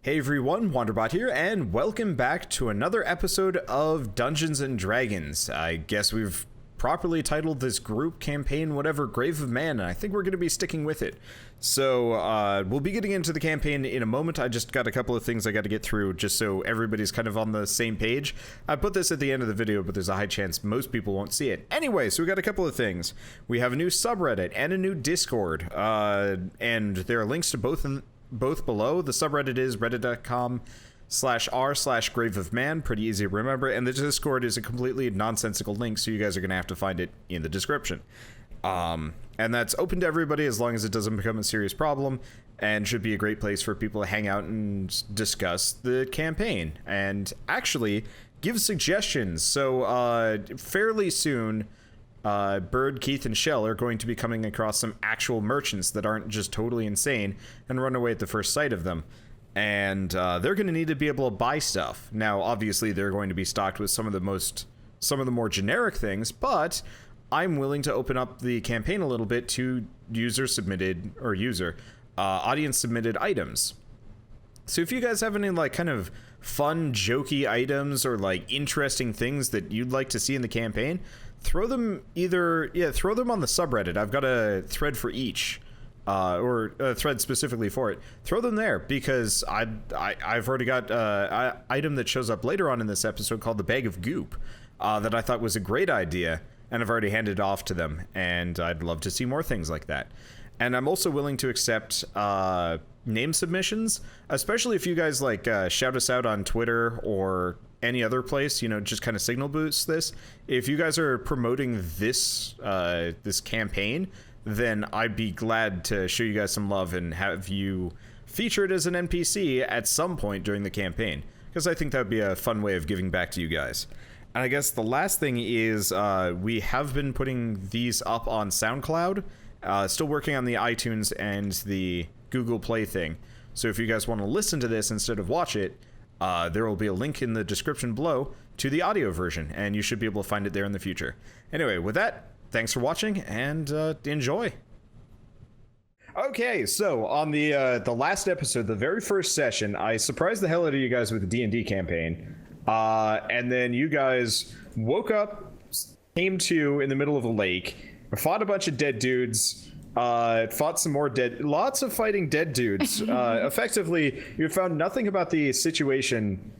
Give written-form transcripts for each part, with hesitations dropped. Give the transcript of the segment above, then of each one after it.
Hey everyone, Wanderbot here, and welcome back to another episode of Dungeons and Dragons. I guess we've properly titled this group campaign whatever, Grave of Man, and I think we're going to be sticking with it. So we'll be getting into the campaign in a moment. I just got a couple of things I got to get through just so everybody's kind of on the same page. I put this at the end of the video, but there's a high chance most people won't see it. Anyway, so we got a couple of things. We have a new subreddit and a new Discord, and there are links to both below. The subreddit is reddit.com/r/Grave of Man, pretty easy to remember, and the Discord is a completely nonsensical link, so you guys are going to have to find it in the description. And that's open to everybody as long as it doesn't become a serious problem, and should be a great place for people to hang out and discuss the campaign and actually give suggestions. So fairly soon, Bird, Keith, and Shell are going to be coming across some actual merchants that aren't just totally insane and run away at the first sight of them. And they're going to need to be able to buy stuff. Now, obviously, they're going to be stocked with some of the more generic things, but I'm willing to open up the campaign a little bit to audience-submitted items. So if you guys have any, like, kind of fun, jokey items or, like, interesting things that you'd like to see in the campaign, throw them on the subreddit. I've got a thread for each, or a thread specifically for it. Throw them there, because I've already got an item that shows up later on in this episode called the Bag of Goop, that I thought was a great idea, and I've already handed it off to them, and I'd love to see more things like that. And I'm also willing to accept name submissions, especially if you guys like shout us out on Twitter or any other place, you know, just kind of signal boost this. If you guys are promoting this this campaign, then I'd be glad to show you guys some love and have you featured as an NPC at some point during the campaign, because I think that would be a fun way of giving back to you guys. And I guess the last thing is we have been putting these up on SoundCloud, still working on the iTunes and the Google Play thing. So if you guys want to listen to this instead of watch it, there will be a link in the description below to the audio version, and you should be able to find it there in the future. Anyway, with that, thanks for watching, and enjoy. Okay, so on the last episode, the very first session, I surprised the hell out of you guys with the D&D campaign, and then you guys woke up, came to in the middle of a lake, fought a bunch of dead dudes, fought some more lots of fighting dead dudes. Effectively, you found nothing about the situation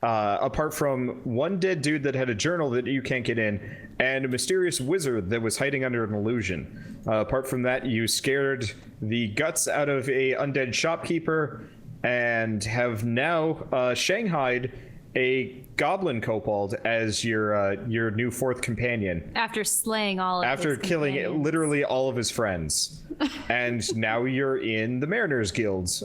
apart from one dead dude that had a journal that you can't get in, and a mysterious wizard that was hiding under an illusion. Apart from that, you scared the guts out of a undead shopkeeper, and have now shanghaied a goblin kobold as your new fourth companion. After slaying killing literally all of his friends. And now you're in the Mariners Guilds,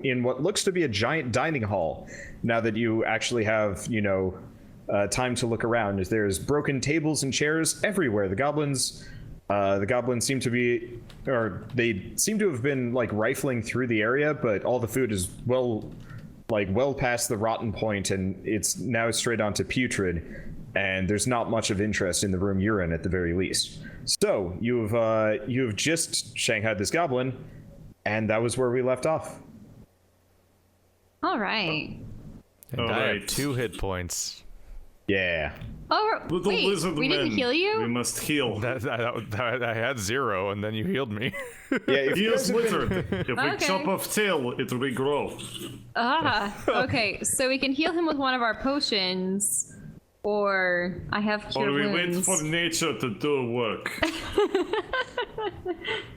in what looks to be a giant dining hall, now that you actually have, you know, time to look around, as there's broken tables and chairs everywhere. The goblins seem to be, or they seem to have been, like, rifling through the area, but all the food is well past the rotten point, and it's now straight onto putrid, and there's not much of interest in the room you're in, at the very least. So you've just shanghaied this goblin, and that was where we left off. All right. And I have 2 hit points. Yeah. Oh, wait, we didn't heal you? We must heal. I had 0, and then you healed me. Yeah, he is withered. If we chop off tail, it will regrow. Okay, so we can heal him with one of our potions, or I have cure wounds. Or we wait for nature to do work.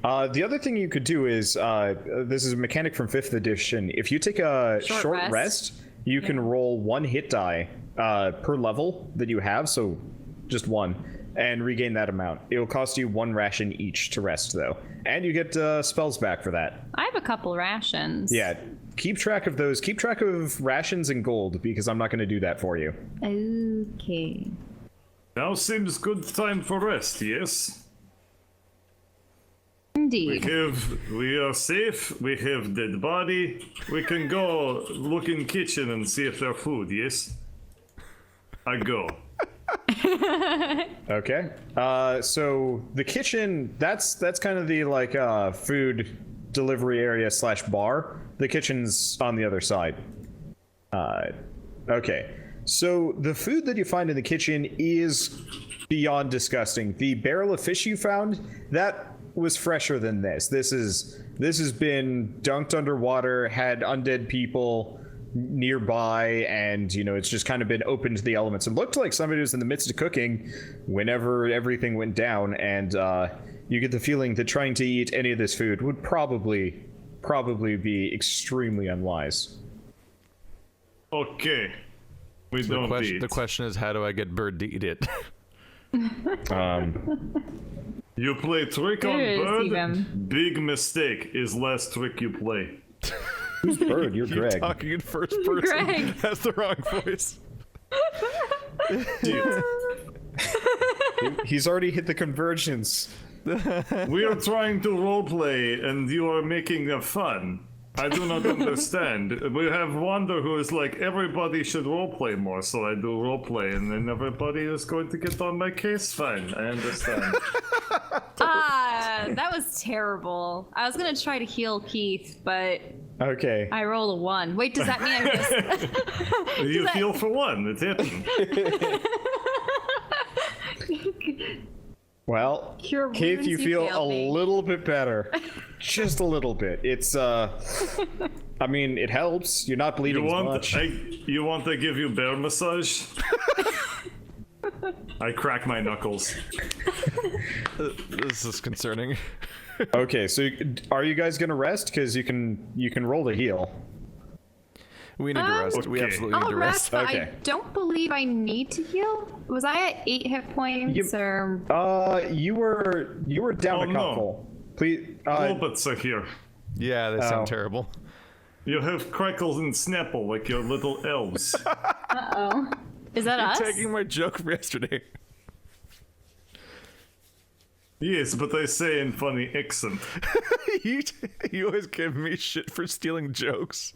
The other thing you could do is, this is a mechanic from 5th edition. If you take a short rest, you can roll 1 hit die per level that you have, so just 1, and regain that amount. It'll cost you 1 ration each to rest, though, and you get spells back for that. I have a couple rations. Yeah, keep track of those. Keep track of rations and gold, because I'm not going to do that for you. Okay. Now seems good time for rest, yes? Indeed. We are safe, we have dead body, we can go look in kitchen and see if there's food, yes? I go. Okay. So the kitchen, that's kind of the, like, food delivery area / bar. The kitchen's on the other side. Okay. So the food that you find in the kitchen is beyond disgusting. The barrel of fish you found, that was fresher than this. This has been dunked underwater, had undead people nearby, and it's just kind of been open to the elements. It looked like somebody was in the midst of cooking whenever everything went down, and you get the feeling that trying to eat any of this food would probably be extremely unwise. Okay. We don't eat. The question is, how do I get Bird to eat it? You play trick on Bird. Big mistake is last trick you play. Who's Bird? You're You're Greg. talking in first person. Greg. That's the wrong voice. He's already hit the convergence. We are trying to roleplay, and you are making it fun. I do not understand. We have Wander who is like, everybody should roleplay more, so I do roleplay, and then everybody is going to get on my case. Fine, I understand. That was terrible. I was gonna try to heal Keith, but Okay. I rolled a 1. Wait, does that mean I just... You feel for one, it happened. Well, Cure Keith, wounds, you you feel a failed me. little bit better. Just a little bit. It's, I mean, it helps. You're not bleeding as much. You want to give you bear massage? I crack my knuckles. This is concerning. Okay, so are you guys gonna rest? Because you can roll to heal. We need to rest. We Okay. absolutely need I'll to rest, rest. but Okay. I don't believe I need to heal. Was I at 8 hit points, or... You were down Oh, a couple. Please, Robots are here. Yeah, they Oh. sound terrible. You have Crackles and Snapple like your little elves. Uh-oh. Is that us? Taking my joke from yesterday. Yes, but I say in funny accent. you always give me shit for stealing jokes.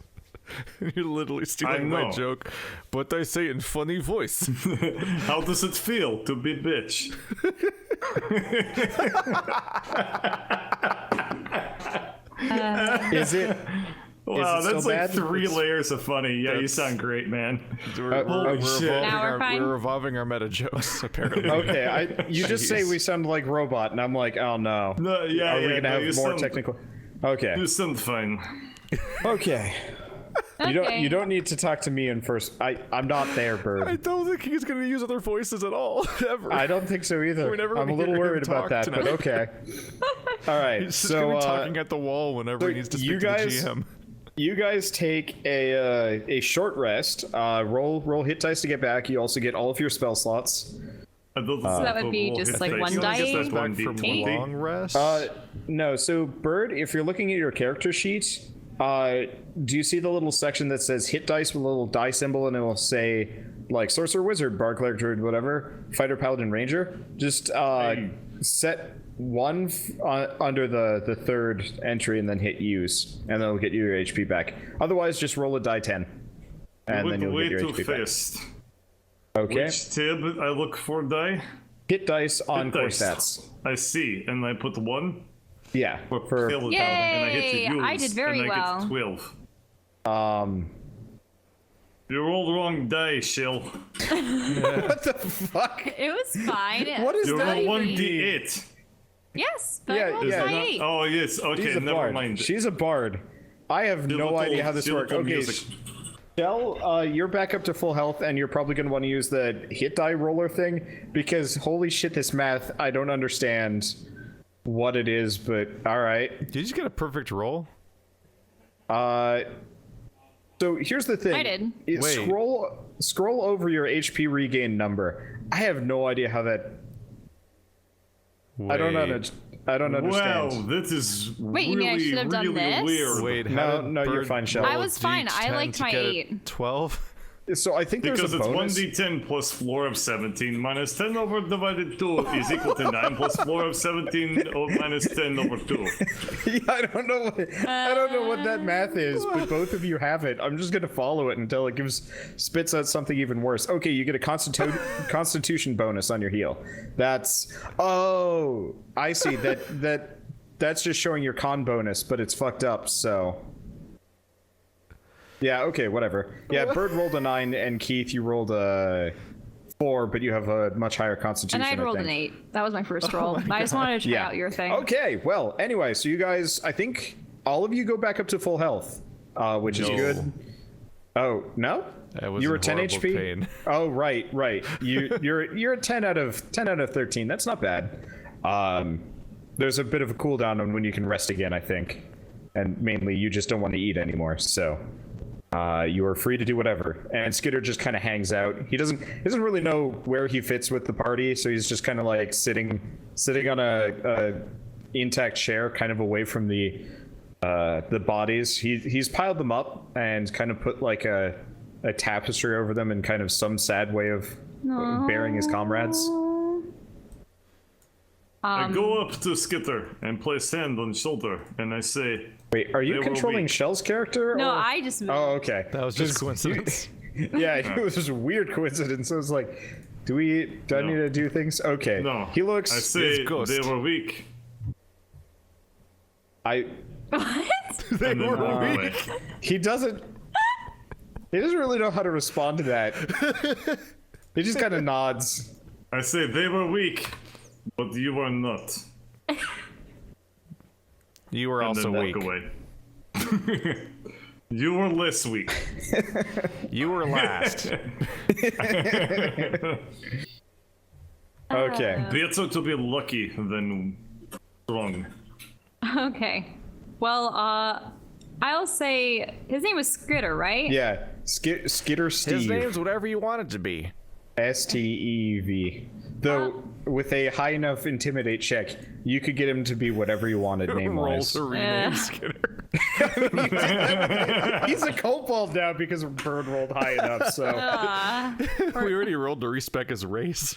You're literally stealing my know. joke, but I say in funny voice. How does it feel to be bitch? is it? Wow, it still that's like bad? 3 layers of funny. Yeah, you That's- sound great, man. We're shit. Now we're fine? we're evolving our meta jokes, apparently. Okay, you just say Jeez. we sound like robot, and I'm like, oh no. No, yeah, Are we yeah, gonna no, have you more sound- technical? Okay. You sound fine. Okay. You don't need to talk to me in first. I'm not there, I Bird. don't think he's going to use other voices at all, ever. I don't think so either. We're never I'm a gonna little hear him worried about talk that, but tonight. okay. All right, He's just so going to be talking at the wall whenever he needs to you speak guys- to the GM. you guys take a short rest. Roll hit dice to get back. You also get all of your spell slots. So that would be just like one die? That's back from long rest. No, so Bird, if you're looking at your character sheet, do you see the little section that says hit dice with a little die symbol, and it will say like sorcerer, wizard, bard, cleric, druid, whatever, fighter, paladin, ranger? Just set 1 under the third entry and then hit use, and then it'll get you your HP back. Otherwise, just roll a die 10, and then you'll way get your too HP fast. back. Okay. Which tab I look for die? Hit dice on core dice. stats. I see, and I put 1 Yeah. for For paladin, Yay! and I hit the use, I did very and I well. get 12. You rolled wrong die, Shell. what the fuck? It was fine. What is You that? rolled even? 1d8. Yes, but Yeah, I rolled yeah. my 8. Oh yes, okay, She's a never bard. mind. She's a bard. I have no Little- idea how this works. little Okay, music. Shell, you're back up to full health, and you're probably going to want to use the hit die roller thing, because holy shit, this math, I don't understand what it is, but alright. Did you just get a perfect roll? So here's the thing. I did. Wait. Scroll over your HP regain number. I have no idea how that... I don't understand. Wow, this is Wait, you really, mean I should have done really this? weird. Wait, No, how did no, you're Bird fine, Shell. roll I was fine. I D10 liked to my get a 8. 12? So I think there's Because a it's bonus. 1d10 plus floor of 17 minus 10 over divided 2 is equal to 9 plus floor of 17 minus 10 over 2. Yeah, I don't know what that math is, but both of you have it. I'm just gonna follow it until it spits out something even worse. Okay, you get a constitution bonus on your heal. That's I see. That's just showing your con bonus, but it's fucked up. So Yeah, okay, whatever. Yeah, Bird rolled a 9, and Keith, you rolled a 4, but you have a much higher constitution. And I rolled an 8. That was my first roll. I just wanted to try out your thing. Okay, well, anyway, so you guys, I think all of you go back up to full health, which is good. Oh, no? You were 10 HP? Pain. Oh, right. You're at 10 out of 13. That's not bad. There's a bit of a cooldown on when you can rest again, I think. And mainly you just don't want to eat anymore, so you are free to do whatever. And Skitter just kind of hangs out. He doesn't really know where he fits with the party, so he's just kind of like sitting on a intact chair, kind of away from the bodies. He's piled them up and kind of put like a tapestry over them in kind of some sad way of burying his comrades. I go up to Skitter and place hand on shoulder, and I say, "Wait, are you controlling Shell's character?" No, or? I just moved. Oh, okay. That was just coincidence. Yeah, it was just a weird coincidence. I was like, do I need to do things? Okay. No. He looks. I say they were weak. What? They were weak. He doesn't really know how to respond to that. He just kind of nods. I say they were weak, but you were not. You were also weak. Walk away. You were less weak. You were last. Okay. Better to be lucky than strong. Okay. Well, I'll say his name was Skitter, right? Yeah. Skitter Steve. His name's whatever you want it to be. Steve. Though with a high enough intimidate check, you could get him to be whatever you wanted name-wise. Roll to rename Skitter. He's a kobold now because Bird rolled high enough. So We already rolled to respec his race.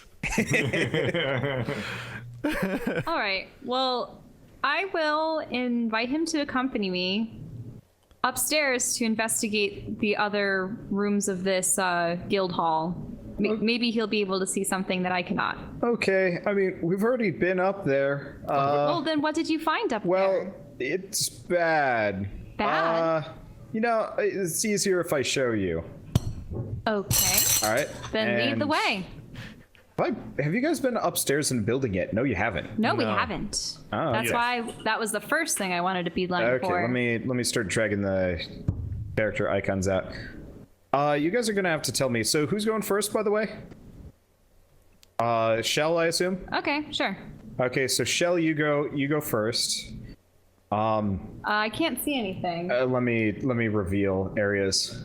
All right. Well, I will invite him to accompany me upstairs to investigate the other rooms of this guild hall. Maybe he'll be able to see something that I cannot. Okay, I mean, we've already been up there. Well, then what did you find up there? Well, it's bad. Bad? It's easier if I show you. Okay. All right. Then lead the way. Have you guys been upstairs in the building yet? No, you haven't. No, we haven't. Oh, That's why that was the first thing I wanted to be line for. Okay, let me start dragging the character icons out. You guys are gonna have to tell me. So who's going first, by the way? Shell, I assume. Okay, sure. Okay, so Shell, you go first. I can't see anything. Let me reveal areas.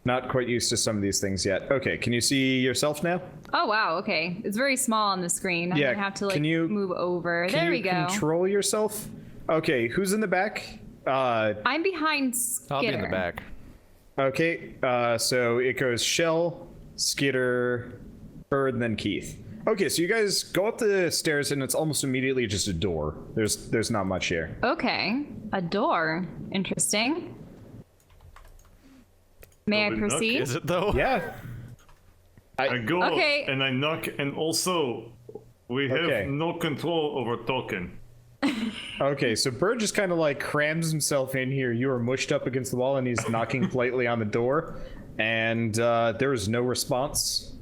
Not quite used to some of these things yet. Okay, can you see yourself now? Oh wow, okay. It's very small on the screen. Yeah, I'm gonna have to can you move over. There we go. Control yourself. Okay, who's in the back? I'm behind Skitter. I'll be in the back. Okay, so it goes Shell, Skitter, Bird, and then Keith. Okay, so you guys go up the stairs and it's almost immediately just a door. There's not much here. Okay, a door. Interesting. May I Well, proceed? Is it though? Yeah. I go Okay. and I knock, and also we have no control over token. Okay, so Bird just kind of like crams himself in here. You are mushed up against the wall and he's knocking politely on the door. And there is no response.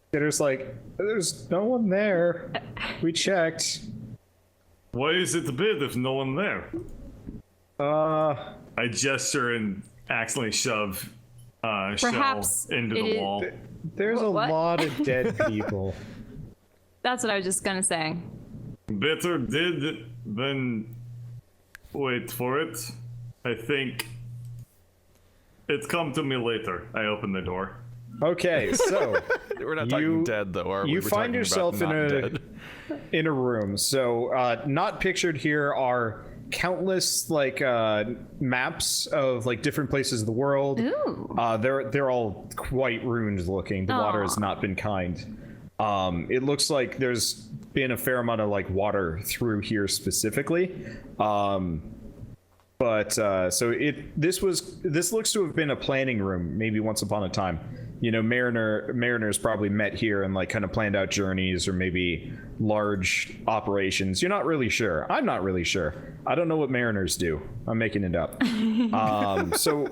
There's like, there's no one there. We checked. Why is it bad if no one there? I gesture and accidentally shove Perhaps Shell into the wall. There's a What? lot of dead people. That's what I was just gonna say. Better did than wait for it. I think it's come to me later. I open the door. Okay, so We're not talking dead though, are we? you We're find talking yourself about not dead. in a room. So not pictured here are countless like maps of like different places of the world. Ooh. They're all quite ruined looking. The water has not been kind. It looks like there's been a fair amount of like water through here specifically. But so this looks to have been a planning room maybe once upon a time. mariners probably met here and like kind of planned out journeys or maybe large operations. You're not really sure. I'm not really sure. I don't know what mariners do. I'm making it up. So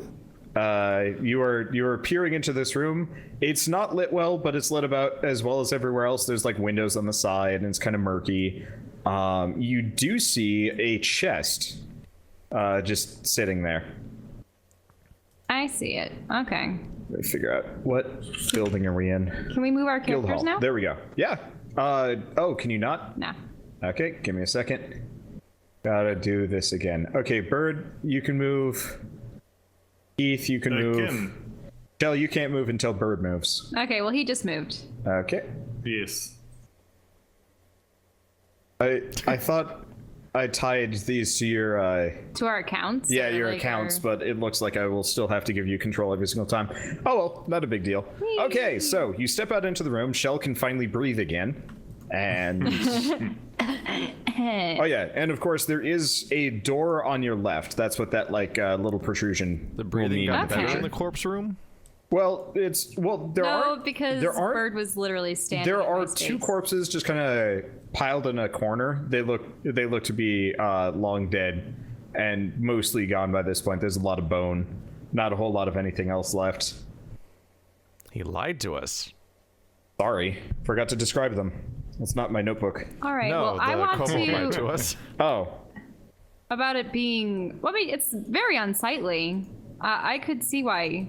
you are peering into this room. It's not lit well, but it's lit about as well as everywhere else. There's like windows on the side and it's kind of murky. You do see a chest just sitting there. I see it. Okay. Let me figure out what building are we in. Can we move our characters now? There we go. Yeah. Oh, can you not? No. Okay, give me a second. Gotta do this again. Okay, Bird, you can move. Keith, you can move. Shell, you can't move until Bird moves. Okay, well, he just moved. Okay. Yes. I thought I tied these to your to our accounts? Yeah, your accounts, but it looks like I will still have to give you control every single time. Oh well, not a big deal. Okay, so you step out into the room. Shell can finally breathe again. And oh yeah, and of course there is a door on your left. That's what that like little protrusion. The breathing got better Okay. in the corpse room. Well, there are because Bird was literally standing. There in my are space. two corpses just kind of piled in a corner. They look to be long dead and mostly gone by this point. There's a lot of bone, not a whole lot of anything else left. He lied to us. Sorry, forgot to describe them. It's not my notebook. All right. No, well, I the want kobold lied to to us. Oh, about it being. Well, I mean, it's very unsightly. I could see why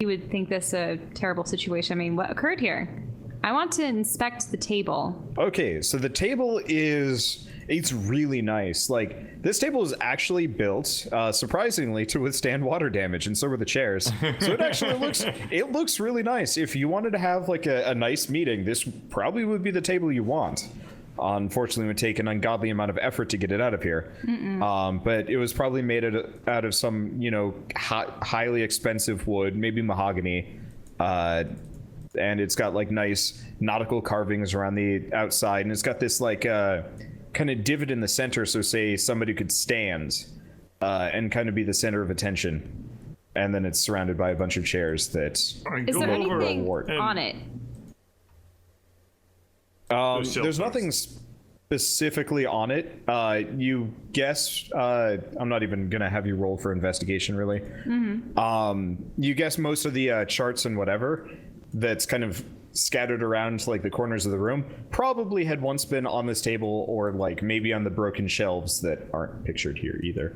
you would think this a terrible situation. I mean, what occurred here? I want to inspect the table. okay. So the table it's really nice. Like this table is actually built surprisingly to withstand water damage, and so are the chairs. So it actually looks really nice. If you wanted to have like a nice meeting, this probably would be the table you want. Unfortunately, it would take an ungodly amount of effort to get it out of here. But it was probably made out of some, highly expensive wood, maybe mahogany. And it's got like nice nautical carvings around the outside. And it's got this like kind of divot in the center. So say somebody could stand and kind of be the center of attention. And then it's surrounded by a bunch of chairs that... Is there anything on it? There's nothing specifically on it. You guess, I'm not even gonna have you roll for investigation really. You guess most of the charts and whatever that's kind of scattered around like the corners of the room probably had once been on this table or like maybe on the broken shelves that aren't pictured here either.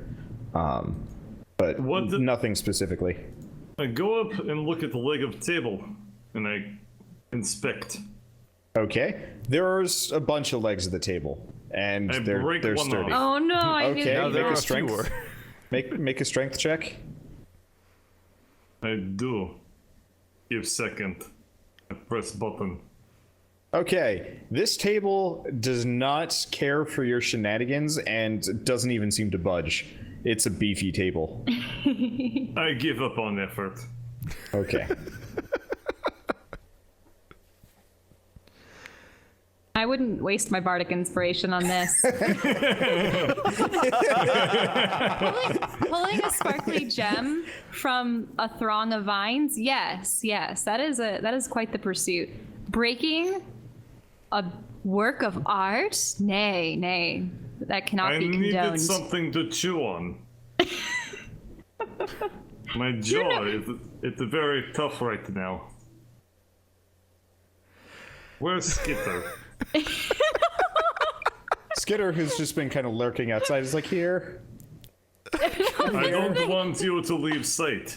But nothing specifically. I go up and look at the leg of the table and I inspect. Okay, there's a bunch of legs at the table, and they're sturdy. Oh no! I Okay, didn't. make a strength. Make a strength check. I do. Give second. I press button. Okay, this table does not care for your shenanigans and doesn't even seem to budge. It's a beefy table. I give up on effort. Okay. I wouldn't waste my bardic inspiration on this. Pulling a sparkly gem from a throng of vines, yes, that is quite the pursuit. Breaking a work of art, nay, that cannot be condoned. I needed something to chew on. My jaw it's very tough right now. Where's Skitter? Skitter, who's just been kind of lurking outside, is like, here. I don't want you to leave sight.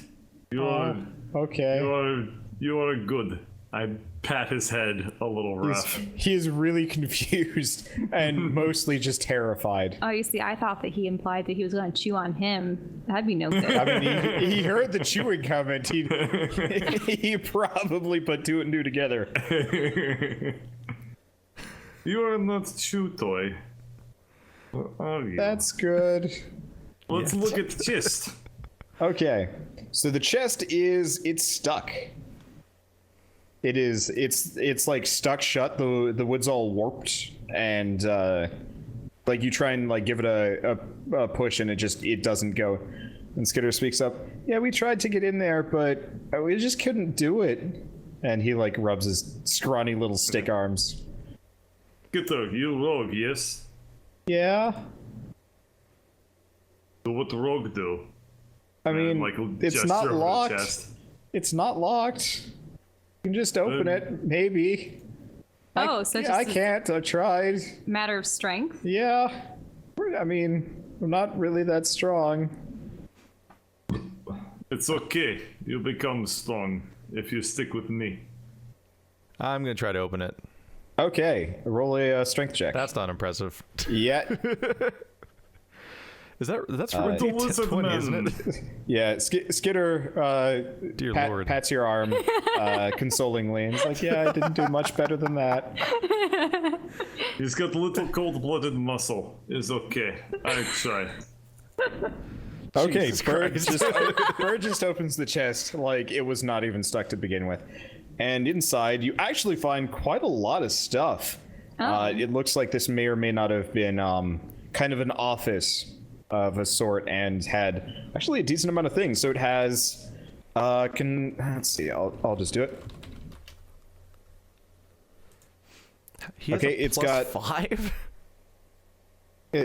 Okay. You are good. I pat his head a little rough. He is really confused and mostly just terrified. Oh, you see, I thought that he implied that he was going to chew on him. That'd be no good. I mean, he heard the chewing comment. He probably put two and two together. You are not chew toy. Where are you? That's good. Let's look at the chest. Okay, so the chest it's stuck. It's like stuck shut. The wood's all warped, and like you try and like give it a push, and it doesn't go. And Skitter speaks up. Yeah, we tried to get in there, but we just couldn't do it. and he like rubs his scrawny little stick arms. Skitter, you rogue, yes? Yeah. So what rogue do? I mean, Like, it's gesture not of the locked. chest. It's not locked. You can just open it, maybe. Oh, so just I a can't. I tried. matter of strength? Yeah. I mean, I'm not really that strong. It's okay. You become strong if you stick with me. I'm gonna try to open it. Okay, roll a strength check. That's not impressive. Yeah. That's for when the lizard 20, man. isn't it? Yeah, Skitter Dear Lord. pats your arm consolingly, and he's like, yeah, I didn't do much better than that. He's got a little cold-blooded muscle. It's okay. I try. Okay, Jesus Bird Christ. just opens the chest like it was not even stuck to begin with. And inside, you actually find quite a lot of stuff. Oh. It looks like this may or may not have been kind of an office of a sort and had actually a decent amount of things. So it has, let's see, I'll just do it. He has Okay, a it's plus got- 5.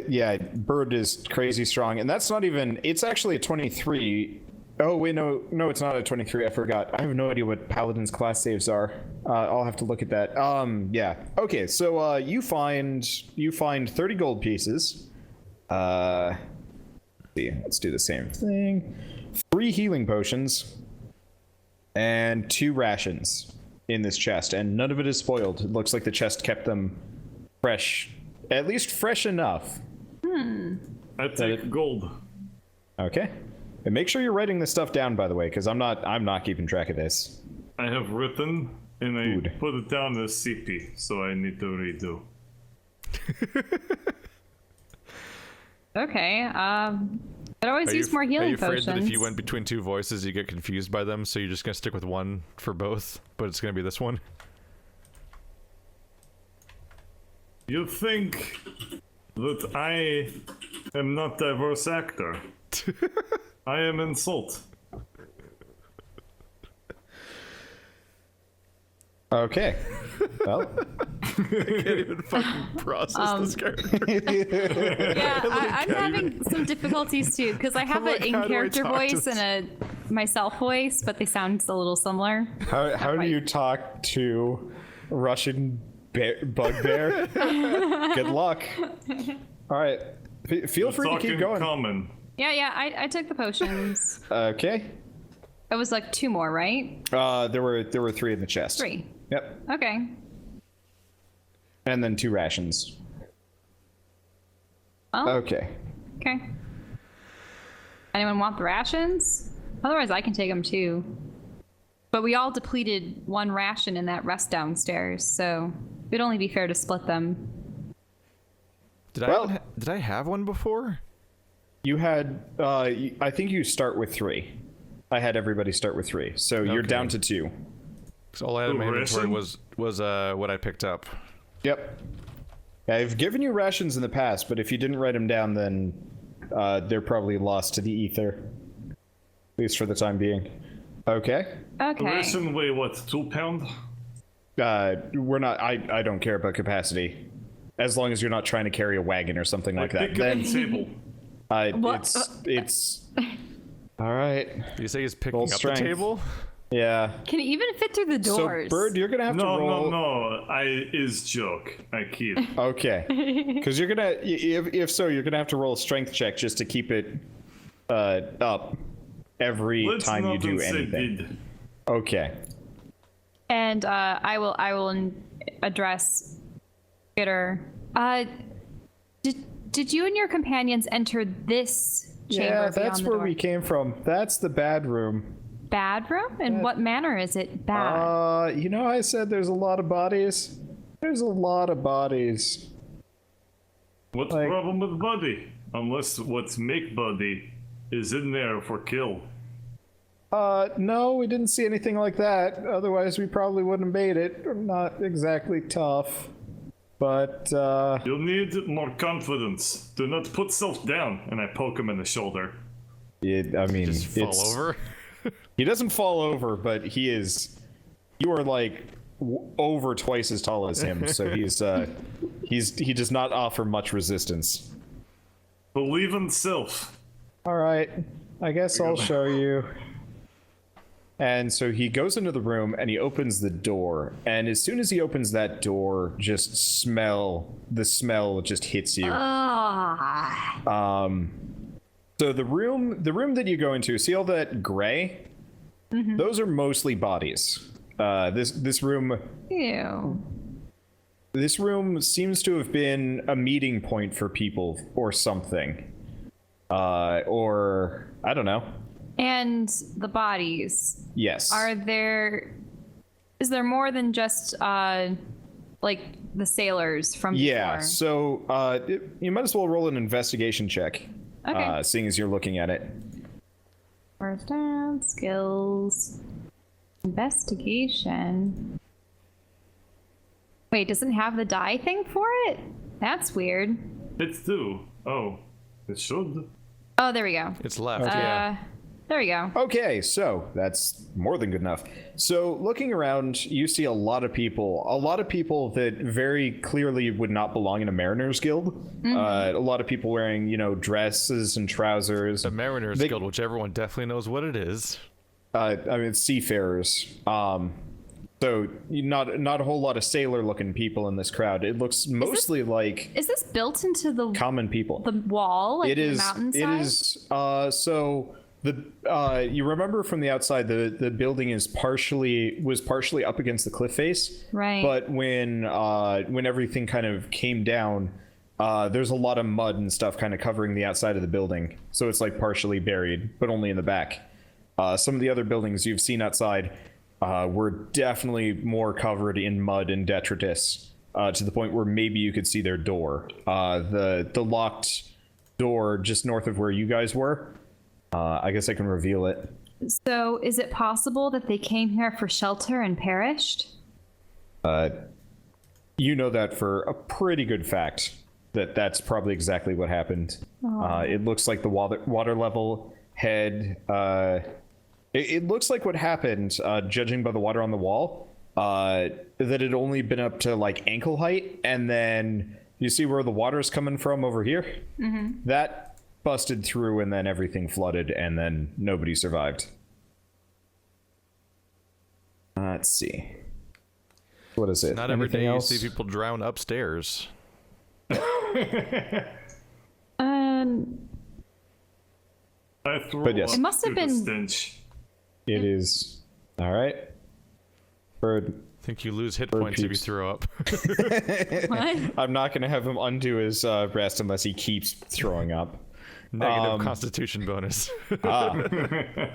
Yeah, Bird is crazy strong, and that's not even, it's actually a 23. Oh, wait, no, it's not a 23, I forgot. I have no idea what Paladin's class saves are. I'll have to look at that. Yeah. Okay, so you find 30 gold pieces. Let's do the same thing. 3 healing potions, and 2 rations in this chest, and none of it is spoiled. It looks like the chest kept them fresh. At least fresh enough. I take gold. Okay. And make sure you're writing this stuff down, by the way, because I'm not keeping track of this. I have written, and I Food. put it down as CP, so I need to redo. Okay, could always use more Are healing you afraid potions. that if you went between 2 voices, you get confused by them, so you're just gonna stick with one for both, but it's gonna be this one? You think that I am not diverse actor? I am insult. Okay. Well, I can't even fucking process this character. Yeah, I'm having some difficulties too, because I have like, an how do I in-character talk to voice this? and a myself voice, but they sound a little similar. how do right. you talk to a Russian bugbear? Good luck. All right. Feel free to Talking keep going. common. Yeah, I took the potions. Okay. It was like 2 more, right? There were 3 in the chest. 3. Yep. Okay. And then 2 rations. Well, Okay. okay. Anyone want the rations? Otherwise, I can take them too. But we all depleted 1 ration in that rest downstairs, so it'd only be fair to split them. Did I have one before? You had I think you start with 3. I had everybody start with 3. So you're Okay. down to 2. Because all I had in my inventory Ration? was what I picked up. Yep. I've given you rations in the past, but if you didn't write them down, then they're probably lost to the ether. At least for the time being. Okay. Okay. Ration weigh what, 2 pound? We're not. I don't care about capacity, as long as you're not trying to carry a wagon or something like that. Pick up Then the table. What? it's. All right. Did you say he's picking Roll up strength. the table? Yeah. Can it even fit through the doors? So Bird, you're gonna have to roll. No. I is joke. I kid. Okay. Because you're gonna, if so, you're gonna have to roll a strength check just to keep it up every Let's time you not do say anything. did. Okay. And I will address Skitter. Did you and your companions enter this chamber? Yeah, beyond that's the where door? we came from. That's the bad room. Bad room? In what manner is it bad? You know, I said there's a lot of bodies. There's a lot of bodies. What's the Like- problem with Buddy? Unless what's make Buddy is in there for kill. No, we didn't see anything like that. Otherwise, we probably wouldn't have made it. We're not exactly tough. But, You'll need more confidence. Do not put self down. And I poke him in the shoulder. I mean, Just fall over? He doesn't fall over, but he is You are like over twice as tall as him, so he does not offer much resistance. Believe in self. All right, I guess I'll show you. And so he goes into the room and he opens the door, and as soon as he opens that door, the smell just hits you. So the room that you go into, see all that gray? Mm-hmm. Those are mostly bodies. This room. Ew. This room seems to have been a meeting point for people or something. Or I don't know. And the bodies. Yes. Is there more than just like the sailors from before? Yeah, so you might as well roll an investigation check. Okay. Seeing as you're looking at it. First down, skills, investigation. Wait, doesn't it have the die thing for it? That's weird. It's two. Oh, it should. Oh, there we go. It's left. Yeah. There we go. Okay, so that's more than good enough. So looking around, you see a lot of people that very clearly would not belong in a Mariners Guild. Mm-hmm. A lot of people wearing, dresses and trousers. The Mariners Guild, which everyone definitely knows what it is. I mean, it's seafarers. So not a whole lot of sailor-looking people in this crowd. It looks mostly like... Is this built into the common people? The wall, like It is. the mountainside? It is. So you remember from the outside, the building was partially up against the cliff face. Right. But when everything kind of came down, there's a lot of mud and stuff kind of covering the outside of the building, so it's like partially buried, but only in the back. Some of the other buildings you've seen outside were definitely more covered in mud and detritus, to the point where maybe you could see their door. The locked door just north of where you guys were. I guess I can reveal it. So, is it possible that they came here for shelter and perished? You know that for a pretty good fact. That's probably exactly what happened. It looks like the water level had... It looks like what happened, judging by the water on the wall, that it had only been up to like ankle height, and then you see where the water is coming from over here? Mm-hmm. That busted through, and then everything flooded, and then nobody survived. Let's see. What is it? Not every day Anything else? you see people drown upstairs. But yes. It must have been... Stench. It is. All right. Bird. I think you lose hit points if you throw up. What? I'm not going to have him undo his rest unless he keeps throwing up. Negative constitution bonus. But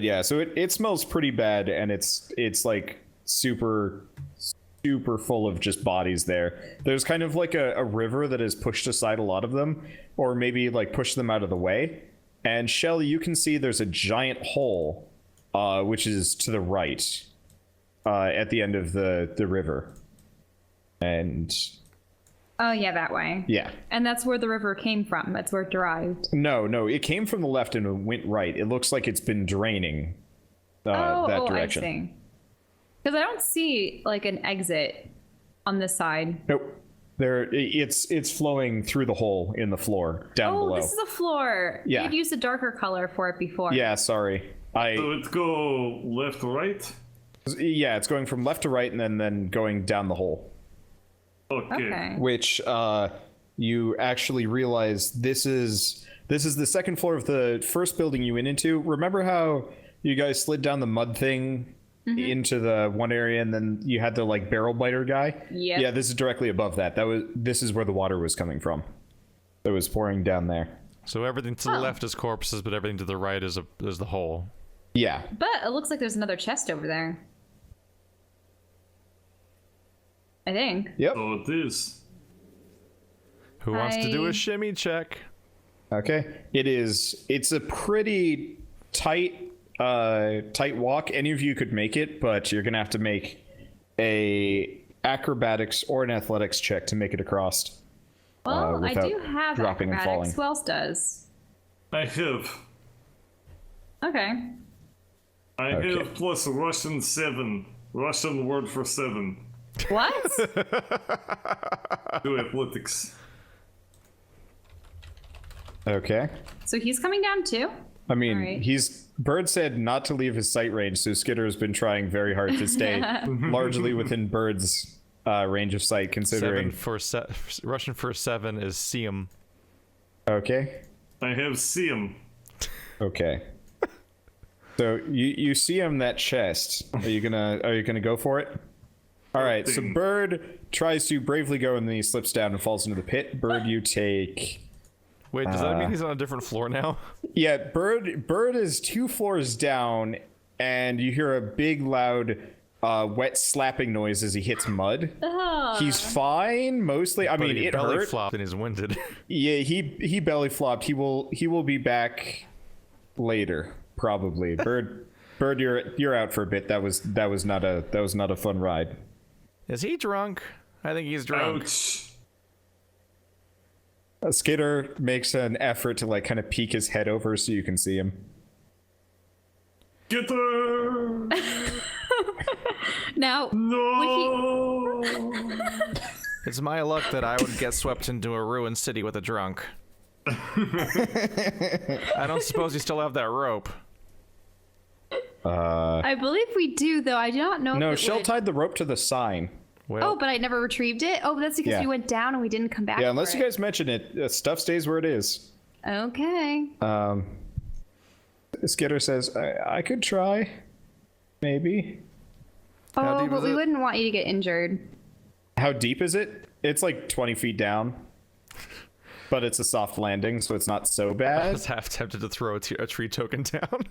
yeah, so it smells pretty bad, and it's like super full of just bodies there. There's kind of like a river that has pushed aside a lot of them, or maybe like pushed them out of the way. And Shelly, you can see there's a giant hole, which is to the right, at the end of the river. And Oh, yeah, that way. yeah. And that's where the river came from. That's where it derived. No, it came from the left and it went right. It looks like it's been draining that direction. I see. Because I don't see like an exit on this side. Nope. It's flowing through the hole in the floor down below. Oh, this is a floor. Yeah. You'd used a darker color for it before. Yeah, sorry. So it go left, right? Yeah, it's going from left to right and then going down the hole. Okay. Which you actually realize this is the second floor of the first building you went into. Remember how you guys slid down the mud thing into the one area, and then you had the like barrel biter guy? Yep. Yeah, this is directly above that. This is where the water was coming from. It was pouring down there. So everything to the left is corpses, but everything to the right is the hole. Yeah. But it looks like there's another chest over there. I think. Yep. So it is. Who wants to do a shimmy check? Okay. It's a pretty tight walk. Any of you could make it, but you're gonna have to make a acrobatics or an athletics check to make it across. Well, I without do have dropping and falling. acrobatics. Who else does? I have. Okay. I Okay. have plus Russian 7. Russian word for 7. What? Do athletics. Okay. So he's coming down too? I mean, Alright. Bird said not to leave his sight range, so Skitter has been trying very hard to stay largely within Bird's range of sight, considering. Russian for 7 is Siam. Okay. I have Siam. Okay. So you see him that chest. Are you gonna go for it? All right. So Bird tries to bravely go, and then he slips down and falls into the pit. Bird, you take. Wait, does that mean he's on a different floor now? Yeah, Bird is 2 floors down, and you hear a big, loud, wet slapping noise as he hits mud. He's fine, mostly. I mean, He it belly hurt. flopped and he's winded. Yeah, he belly flopped. He will be back later, probably. Bird, you're out for a bit. That was not a fun ride. Is he drunk? I think he's drunk. Ouch. Skitter makes an effort to like kind of peek his head over so you can see him. Get her! Now, No! It's my luck that I would get swept into a ruined city with a drunk. I don't suppose you still have that rope. I believe we do, though. I do not know No, if it Shell would... tied the rope to the sign. Well, Oh, but I never retrieved it? Oh, that's because Yeah. we went down and we didn't come back Yeah, for unless you it. guys mention it, stuff stays where it is. Okay. Skitter says, I could try. Maybe. How Oh, deep but is we it? wouldn't want you to get injured. How deep is it? It's like 20 feet down. But it's a soft landing, so it's not so I bad. was half tempted to throw a tree token down.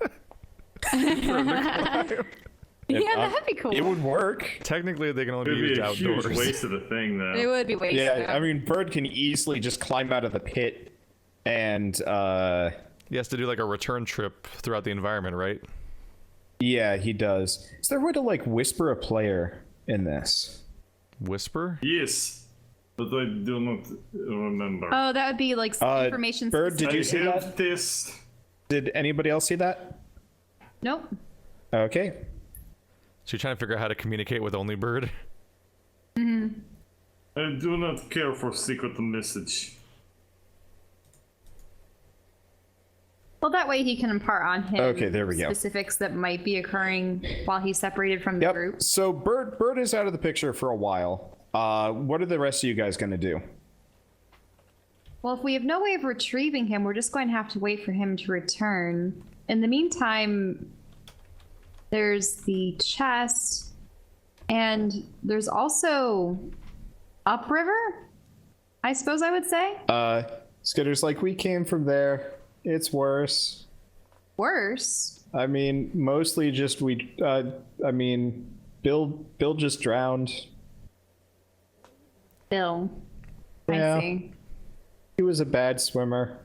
Yeah, that'd be cool. It would work. Technically, they can only be It'd used be a huge outdoors. waste of the thing, though. It would be wasted. Yeah, I mean, Bird can easily just climb out of the pit and, He has to do like a return trip throughout the environment, right? yeah, he does. Is there a way to, like, whisper a player in this? Whisper? Yes, but I do not remember. Oh, that would be like information. Bird, did I you see have that? this. Did anybody else see that? Nope. Okay. So you're trying to figure out how to communicate with only Bird? I do not care for secret message. Well, that way he can impart on him Okay, there we go. specifics that might be occurring while he's separated from the Yep. group. So Bird is out of the picture for a while. What are the rest of you guys going to do? Well, if we have no way of retrieving him, we're just going to have to wait for him to return. In the meantime, there's the chest, and there's also upriver, I suppose I would say. Skitter's like, we came from there. It's worse. Worse. I mean, mostly just Bill just drowned. Bill. Yeah. I see. He was a bad swimmer.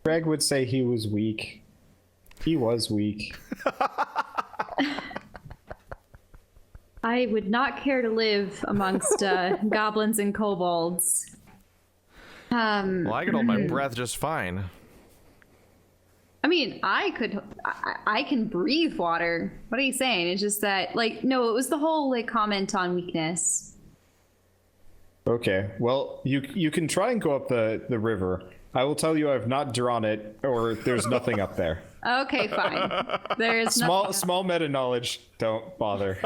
Greg would say he was weak. He was weak. I would not care to live amongst goblins and kobolds. Well, I can hold my breath just fine. I mean, I can breathe water. What are you saying? It's just that, like, no, it was the whole, like, comment on weakness. Okay, well, you can try and go up the river. I will tell you I've not drawn it, or there's nothing up there. Okay, fine. There's Small meta knowledge. Don't bother.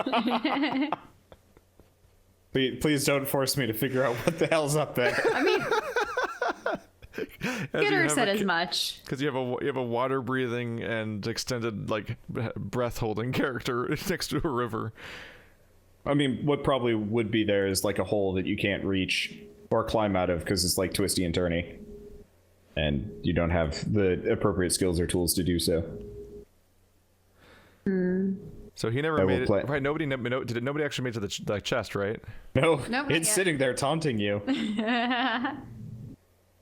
Please don't force me to figure out what the hell's up there. I mean, As you Skitter have said a as ki- much. Because you have a water breathing and extended like breath holding character next to a river. I mean, what probably would be there is like a hole that you can't reach or climb out of because it's like twisty and turny, and you don't have the appropriate skills or tools to do so. So he never I will made it. play- Right? Nobody actually made it to the chest, right? No, Nope, not it's yet. sitting there taunting you.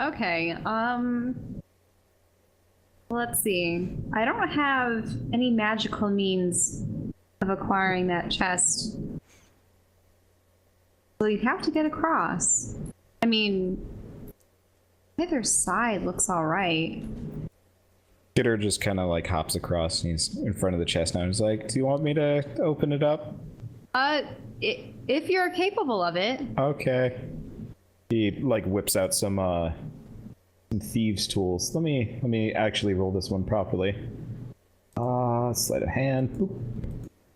Okay, let's see. I don't have any magical means of acquiring that chest. So you'd have to get across. I mean, either side looks alright. Skitter just kind of like hops across and he's in front of the chest now. He's like, do you want me to open it up? If you're capable of it. Okay. He like whips out some thieves tools. Let me actually roll this one properly. Sleight of hand. Boop.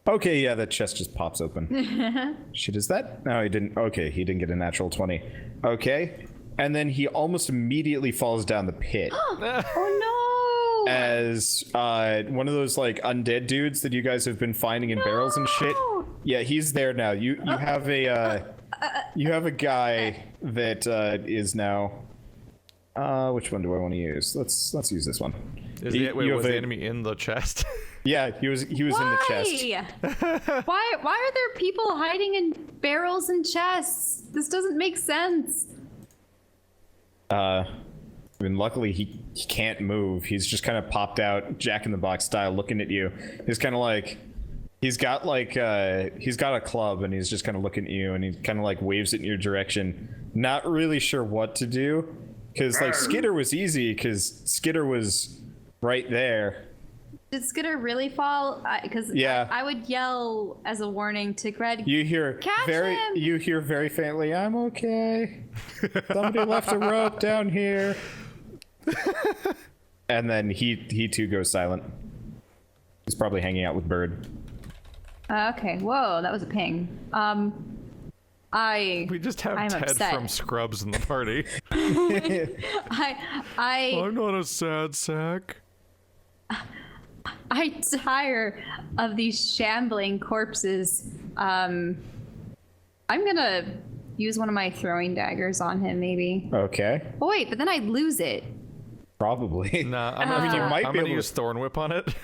Okay, yeah, that chest just pops open. Shit, is that? No, he didn't. Okay, he didn't get a natural 20. Okay. And then he almost immediately falls down the pit. Oh no! As one of those like undead dudes that you guys have been finding in barrels and shit. Yeah, he's there now. You have a you have a guy that is now. Which one do I want to use? Let's use this one. Was the enemy in the chest? Yeah, he was in the chest. Why are there people hiding in barrels and chests? This doesn't make sense. I mean, luckily he can't move. He's just kind of popped out, Jack in the Box style, looking at you. He's kind of like, he's got a club, and he's just kind of looking at you, and he kind of like waves it in your direction. Not really sure what to do, because like Skitter was easy, because Skitter was right there. Did Skitter really fall? Because yeah. I would yell as a warning to Greg. You hear You hear very faintly, "I'm okay. Somebody left a rope down here." And then he too goes silent. He's probably hanging out with Bird. Okay. Whoa, that was a ping. We just have Ted upset. from Scrubs in the party. I'm not a sad sack. I tire of these shambling corpses. I'm gonna use one of my throwing daggers on him, maybe. Okay. Oh wait, but then I'd lose it. Probably. Nah, I mean, you might I'm be gonna able use Thorn Whip on it.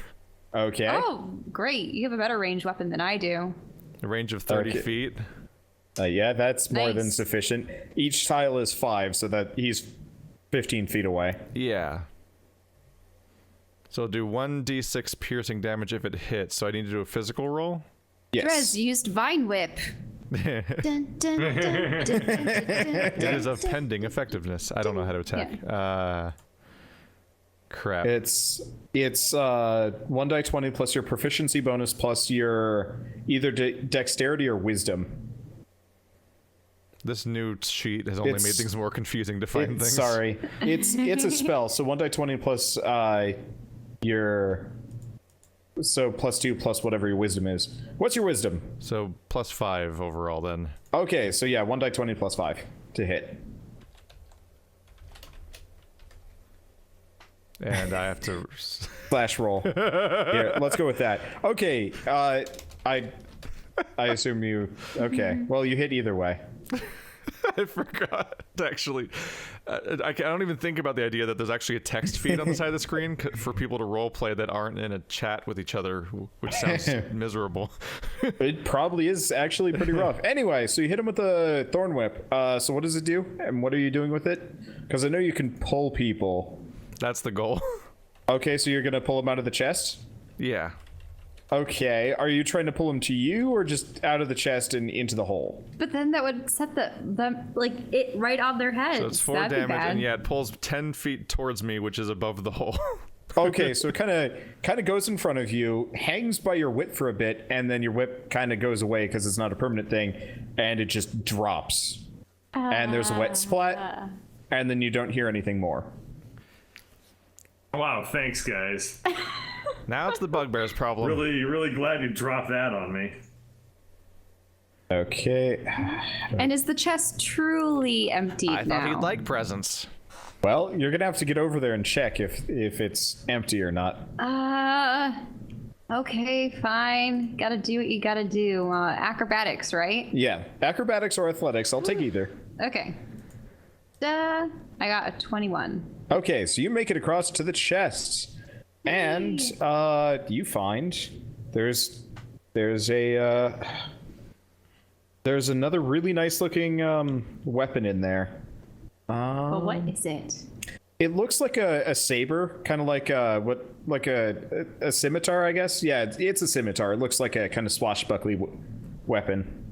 Okay. Oh, great! You have a better ranged weapon than I do. A range of 30 feet. Yeah, that's more than Nice. sufficient. Each tile is 5, so that he's 15 feet away. Yeah. So I'll do 1d6 piercing damage if it hits. So I need to do a physical roll. Yes. Drez used Vine Whip. Dun, dun, dun, dun, dun, dun, It is of pending effectiveness. I don't know how to attack. Crap. It's 1 die 20 plus your proficiency bonus plus your either dexterity or wisdom. This new sheet has only made things more confusing to find things. Sorry, it's a spell. So 1 die 20 plus your plus 2 plus whatever your wisdom is. What's your wisdom? So plus 5 overall then. Okay, so yeah, 1 die 20 plus 5 to hit. And I have to Slash roll. Here, let's go with that. Okay, I assume you. Okay, well you hit either way. I forgot actually. I don't even think about the idea that there's actually a text feed on the side of the screen for people to role play that aren't in a chat with each other, which sounds miserable. It probably is actually pretty rough. Anyway, so you hit him with the Thorn Whip. So what does it do, and what are you doing with it? Because I know you can pull people. That's the goal. Okay, so you're gonna pull him out of the chest? Yeah. Okay, are you trying to pull him to you or just out of the chest and into the hole? But then that would set them like it right on their heads. So it's 4 That'd be damage, bad. and yeah, it pulls 10 feet towards me, which is above the hole. Okay, so it kind of goes in front of you, hangs by your whip for a bit, and then your whip kind of goes away because it's not a permanent thing, and it just drops. And there's a wet splat, and then you don't hear anything more. Wow, thanks, guys. Now it's the bugbear's problem. Really glad you dropped that on me. Okay. And is the chest truly empty I now? thought he'd like presents. Well, you're gonna have to get over there and check if it's empty or not. Okay, fine. Gotta do what you gotta do. Acrobatics, right? Yeah, acrobatics or athletics. I'll take either. Okay. I got a 21. Okay, so you make it across to the chest, and you find there's another really nice looking weapon in there. But what is it? It looks like a saber, kind of like a scimitar, I guess. Yeah, it's a scimitar. It looks like a kind of swashbuckly weapon.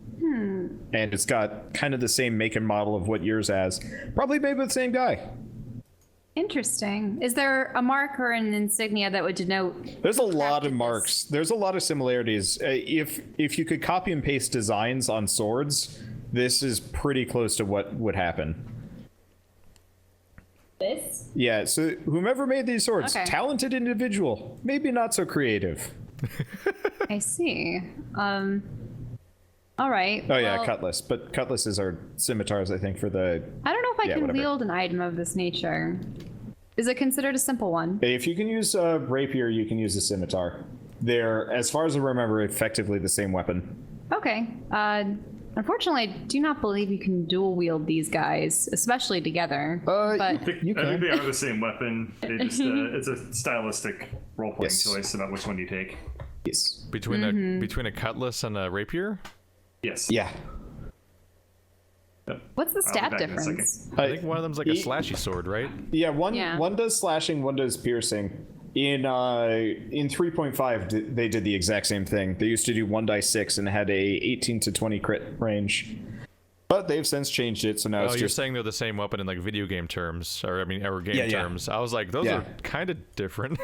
And it's got kind of the same make and model of what yours has. Probably made by the same guy. Interesting. Is there a mark or an insignia that would denote? There's a lot of crafted marks. There's a lot of similarities. If you could copy and paste designs on swords, this is pretty close to what would happen. this? Yeah, so whomever made these swords, Okay. talented individual, maybe not so creative. I see. All right. Oh yeah, well, cutlass. But cutlasses are scimitars, I think, for the... I don't know if I Yeah, can whatever. wield an item of this nature. Is it considered a simple one? If you can use a rapier, you can use a scimitar. They're, as far as I remember, effectively the same weapon. Okay. Unfortunately, I do not believe you can dual wield these guys, especially together. But I think You can. they are the same weapon. They just, it's a stylistic role-playing Yes. choice about which one you take. Yes. Between a cutlass and a rapier? Yes. Yeah. Yep. what's the I'll be stat back in a second. difference? I think one of them's like a slashy sword, right? Yeah, one Yeah. one does slashing, one does piercing. In 3.5, they did the exact same thing. They used to do 1d6 and had a 18 to 20 crit range. But they've since changed it, so now Oh, it's you're just... saying they're the same weapon in like video game terms, or game Yeah, yeah. terms. I was like, those Yeah. are kind of different.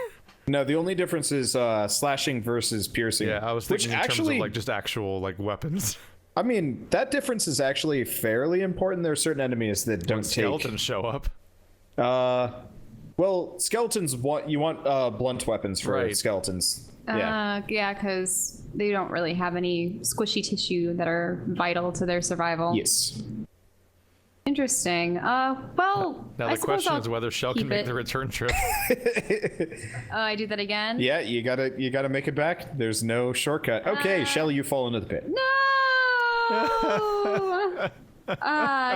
No, the only difference is slashing versus piercing. Yeah, I was which thinking in actually, terms of like just actual like weapons. I mean, that difference is actually fairly important. There are certain enemies that don't take... Skeletons show up. Well, skeletons, you want blunt weapons for Right. skeletons. Yeah. Yeah, because they don't really have any squishy tissue that are vital to their survival. Yes. Interesting. Well, Now I the suppose question I'll is whether Shell can keep make it. the return trip. Oh, I do that again? Yeah, you gotta make it back. There's no shortcut. Okay, Shelly, you fall into the pit. No!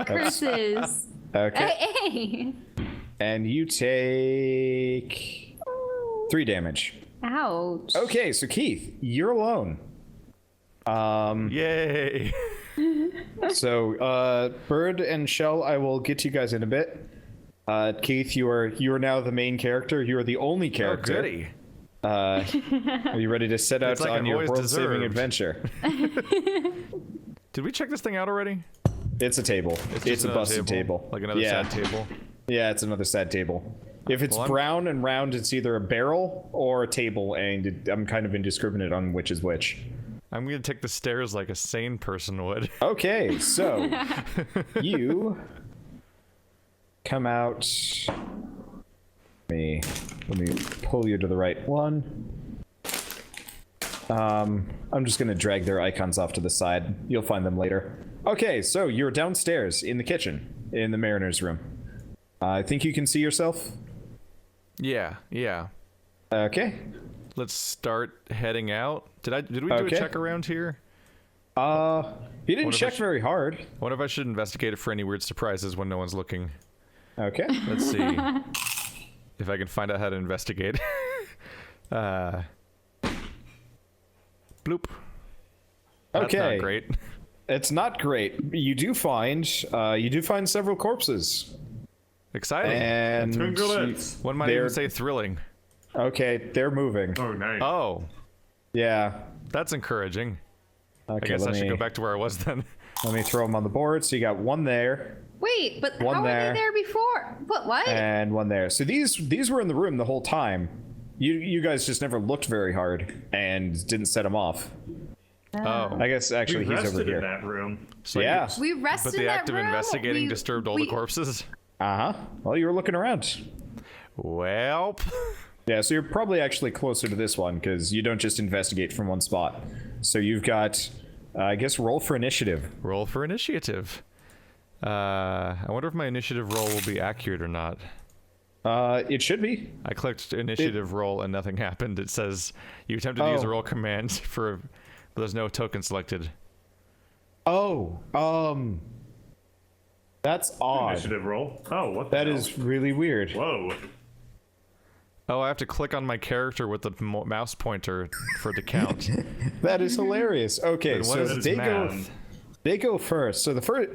Curses. Okay. Hey! And you take 3 damage. Ouch. Okay, so Keith, you're alone. Yay! So, Bird and Shell, I will get to you guys in a bit. Keith, you are now the main character. You are the only Oh, character. goody. Are you ready to set out like on I've your always world-saving deserved. adventure? Did we check this thing out already? It's a table. just It's a another busted table. Like another yeah. sad table. Yeah, it's another sad table. If it's Well, I'm- brown and round, it's either a barrel or a table, and I'm kind of indiscriminate on which is which. I'm gonna take the stairs like a sane person would. Okay, so you come out. Let me pull you to the right one. I'm just gonna drag their icons off to the side. You'll find them later. Okay, so you're downstairs in the kitchen, in the mariner's room. I think you can see yourself. Yeah. Okay. Let's start heading out. Did we do Okay. a check around here? You didn't What if I check sh- very hard. I wonder if I should investigate it for any weird surprises when no one's looking. Okay. Let's see if I can find out how to investigate. Bloop. That's Okay. not great. It's not great. You do find several corpses. Exciting. And Congrats. One might they're- even say thrilling. okay, they're moving. Oh, nice. Oh, Yeah. that's encouraging. I Okay, guess I let should me go back to where I was then. let me throw them on the board. So you got one there Wait, but One how were there. they there before? What? and one there. So these were in the room the whole time. You guys just never looked very hard and didn't set them off. Oh, I guess actually We he's over rested in here. that room. so Yeah. We rested But in the that act of room? investigating We- disturbed all we- the corpses. Uh-huh. Well, you were looking around. Well, Yeah, so you're probably actually closer to this one because you don't just investigate from one spot. So you've got, I guess, roll for initiative. roll for initiative. I wonder if my initiative roll will be accurate or not. It should be. I clicked initiative roll and nothing happened. It says you attempted to use a Oh. roll command but there's no token selected. Oh, that's odd. Initiative roll. Oh, what the That hell? is really weird. Whoa. Oh, I have to click on my character with the mouse pointer for it to count. That is hilarious. Okay, Then what so is That is math. they go first. So the first,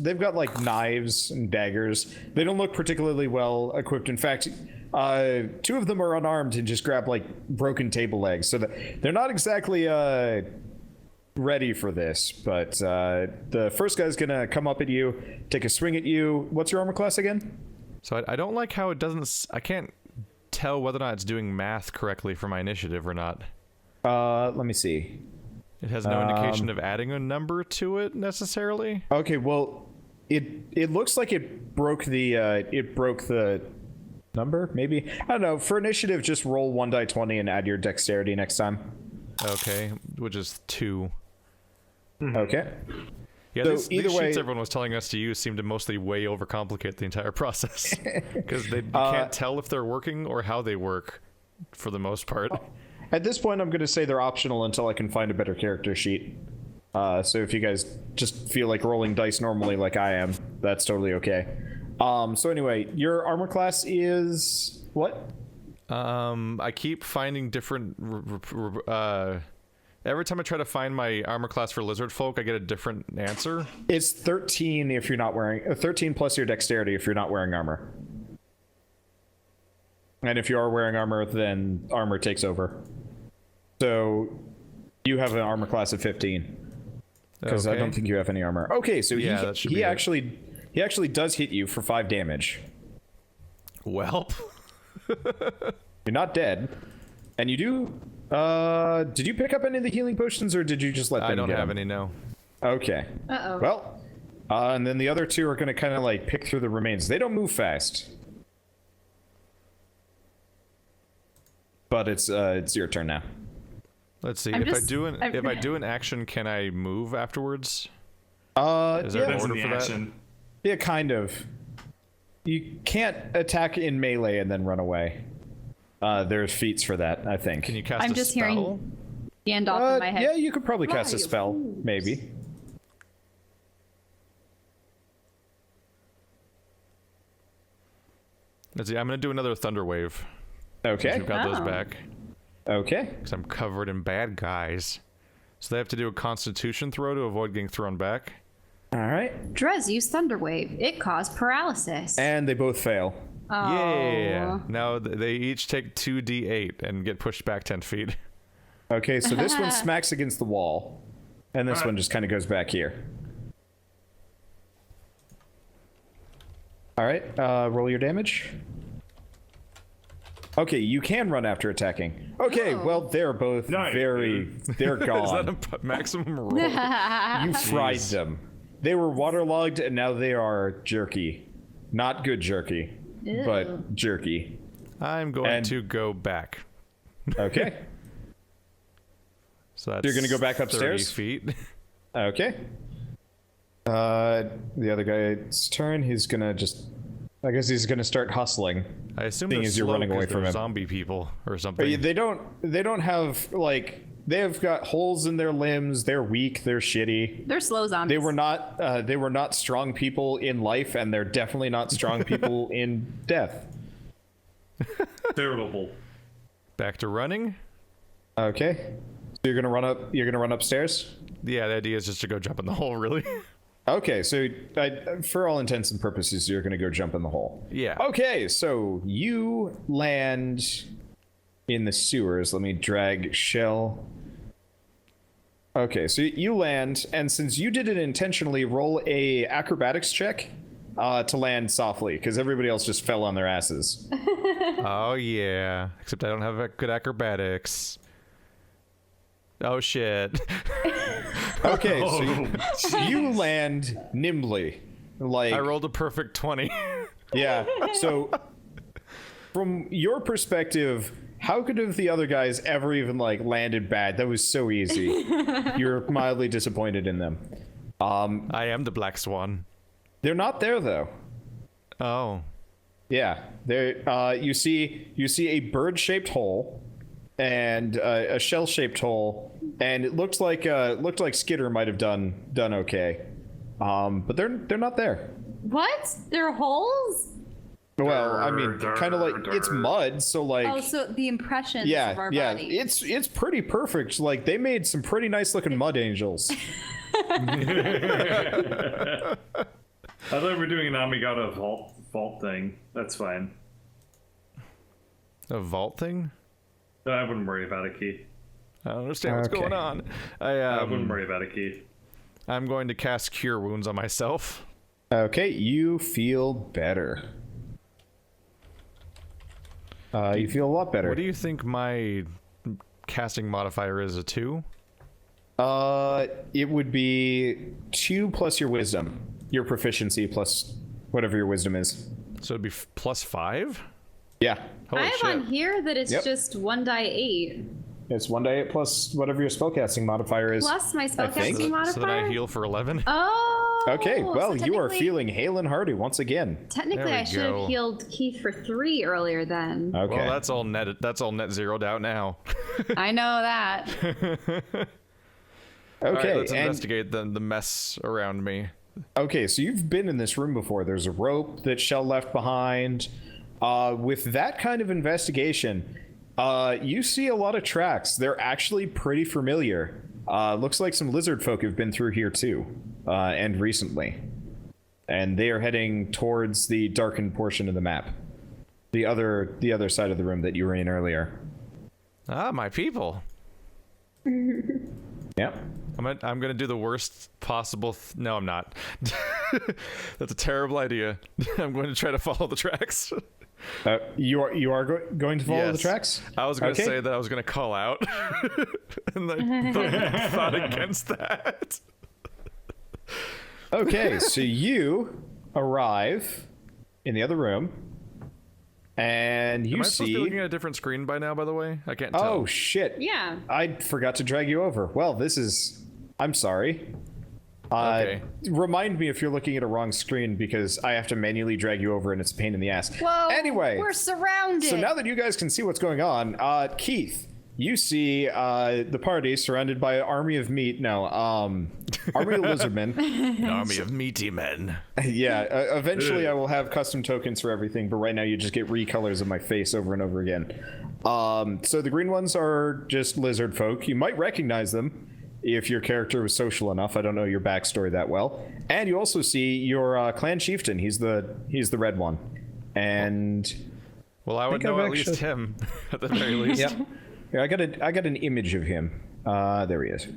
they've got like knives and daggers. They don't look particularly well equipped. In fact, 2 of them are unarmed and just grab like broken table legs. So they're not exactly ready for this. But the first guy's gonna come up at you, take a swing at you. What's your armor class again? So I don't like how it doesn't. I can't tell whether or not it's doing math correctly for my initiative or not. Let me see. It has no indication of adding a number to it necessarily. Okay, well, it looks like it broke the number. Maybe, I don't know. For initiative, just roll 1d20 and add your dexterity next time. Okay, which is 2. Okay. Yeah, So these either way, sheets everyone was telling us to use seem to mostly way overcomplicate the entire process because you can't tell if they're working or how they work for the most part. At this point, I'm going to say they're optional until I can find a better character sheet. So if you guys just feel like rolling dice normally like I am, that's totally okay. So anyway, your armor class is what? I keep finding different. Every time I try to find my armor class for lizard folk, I get a different answer. It's 13 if you're not wearing 13 plus your dexterity if you're not wearing armor. And if you are wearing armor, then armor takes over. So you have an armor class of 15 because I don't think you have any armor. Okay, so yeah, he actually does hit you for 5 damage. Well, you're not dead, and you do. Did you pick up any of the healing potions, or did you just let them? I don't get have them? any. No. Okay. Well, and then the other 2 are going to kind of like pick through the remains. They don't move fast, but it's your turn now. Let's see. If I do an action, can I move afterwards? Is there an order for that? Yeah, kind of. You can't attack in melee and then run away. There's feats for that, I think. Can you cast I'm a just spell? hearing Gandalf in my head. Yeah, you could probably cast a spell, maybe. Let's see. I'm gonna do another thunder wave. Okay. We've got those back. Okay. Because I'm covered in bad guys. So they have to do a Constitution throw to avoid getting thrown back. All right. Drez used Thunderwave. It caused paralysis. And they both fail. Oh. Yeah. Now they each take 2d8 and get pushed back 10 feet. Okay, so this one smacks against the wall, and this one just kind of goes back here. All right, roll your damage. Okay, you can run after attacking. Okay, well, they're both they're gone. Is that a maximum roll? You fried them. They were waterlogged, and now they are jerky. Not good jerky. Ew. But jerky. I'm going to go back. Okay. So that's you're going to go back upstairs? 30 feet. Okay. The other guy's turn. He's going to just... I guess he's going to start hustling. I assume seeing they're as you're slow running away 'cause from they're him. zombie people or something. They don't have, like... They have got holes in their limbs. They're weak. They're shitty. They're slow zombies. They were not strong people in life, and they're definitely not strong people in death. Terrible. Back to running. Okay. So you're gonna run up. You're gonna run upstairs. Yeah, the idea is just to go jump in the hole, really. Okay, so for all intents and purposes, you're gonna go jump in the hole. Yeah. Okay, so you land in the sewers. Let me drag Shell. Okay, so you land, and since you did it intentionally, roll a acrobatics check to land softly, because everybody else just fell on their asses. Oh yeah, except I don't have good acrobatics. Oh shit. Okay, so you land nimbly. Like I rolled a perfect 20. Yeah, so from your perspective, how could have the other guys ever even like landed bad? That was so easy. You're mildly disappointed in them. I am the black swan. They're not there though. Oh. Yeah, there. You see a bird-shaped hole and a shell-shaped hole, and it looked like Skitter might have done okay, but they're not there. What? There are holes? Well, I mean, kind of like it's mud, so like. Oh, so the impressions of our body. It's pretty perfect. Like they made some pretty nice looking mud angels. I thought we were doing an Amigata vault thing. That's fine. A vault thing? I wouldn't worry about it, Keith. I don't understand what's going on. I wouldn't worry about it, Keith. I'm going to cast Cure Wounds on myself. Okay, you feel better. you feel a lot better. What do you think my casting modifier is? A 2? It would be 2 plus your wisdom, your proficiency plus whatever your wisdom is. So it'd be plus 5? Yeah. Holy I have shit. on here that it's Yep. just 1d8 It's 1d8 plus whatever your spellcasting modifier is. plus my think. spellcasting modifier. So then I heal for 11? Oh. Okay, well, so you are technically- feeling hale and hearty once again. Technically, There we I should go. have healed Keith for 3 earlier then. Okay. Well, that's all net zeroed out now. I know that. All right, okay, let's and investigate the mess around me. okay, so you've been in this room before. There's a rope that Shell left behind. With that kind of investigation, you see a lot of tracks. They're actually pretty familiar. Looks like some lizard folk have been through here too, and recently. And they are heading towards the darkened portion of the map. The other side of the room that you were in earlier. Ah, my people. Yep. I'm gonna do the worst possible. No, I'm not. That's a terrible idea. I'm going to try to follow the tracks. You are going to follow the Yes. tracks? I was going to Okay. say that I was going to call out, and I thought against that. Okay, so you arrive in the other room, and you Am I supposed to be see. looking at a different screen by now? By the way, I can't tell. Oh shit! Yeah. I forgot to drag you over. Well, this is. I'm sorry. Okay. Remind me if you're looking at a wrong screen because I have to manually drag you over and it's a pain in the ass. Whoa. Anyway, We're surrounded. so now that you guys can see what's going on, Keith, you see the party surrounded by an army of meat. No, army of lizardmen. An army of meaty men. Yeah, eventually I will have custom tokens for everything, but right now you just get recolors of my face over and over again. So the green ones are just lizard folk. You might recognize them if your character was social enough. I don't know your backstory that well. And you also see your clan chieftain. He's the red one. And Well, I would think know I've at least actually- him, at the very least. yeah, I got an image of him. There he is.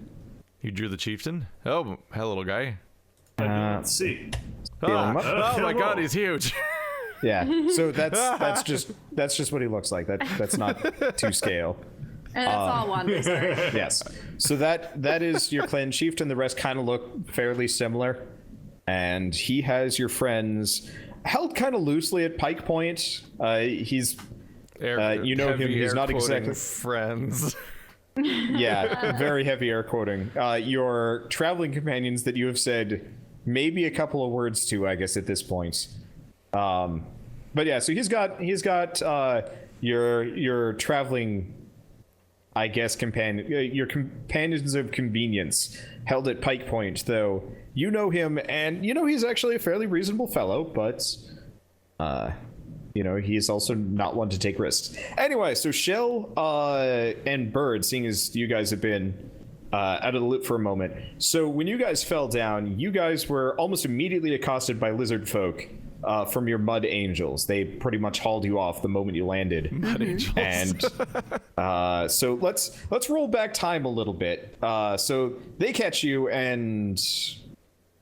You drew the chieftain? Oh, hello, little guy. Let's see. Feeling him up? Oh my hello. god, he's huge. Yeah. So that's just what he looks like. That's not to scale. And that's all Wander's. Yes. So that is your clan chieftain. The rest kind of look fairly similar. And he has your friends held kind of loosely at pike point. He's you know him, Heavy he's air not quoting exactly- friends. yeah, very heavy air quoting. Your traveling companions that you have said maybe a couple of words to, I guess, at this point. But yeah, so he's got your traveling, I guess, your companions of convenience held at pike point, though you know him and you know he's actually a fairly reasonable fellow, but you know, he's also not one to take risks. Anyway, so Shell and Bird, seeing as you guys have been out of the loop for a moment. So when you guys fell down, you guys were almost immediately accosted by lizard folk from your mud angels. They pretty much hauled you off the moment you landed. Mud angels. And so let's roll back time a little bit. So they catch you and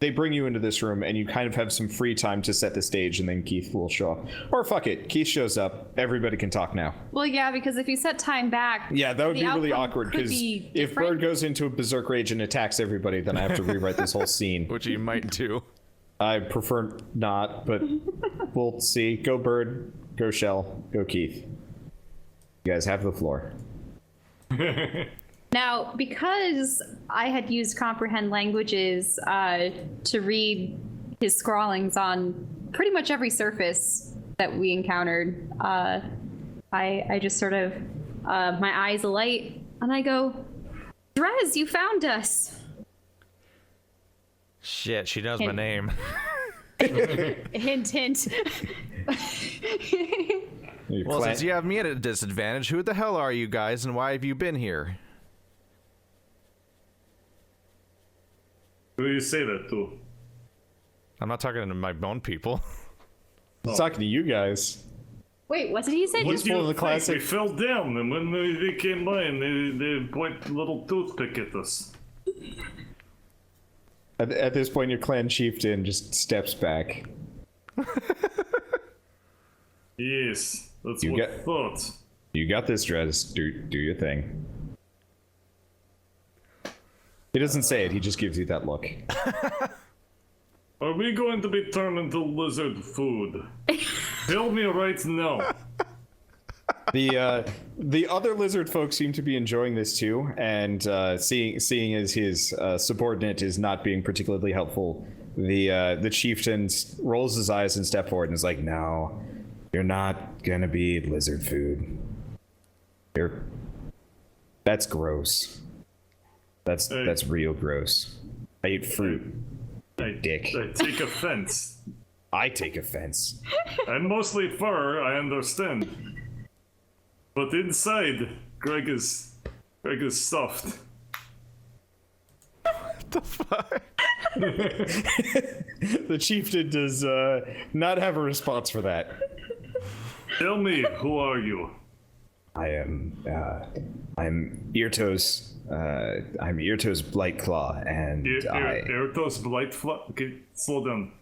they bring you into this room, and you kind of have some free time to set the stage, and then Keith will show up. Or fuck it, Keith shows up. Everybody can talk now. Well, yeah, because if you set time back, Yeah, that would the be really outcome awkward, could because be if different. Bird goes into a berserk rage and attacks everybody, then I have to rewrite this whole scene. Which he might do. I prefer not, but we'll see. Go Bird, go Shell, go Keith. You guys have the floor. Now, because I had used comprehend languages to read his scrawlings on pretty much every surface that we encountered, I just sort of, my eyes alight, and I go, Drez, you found us. Shit, she knows my name. Hint, hint. Your Well, clan- since you have me at a disadvantage, who the hell are you guys, and why have you been here? Who do you say that to? I'm not talking to my own people. He's talking to you guys. Wait, what did he say? What He's do full you of the think? classic- We fell down, and when they came by, and they point a little toothpick at us. At this point, your clan chieftain just steps back. Yes. That's You what I get- thought. You got this, Drez. Do your thing. He doesn't say it, he just gives you that look. Are we going to be turned into lizard food? Tell me right now. The other lizard folk seem to be enjoying this too, and seeing as his subordinate is not being particularly helpful, the chieftain rolls his eyes and steps forward and is like, "No, you're not gonna be lizard food. That's gross. That's real gross. I eat fruit. Dick. I take offense. I take offense. I'm mostly fur, I understand. But inside, Greg is soft. The chieftain does not have a response for that. Tell me, who are you? I'm Irtos. I'm Irtos Blightclaw, and Ertos Blightfly? Okay, slow down.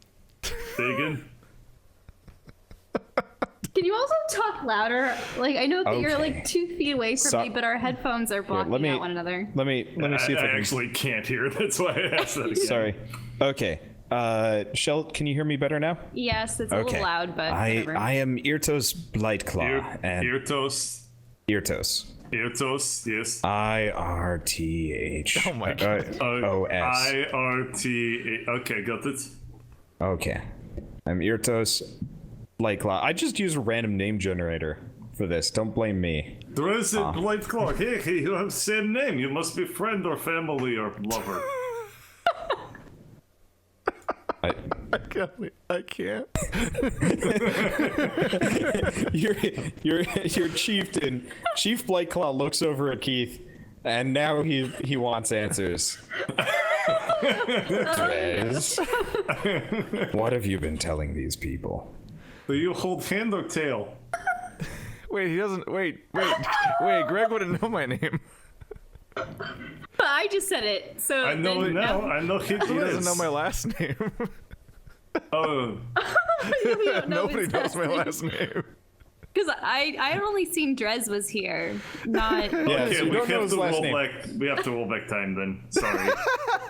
Say again? Can you also talk louder? Like, I know that you're Okay. like 2 feet away from me, but our headphones are blocking let me- out one another. Let me see if I I can. actually can't hear. That's why I asked that again. Sorry. Okay. Shell, can you hear me better now? Yes, it's a Okay. little loud, but I whatever. am Irtos Blightclaw, and Irtos. Irtos. Irtos, yes. IRTH. Oh my God. OS. IRT. Okay, got it. Okay. I'm Irtos Blightclaw. I just use a random name generator for this. Don't blame me. Dress it, Blightclaw. Hey, you have the same name. You must be friend or family or lover. I can't. Your chieftain, Chief Blightclaw, looks over at Keith, and now he wants answers. Drez, what have you been telling these people? Do you hold hand or tail? Wait, he doesn't. Wait. Greg wouldn't know my name. But I just said it, so I know then it now. no. I know He doesn't know my last name. Oh, We don't know Nobody his knows my last last name. Because I had only seen Drez was here, not. Yeah, okay, so you we don't know have his to last roll name. back. We have to roll back time then. Sorry.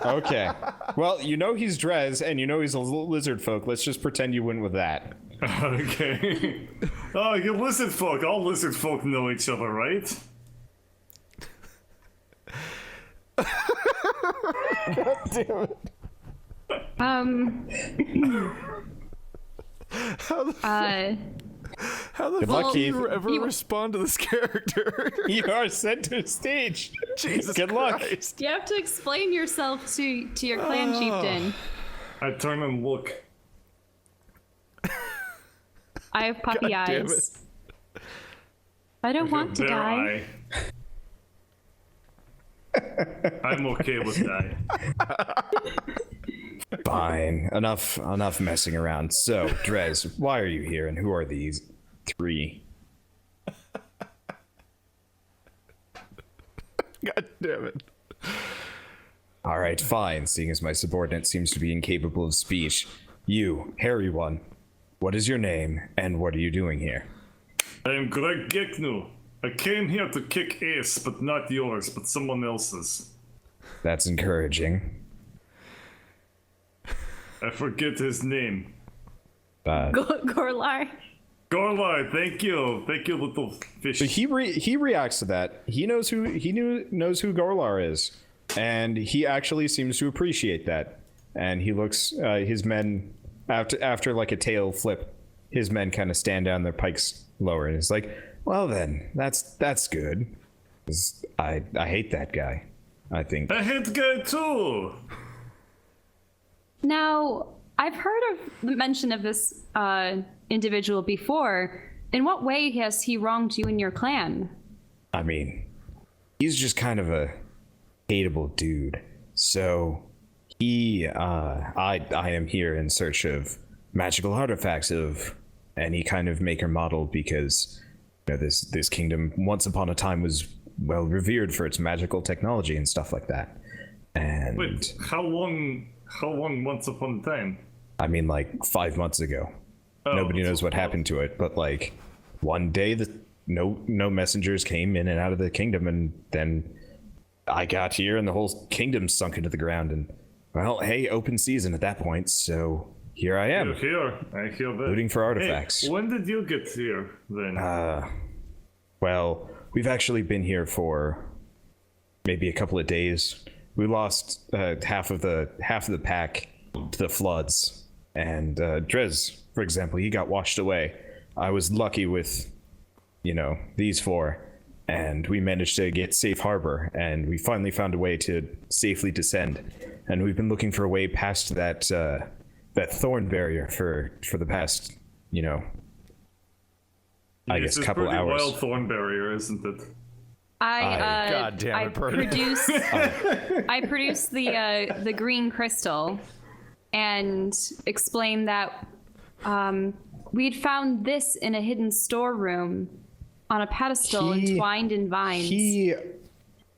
Okay. Well, you know he's Drez, and you know he's a lizard folk. Let's just pretend you went with that. Okay. Oh, you lizard folk. All lizard folk know each other, right? How the Good fuck luck, do Keith. you ever respond to this character? You are center stage. Jesus Good luck. Christ. You have to explain yourself to your clan chieftain. I turn and look. I have puppy God damn eyes. I don't want to Bear die. eye. I'm okay with that. Fine. Enough messing around. So, Drez, why are you here, and who are these three? God damn it. All right, fine. Seeing as my subordinate seems to be incapable of speech, you, hairy one, what is your name, and what are you doing here? I am Greg Geknu. I came here to kick ass, but not yours, but someone else's. That's encouraging. I forget his name. Gorlar. Gorlar, thank you. Thank you, little fish. But he reacts to that. He knows who knows who Gorlar is, and he actually seems to appreciate that. And he looks his men after like a tail flip. His men kind of stand down, their pikes lower, and it's like, well then, that's good. 'Cause I hate that guy. I think. I hate guy too. Now, I've heard of the mention of this individual before. In what way has he wronged you and your clan? I mean, he's just kind of a hateable dude. So I am here in search of magical artifacts of any kind of maker model because this kingdom once upon a time was well revered for its magical technology and stuff like that. And Wait, how long once upon a time? I mean, like 5 months ago. Oh, Nobody knows what so- happened to it, but like one day no messengers came in and out of the kingdom, and then I got here and the whole kingdom sunk into the ground, and well, hey, open season at that point, so here I am. You're here. I hear that. Looting for artifacts. Hey, when did you get here then? Well, we've actually been here for maybe a couple of days. We lost half of the pack to the floods, and Drez, for example, he got washed away. I was lucky with, these four, and we managed to get safe harbor, and we finally found a way to safely descend. And we've been looking for a way past that thorn barrier for the past, I guess, couple hours. It's a pretty hours. wild thorn barrier, isn't it? God damn it, Purdy. I produced the green crystal and explained that we'd found this in a hidden storeroom on a pedestal entwined in vines. He,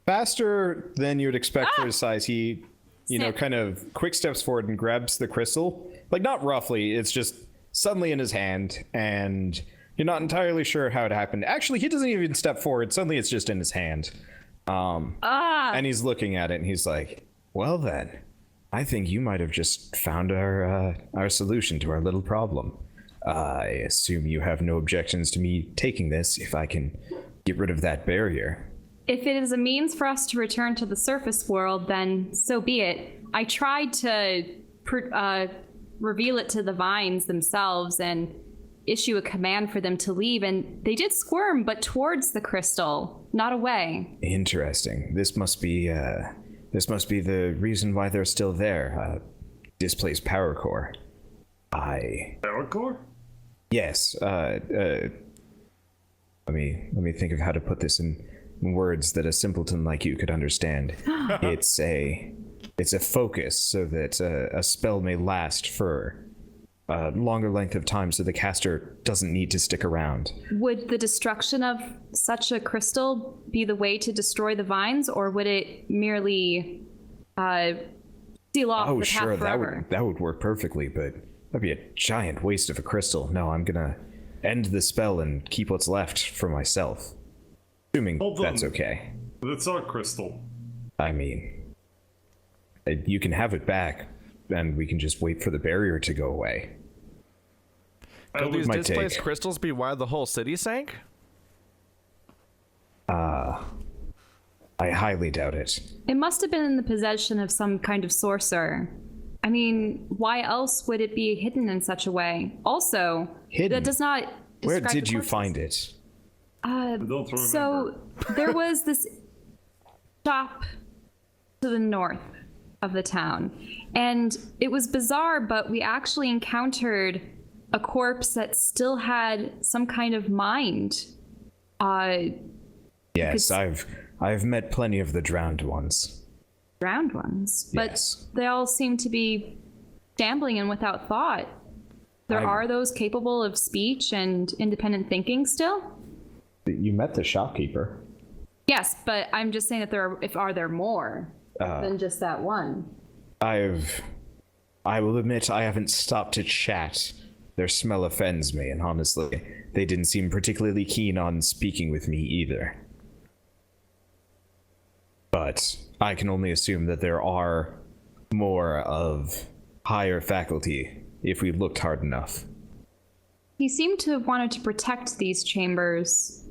faster than you'd expect for his size, he, Snip. kind of quick steps forward and grabs the crystal. Like, not roughly, it's just suddenly in his hand, and you're not entirely sure how it happened. Actually, he doesn't even step forward. Suddenly it's just in his hand. And he's looking at it, and he's like, well then, I think you might have just found our solution to our little problem. I assume you have no objections to me taking this if I can get rid of that barrier. If it is a means for us to return to the surface world, then so be it. I tried to reveal it to the vines themselves and issue a command for them to leave, and they did squirm, but towards the crystal, not away. Interesting. This must be the reason why they're still there. Displaced power core. Power core? Yes. Let me think of how to put this in words that a simpleton like you could understand. It's a focus so that a spell may last for a longer length of time, so the caster doesn't need to stick around. Would the destruction of such a crystal be the way to destroy the vines, or would it merely seal off the path forever? That would work perfectly, but that'd be a giant waste of a crystal. No, I'm gonna end the spell and keep what's left for myself. Assuming that's okay. That's our crystal. I mean, you can have it back, and we can just wait for the barrier to go away. Could these displaced crystals be why the whole city sank? I highly doubt it. It must have been in the possession of some kind of sorcerer. I mean, why else would it be hidden in such a way? Also, Hidden? that does not Where describe did the you corpses. find it? Don't remember. So there was this shop to the north of the town, and it was bizarre, but we actually encountered a corpse that still had some kind of mind. Yes, I've met plenty of the drowned ones. Drowned ones, but Yes. they all seem to be shambling and without thought. There are those capable of speech and independent thinking still? You met the shopkeeper. Yes, but I'm just saying that are there more than just that one? I will admit I haven't stopped to chat. Their smell offends me, and honestly, they didn't seem particularly keen on speaking with me either. But I can only assume that there are more of higher faculty if we looked hard enough. He seemed to have wanted to protect these chambers.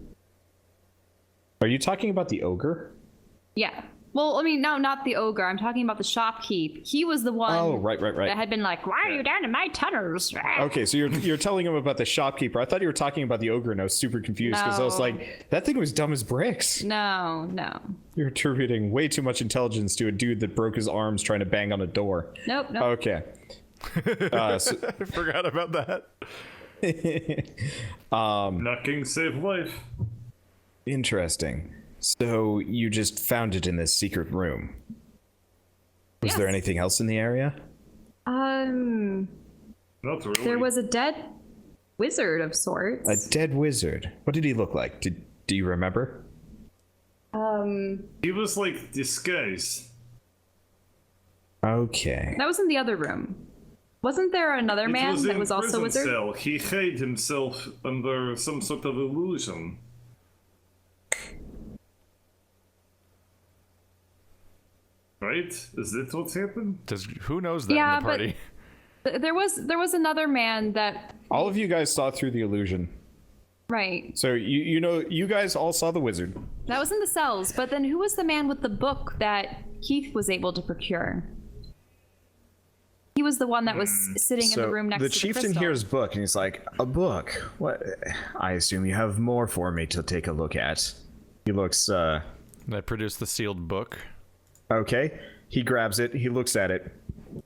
Are you talking about the ogre? Yeah. Well, I mean, no, not the ogre. I'm talking about the shopkeep. He was the one Oh, right. that had been like, why are you down in my tunnels? Okay, so you're telling him about the shopkeeper. I thought you were talking about the ogre, and I was super confused because I was No. like, that thing was dumb as bricks. No. You're attributing way too much intelligence to a dude that broke his arms trying to bang on a door. Nope. Okay. I forgot about that. Knocking save life. Interesting. So you just found it in this secret room. Was there Yes. anything else in the area? Not really. There was a dead wizard of sorts. A dead wizard. What did he look like? Do you remember? He was like disguised. Okay. That was in the other room. Wasn't there another It man was that in was also a prison wizard? cell. He hid himself under some sort of illusion. Right? Is that what's happened? Who knows that Yeah, in the party? There was another man that All of you guys saw through the illusion. right. So you guys all saw the wizard. That was in the cells, but then who was the man with the book that Keith was able to procure? He was the one that was sitting in the room next to the chieftain crystal. hears book and he's like, a book? What? I assume you have more for me to take a look at. He looks, And I produced the sealed book. okay. He grabs it, he looks at it.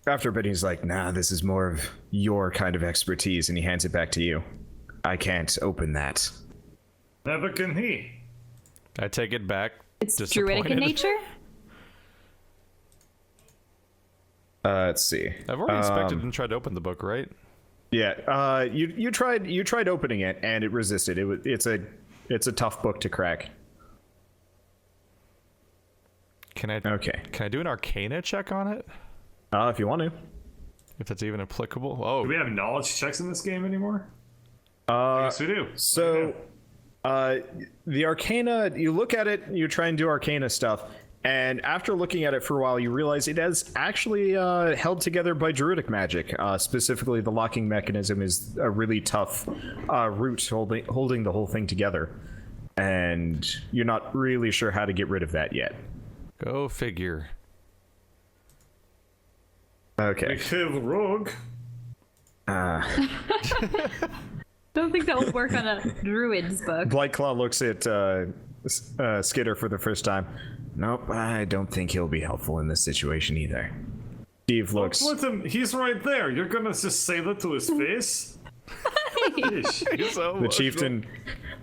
After a bit, he's like, nah, this is more of your kind of expertise, and he hands it back to you. I can't open that. Never can he. I take it back. It's druidic in disappointed. nature? Let's see. I've already inspected and tried to open the book, right? Yeah, you tried opening it, and it resisted. It's a tough book to crack. Can I? Okay. Can I do an Arcana check on it? If you want to. If that's even applicable. Oh, Do we have knowledge checks in this game anymore? Yes, we do. So, the Arcana, you look at it, you try and do Arcana stuff, and after looking at it for a while, you realize it is actually held together by druidic magic. Specifically, the locking mechanism is a really tough root holding the whole thing together, and you're not really sure how to get rid of that yet. go figure. We Okay. have Rogue. Don't think that would work on a druid's book. Blightclaw looks at Skitter for the first time. Nope, I don't think he'll be helpful in this situation either. Steve looks. Let him. He's right there. You're gonna just say that to his face? Yeesh. So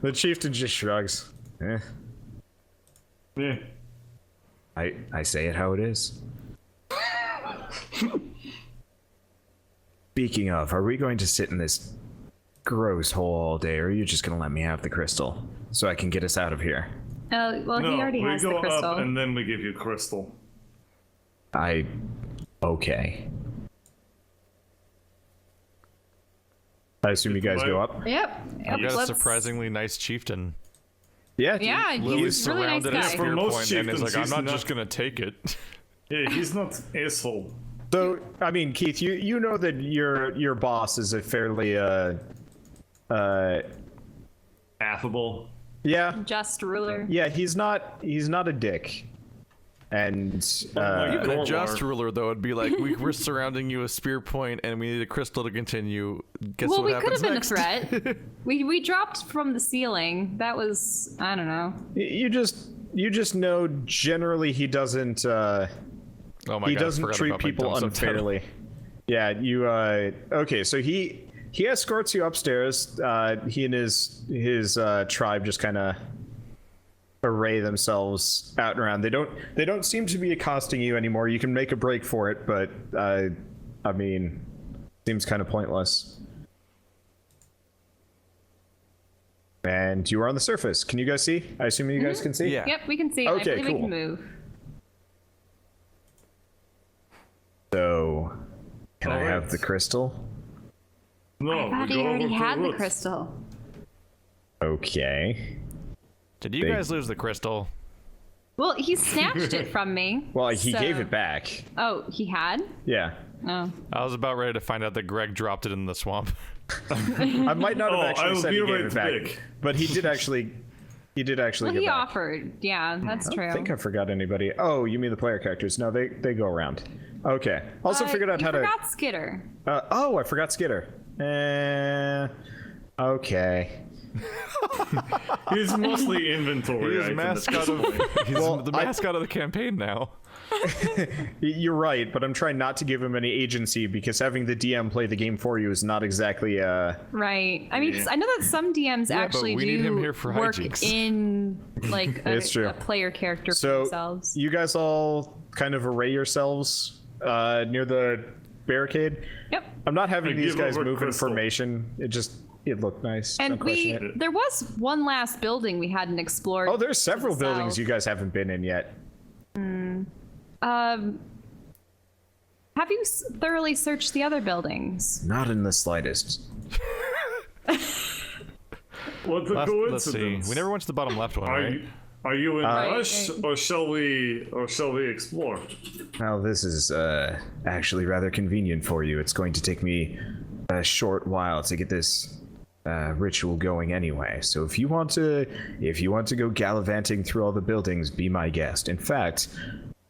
The chieftain just shrugs. Eh, Yeah. I say it how it is. Speaking of, are we going to sit in this gross hole all day, or are you just going to let me have the crystal so I can get us out of here? Well, he already we has go the crystal. up and then we give you crystal. Okay. I assume you guys go up? Yep. I've got a let's- surprisingly nice chieftain. Yeah. Yeah, Lily's he's a really nice surrounded at guy. spear For most point and is chieftains, like, I'm he's not not- just gonna take it. Yeah, he's not asshole. So, I mean, Keith, you know that your boss is a fairly Affable. yeah. Just ruler. Yeah, he's not a dick. And Even a Gorlar. just ruler, though, would be like, we're surrounding you a spear point, and we need a crystal to continue. Guess Well, what we could happens have been next? a threat. we dropped from the ceiling. That was, I don't know. you just know generally he doesn't Oh my he God, I doesn't forgot treat about my people dumb subtitle. unfairly. Yeah, you okay, so he escorts you upstairs. He and his tribe just kind of array themselves out and around. They don't seem to be accosting you anymore. You can make a break for it, but I mean, seems kind of pointless. And you are on the surface. Can you guys see? I assume you guys can see? Yeah. Yep, we can see. Okay, I believe we cool. can move. So, can I All have right. the crystal? No, I thought we he go already over to had the roof. crystal. Okay. Did you They- guys lose the crystal? Well, he snatched it from me. Well, he so- gave it back. Oh, he had? Yeah. Oh. I was about ready to find out that Greg dropped it in the swamp. I might not have Oh, actually I'll said be he gave right it back, back. but he did actually Well, give he back. offered. Yeah, that's I true. don't think I forgot anybody. Oh, you mean the player characters? No, they go around. Okay. Also figured out you how forgot Skitter. to. Oh, I forgot Skitter. Okay. He's mostly inventory. He is item at this mascot of, point. he's Well, the mascot of the campaign now. You're right, but I'm trying not to give him any agency because having the DM play the game for you is not exactly. Right. I mean, I know that some DMs but actually we do need him here for work hijinks. in like It's true. a player character for So themselves. you guys all kind of array yourselves near the barricade. Yep. I'm not having I these give guys over move in crystal. formation. It looked nice. And Don't question it. there was one last building we hadn't explored. Oh, there's several to the buildings south. you guys haven't been in yet. Have you thoroughly searched the other buildings? Not in the slightest. What a Let's coincidence. see. We never went to the bottom left one, right? Are you in a Right, rush, right. or shall we explore? Well, this is actually rather convenient for you. It's going to take me a short while to get this ritual going anyway. So if you want to go gallivanting through all the buildings, be my guest. In fact,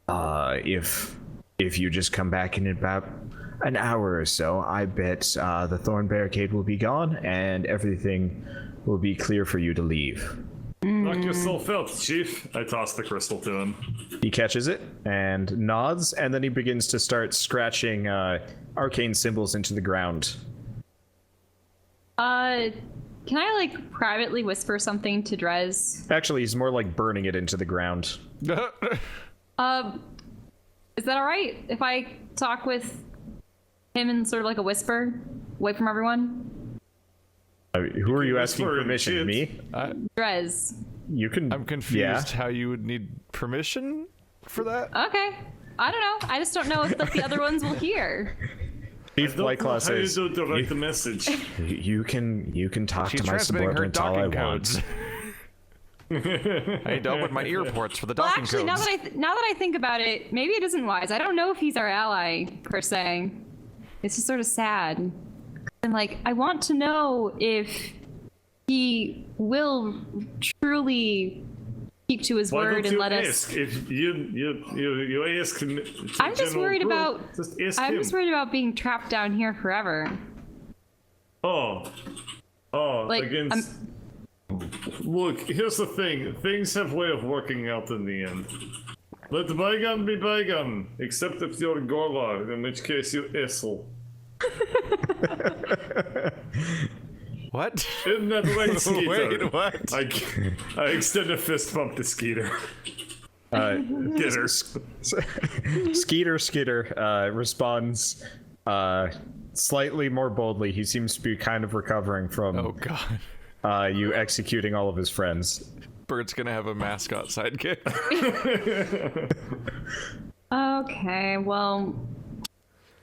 if you just come back in about an hour or so, I bet the thorn barricade will be gone and everything will be clear for you to leave. Knock yourself out, Chief. I toss the crystal to him. He catches it and nods, and then he begins to start scratching arcane symbols into the ground. Can I like privately whisper something to Drez? Actually, he's more like burning it into the ground. Is that all right if I talk with him in sort of like a whisper, away from everyone? Who are you asking whisper, permission? Me? Drez. You can. I'm confused Yeah. how you would need permission for that. Okay. I don't know. I just don't know if the other ones will hear. Chief Don't Whiteclaw know how you says do direct the message. you can talk She's to my transmitting her subordinates all I docking want. codes. I need to open my ear ports for the Well, docking actually, codes. now that I think about it, maybe it isn't wise. I don't know if he's our ally per se. It's just sort of sad. And like, I want to know if he will truly keep to his Why word don't and you let ask? us. If you ask him. I'm just worried about. Just ask I'm him. just worried about being trapped down here forever. Oh, Like, against. Look, here's the thing. Things have a way of working out in the end. Let bygone be bygone, except if you're Gorlar, in which case you asshole. What? Isn't that right, Skeeter? Wait, what? I extend a fist bump to Skeeter. Get her. Skeeter responds slightly more boldly. He seems to be kind of recovering from Oh god. you executing all of his friends. Bert's gonna have a mascot sidekick. Okay, well,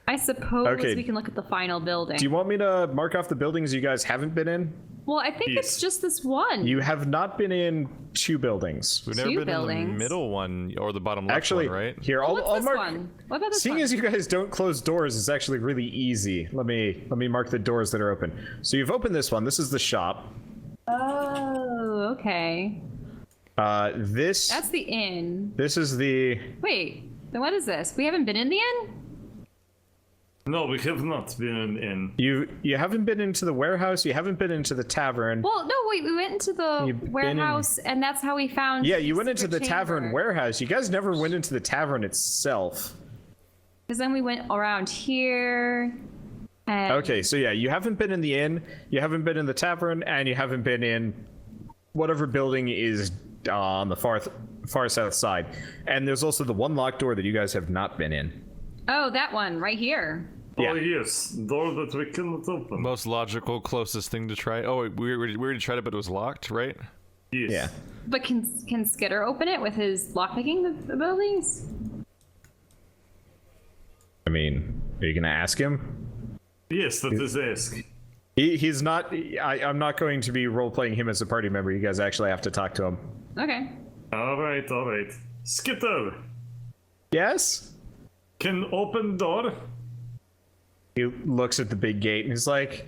I suppose Okay. we can look at the final building. Do you want me to mark off the buildings you guys haven't been in? Well, I think it's Yes. just this one. You have not been in 2 buildings. We've never Two been in the buildings. middle one or the bottom left Actually, one, right? here Well, I'll what's this mark. one? What about this Seeing one? as you guys don't close doors, it's actually really easy. Let me mark the doors that are open. So you've opened this one. This is the shop. Oh, okay. This That's the inn. is the. Wait, then what is this? We haven't been in the inn? No, we have not been in. You haven't been into the warehouse. You haven't been into the tavern. Well, no, wait, we went into the You've been warehouse, and that's how we found. Yeah, the you went into the secret tavern chamber. warehouse. You guys never went into the tavern itself. Because then we went around here. And Okay, so yeah, you haven't been in the inn, you haven't been in the tavern, and you haven't been in whatever building is on the far south side. And there's also the one locked door that you guys have not been in. Oh, that one right here. Yeah. Oh yes, door that we cannot open. Most logical, closest thing to try. Oh, wait, we already tried it, but it was locked, right? Yes. Yeah. But can Skitter open it with his lockpicking abilities? I mean, are you gonna ask him? Yes, that is ask. He's not. I'm not going to be role playing him as a party member. You guys actually have to talk to him. Okay. All right. Skitter, Yes. can open door. He looks at the big gate and he's like,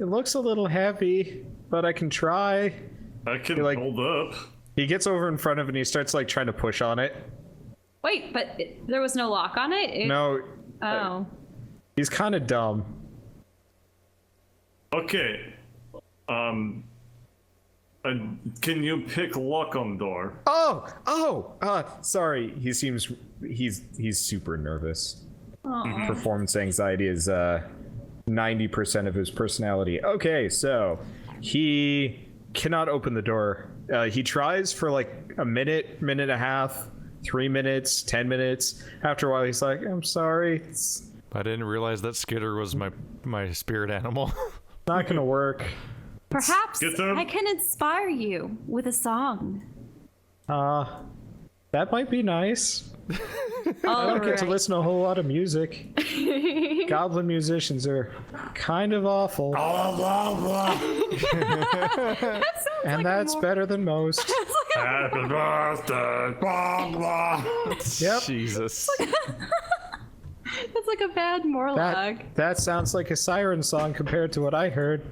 "It looks a little heavy, but I can try." I can like- hold up. He gets over in front of it and he starts like trying to push on it. Wait, but there was no lock on it? No, Oh. he's kind of dumb. Okay. Can you pick lock on door? Sorry. He's super nervous. Aw. Performance anxiety is 90% of his personality. Okay, so he cannot open the door. He tries for like a minute, minute and a half, 3 minutes, 10 minutes. After a while, he's like, "I'm sorry, it's I didn't realize that Skitter was my spirit animal. not gonna work." Perhaps Get them. I can inspire you with a song. That might be nice. I All don't get to right. listen to a whole lot of music. Goblin musicians are kind of awful. And that's better than most. Happy birthday, blah, blah. Yep. Jesus. That's like a bad Morlock. That sounds like a siren song compared to what I heard.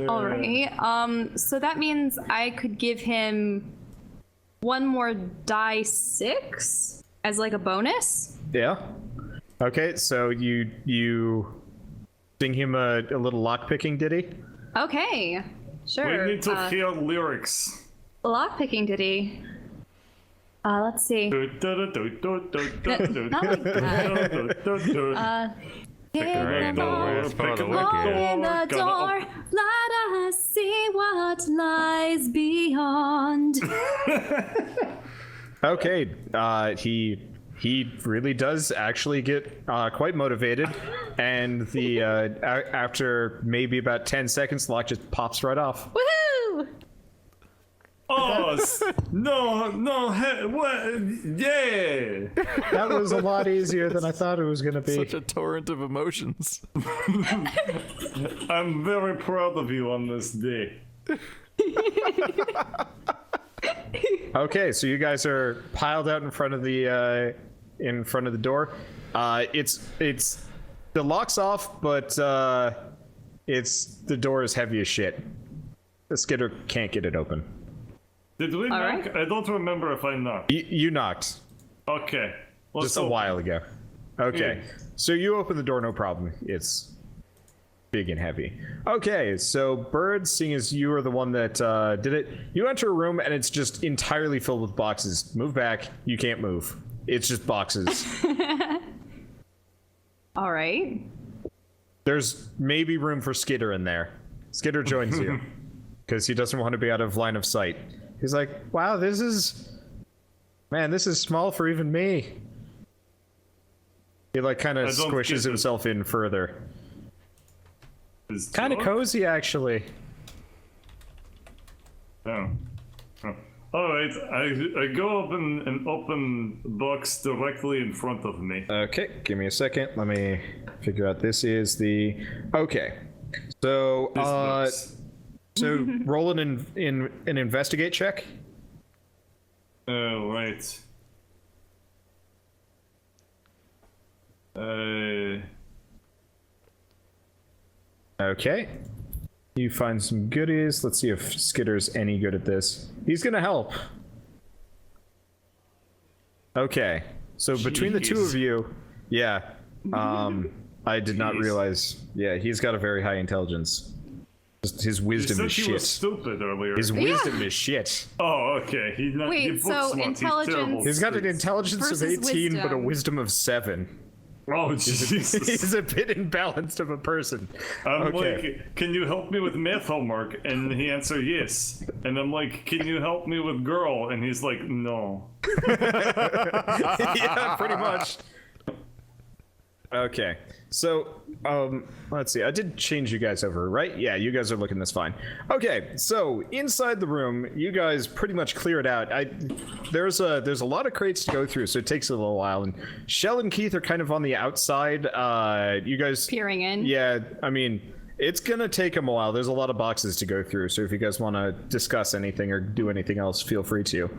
All right. So that means I could give him one more die 6 as like a bonus. Yeah. Okay, so you sing him a little lockpicking ditty. Okay. Sure. We need to hear lyrics. Lockpicking ditty. Let's see. Not like that. Kick Right, the no ball, worries for the walk wicked. in the door, let us see what lies beyond. Okay, he really does actually get quite motivated, and the after maybe about 10 seconds, the lock just pops right off. Woohoo! Oh, no, hey, what? Yeah. That was a lot easier than I thought it was going to be. Such a torrent of emotions. I'm very proud of you on this day. Okay, so you guys are piled out in front of the door. It's the lock's off, but the door is heavy as shit. The Skitter can't get it open. Did we knock? right. I don't remember if I knocked. You knocked Okay. Let's just a open. while ago. Okay, Yeah. so you open the door, no problem. It's big and heavy. Okay, so Bird, seeing as you are the one that did it, you enter a room and it's just entirely filled with boxes. Move back. You can't move. It's just boxes. All right. There's maybe room for Skitter in there. Skitter joins you because he doesn't want to be out of line of sight. He's like, wow, this is small for even me. He like kind of I don't squishes get it. himself in further. Is Kind of door? cozy, actually. Oh. All right. I go up and open box directly in front of me. Okay, give me a second. Let me figure out. This is the okay. So This box. so roll an investigate check. Oh, right. Okay. You find some goodies. Let's see if Skitter's any good at this. He's gonna help. Okay. So between the two Jeez. of you, yeah. I did not Jeez. realize. Yeah, he's got a very high intelligence. Just his You wisdom said is he shit. was stupid earlier. His wisdom is shit. Oh, okay. He's not. Wait, he's so book smart. intelligence- He's got an He's intelligence of Versus 18, but a wisdom. wisdom of 7. terrible. Oh, Jesus. He's a bit imbalanced of a person. I'm Okay. like, can you help me with math homework? And he answered yes. And I'm like, can you help me with girl? And he's like, no. Yeah, pretty much. Okay, so let's see. I did change you guys over, right? Yeah, you guys are looking this fine. Okay, so inside the room, you guys pretty much clear it out. There's a lot of crates to go through, so it takes a little while. And Shell and Keith are kind of on the outside. You guys Peering in. Yeah, I mean, it's gonna take them a while. There's a lot of boxes to go through, so if you guys want to discuss anything or do anything else, feel free to.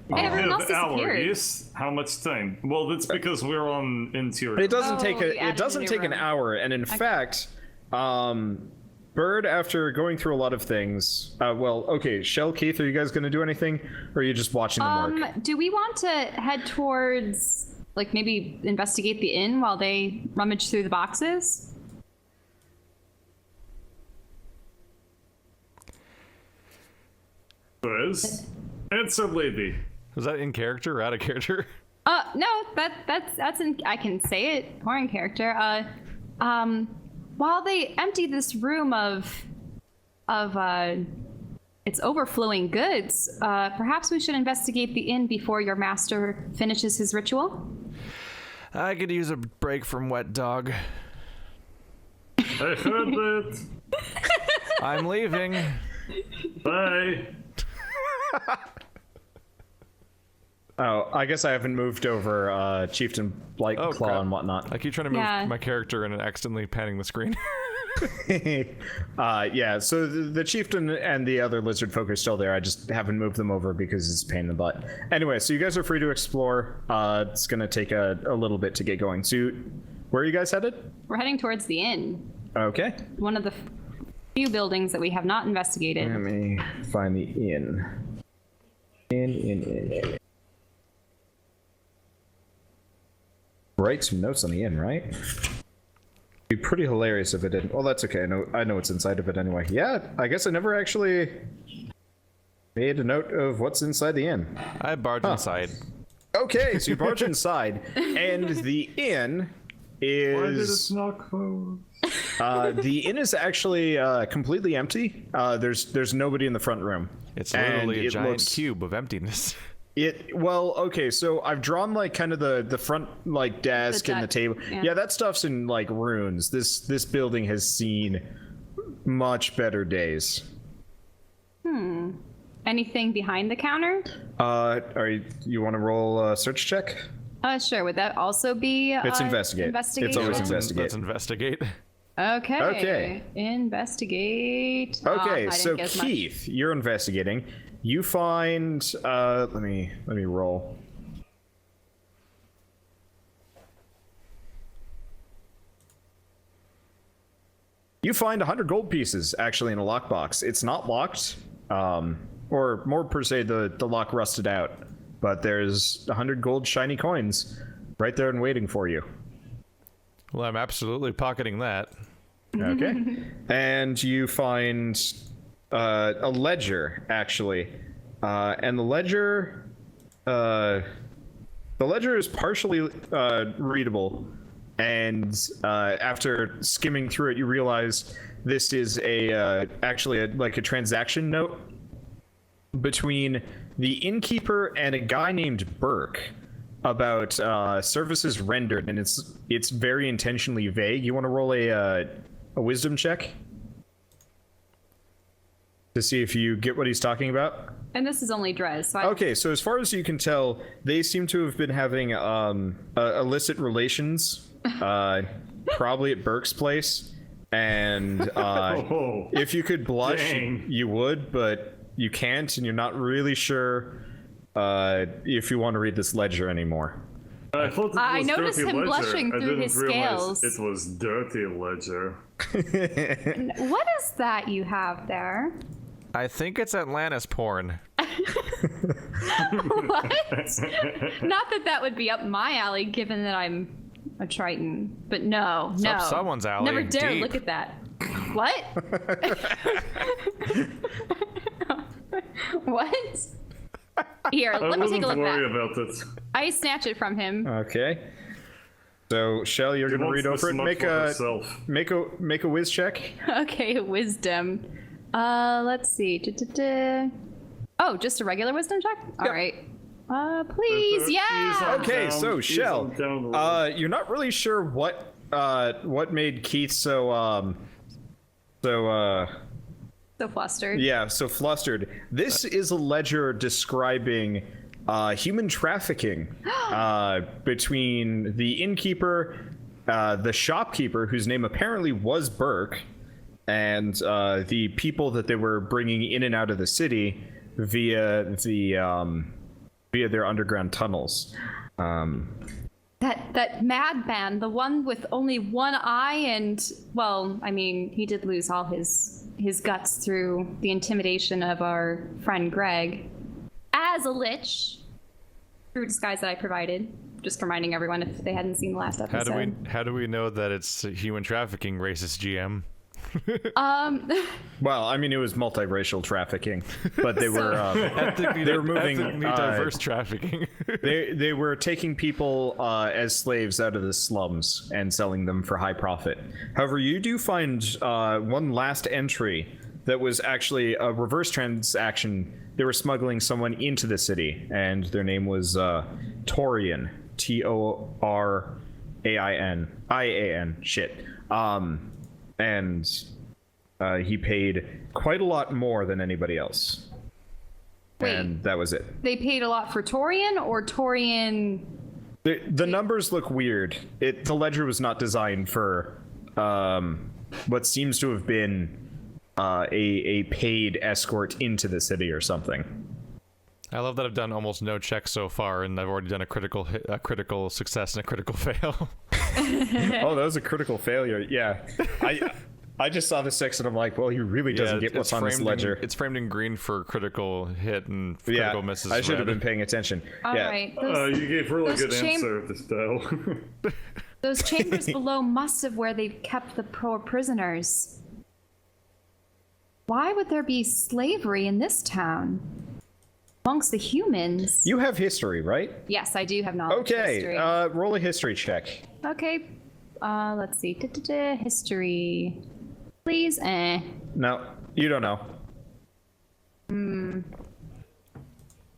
Hey, everyone else Have hour, disappeared. yes? How much time? Well, that's because we're on interior. It doesn't Oh, take you it added a doesn't new take an room. hour, and in fact, Bird, after going through a lot of things, okay, Shell, Keith, are you guys gonna do anything, or are you just watching them work? Do we want to head towards, like, maybe investigate the inn while they rummage through the boxes? Liz? Answer, lady. Was that in character or out of character? No, that's in, I can say it, or in character. While they empty this room of its overflowing goods, perhaps we should investigate the inn before your master finishes his ritual. I could use a break from wet dog. I heard it. I'm leaving. Bye. Oh, I guess I haven't moved over Chieftain Blight Oh, Claw crap. and whatnot. I keep trying to move Yeah. my character and accidentally panning the screen. Yeah, so the Chieftain and the other lizard folk are still there. I just haven't moved them over because it's a pain in the butt. Anyway, so you guys are free to explore. It's going to take a little bit to get going. So where are you guys headed? We're heading towards the inn. Okay. One of the few buildings that we have not investigated. Let me find the inn. Inn. Write some notes on the inn, right? Be pretty hilarious if it didn't. Well, that's okay. I know what's inside of it anyway. Yeah, I guess I never actually made a note of what's inside the inn. I barge inside. Okay, so you barge inside, and the inn Why did it is not close? the inn is actually completely empty. There's nobody in the front room. It's And literally a it giant looks- cube of emptiness. Okay, so I've drawn like kind of the front like desk and the table. yeah. Yeah, that stuff's in like ruins. This building has seen much better days. Anything behind the counter? You want to roll a search check? Sure. Would that also be It's investigate. investigation? It's always Let's investigate. Let's investigate. Okay. Okay. Investigate. Okay, I didn't so get as much. Keith, you're investigating. You find let me roll. You find 100 gold pieces actually in a lockbox. It's not locked, or more per se, the lock rusted out. But there's 100 gold shiny coins right there and waiting for you. Well, I'm absolutely pocketing that. Okay. And you find a ledger, actually. And the ledger is partially readable. And after skimming through it, you realize this is actually a transaction note between the innkeeper and a guy named Burke about services rendered, and it's very intentionally vague. You want to roll a wisdom check to see if you get what he's talking about? And this is only Drez, so Okay, so as far as you can tell, they seem to have been having illicit relations, probably at Burke's place. And Oh, if you could blush, dang. you would, but you can't, and you're not really sure if you want to read this ledger anymore. I thought it I was noticed dirty him ledger. blushing I through didn't his realize scales. it was dirty ledger. what is that you have there? I think it's Atlantis porn. What? Not that would be up my alley, given that I'm a Triton. But no. up someone's alley, Never dare deep. look at that. What? What? Here, I let me take wouldn't a look worry at that. about it. I snatch it from him. Okay. So, Shell, you're going to read over it. Make a whiz check. Okay, wisdom. Let's see. Oh, just a regular wisdom check? All right. Please, yeah. Okay, so Ease Shell, on down the road. you're not really sure what made Keith so So flustered. yeah, so flustered. This is a ledger describing human trafficking between the innkeeper, the shopkeeper, whose name apparently was Burke, and the people that they were bringing in and out of the city via their underground tunnels. That madman, the one with only one eye and, well, I mean, he did lose all his guts through the intimidation of our friend Greg as a lich through disguise that I provided. Just reminding everyone if they hadn't seen the last episode. How do we know that it's human trafficking, racist GM? Well, I mean, it was multiracial trafficking, but they were they were moving ethnically diverse trafficking. they were taking people as slaves out of the slums and selling them for high profit. However, you do find one last entry that was actually a reverse transaction. They were smuggling someone into the city, and their name was Torian, Torian. Shit. And he paid quite a lot more than anybody else. Wait. And that was it. They paid a lot for Torian, or Torian? The numbers look weird. The ledger was not designed for what seems to have been a paid escort into the city or something. I love that I've done almost no checks so far, and I've already done a critical success and a critical fail. Oh, that was a critical failure. Yeah, I just saw this text and I'm like, well, he really doesn't get what's on this ledger. It's framed in green for critical hit and critical misses. I should have red. been paying attention. All yeah. right. You gave really those good answer, Estelle. Those chambers below must have where they kept the poor prisoners. Why would there be slavery in this town? Amongst the humans? You have history, right? Yes, I do have knowledge. Okay, History. roll a history check. Okay. Let's see. History. Please. No, you don't know.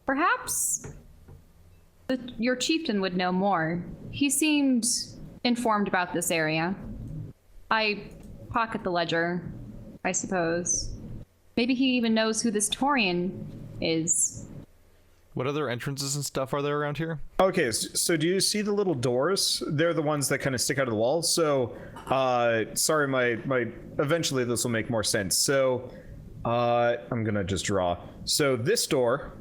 Perhaps your chieftain would know more. He seemed informed about this area. I pocket the ledger, I suppose. Maybe he even knows who this Torian is. What other entrances and stuff are there around here? Okay, so do you see the little doors? They're the ones that kind of stick out of the wall. So, sorry, my eventually this will make more sense. So, I'm gonna just draw. So this door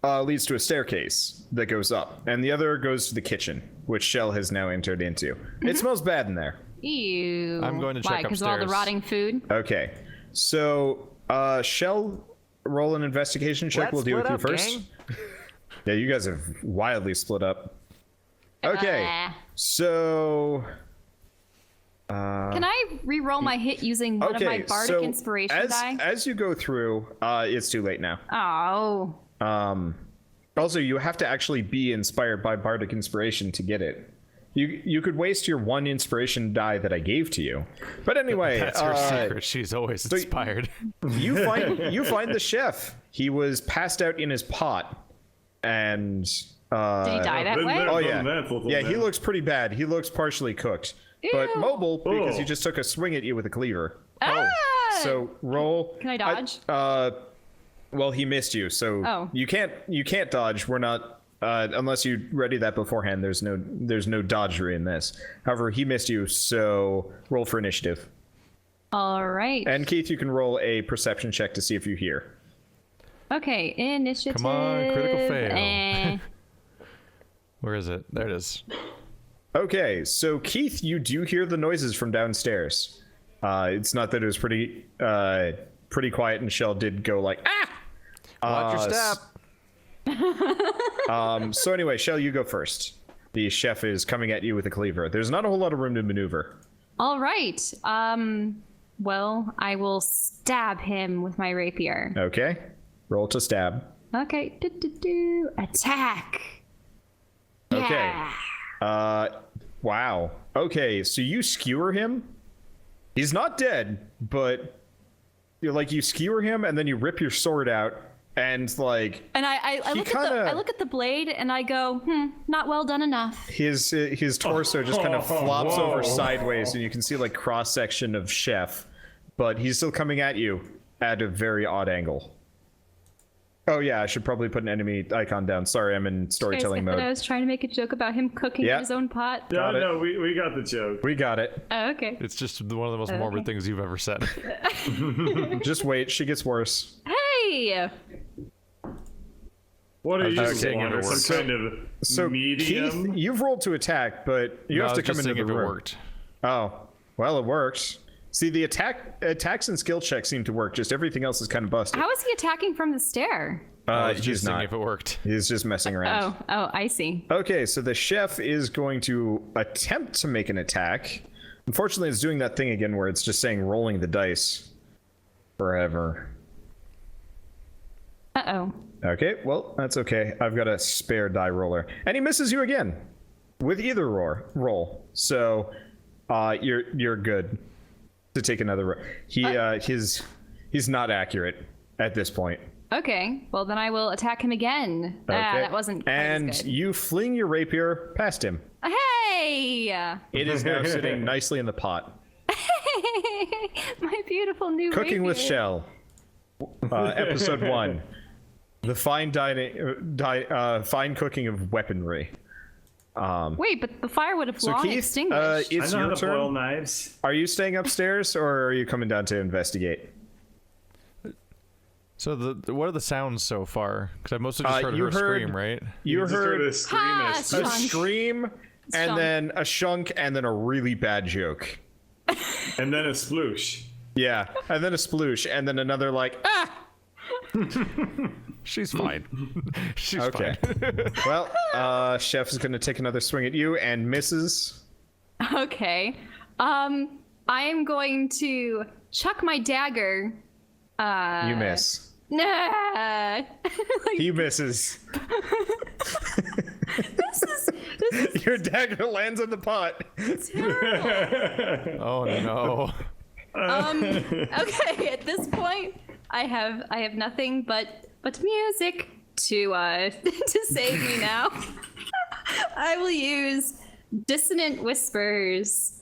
leads to a staircase that goes up, and the other goes to the kitchen, which Shell has now entered into. It smells bad in there. Ew. I'm going to check Why? Because of all the upstairs. rotting food? Okay, so Shell, roll an investigation check. We'll deal with you first. Yeah, you guys have wildly split up. Okay, so Can I re-roll my hit using one of my bardic inspiration die? as you go through, it's too late now. Oh. Also, you have to actually be inspired by bardic inspiration to get it. You could waste your one inspiration die that I gave to you, but anyway, That's her secret. She's always inspired. you find the chef. He was passed out in his pot, and Did he die that been way? there. oh Done yeah, that, little yeah, he man. looks pretty bad. He looks partially cooked, but Ew. mobile because Oh. he just took a swing at you with a cleaver. Ah! So roll. Can I dodge? Well, he missed you, so Oh. you can't dodge. We're not unless you ready that beforehand. There's no dodgery in this. However, he missed you, so roll for initiative. All right. And Keith, you can roll a perception check to see if you hear. Okay, initiative. Come on, critical fail. Eh. Where is it? There it is. Okay, so Keith, you do hear the noises from downstairs. It's not that it was pretty quiet, and Shell did go like, ah! Watch your step. So anyway, Shell, you go first. The chef is coming at you with a cleaver. There's not a whole lot of room to maneuver. All right. Well, I will stab him with my rapier. Okay, roll to stab. Okay. Attack. Okay. Yeah. Wow. Okay, so you skewer him. He's not dead, but you skewer him and then you rip your sword out and like And I look at the blade and I go, not well done enough. his torso just kind of flops over sideways and you can see like cross section of chef, but he's still coming at you at a very odd angle. Oh yeah, I should probably put an enemy icon down. Sorry, I'm in storytelling Guys, I mode. was trying to make a joke about him cooking Yeah. in his own pot. Yeah, Got it. no, we got the joke. We got it. Oh, okay. It's just one of the most morbid things you've ever said. Just wait, she gets worse. Hey! What are you just saying if it Wander? works. Some kind of So medium? Keith, you've rolled to attack, but you No, I have to was come just into seeing the if it room. worked. Oh, well, it works. See, the attacks and skill checks seem to work. Just everything else is kind of busted. How is he attacking from the stair? I was he's just seeing not. if it worked. He's just messing around. Oh, I see. Okay, so the chef is going to attempt to make an attack. Unfortunately, it's doing that thing again where it's just saying rolling the dice forever. Uh-oh. Okay, well, that's okay. I've got a spare die roller. And he misses you again with either roll. So you're good to take another he's not accurate at this point. Okay, well then I will attack him again. Okay. That wasn't quite as And good. you fling your rapier past him. Hey! It is now sitting nicely in the pot. My beautiful new Cooking with rapier. Shell. Episode 1. The fine fine cooking of weaponry. Wait, but the fire would have So long Keith, extinguished. it's I know your how to boil turn. knives. Are you staying upstairs or are you coming down to investigate? So what are the sounds so far? Because I've mostly just heard you her heard- scream, right? You just heard a scream and a Ha! a scream. Shunk. scream, and Shunk. then a shunk, and then a really bad joke. And then a sploosh. Yeah, and then a sploosh, and then another like, ah! She's fine. She's Okay. fine. Well, Chef is going to take another swing at you and misses. Okay. I am going to chuck my dagger. You miss. Nah. He misses. this is Your dagger lands in the pot. terrible. Oh no. Okay, at this point, I have nothing but music to to save me now. I will use dissonant whispers.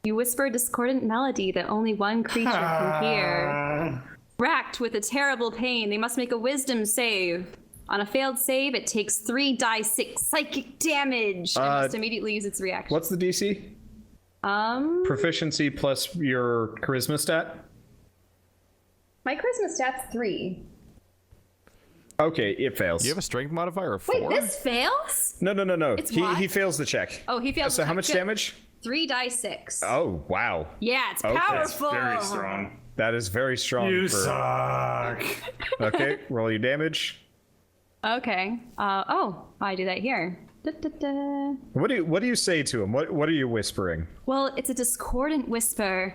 You whisper a discordant melody that only one creature can hear. Racked with a terrible pain, they must make a wisdom save. On a failed save, it takes 3d6 psychic damage and must immediately use its reaction. What's the DC? Proficiency plus your charisma stat? My charisma stat's 3. Okay, it fails. You have a strength modifier of Wait, 4? this fails? No. It's He what? fails the check. Oh, he fails. So the how check. much Good. damage? 3d6. Oh, wow. Yeah, it's Okay. That's powerful. very strong. That is very strong. You for... suck. Okay, roll your damage. Okay. I do that here. Da-da-da. What do you say to him? What are you whispering? Well, it's a discordant whisper.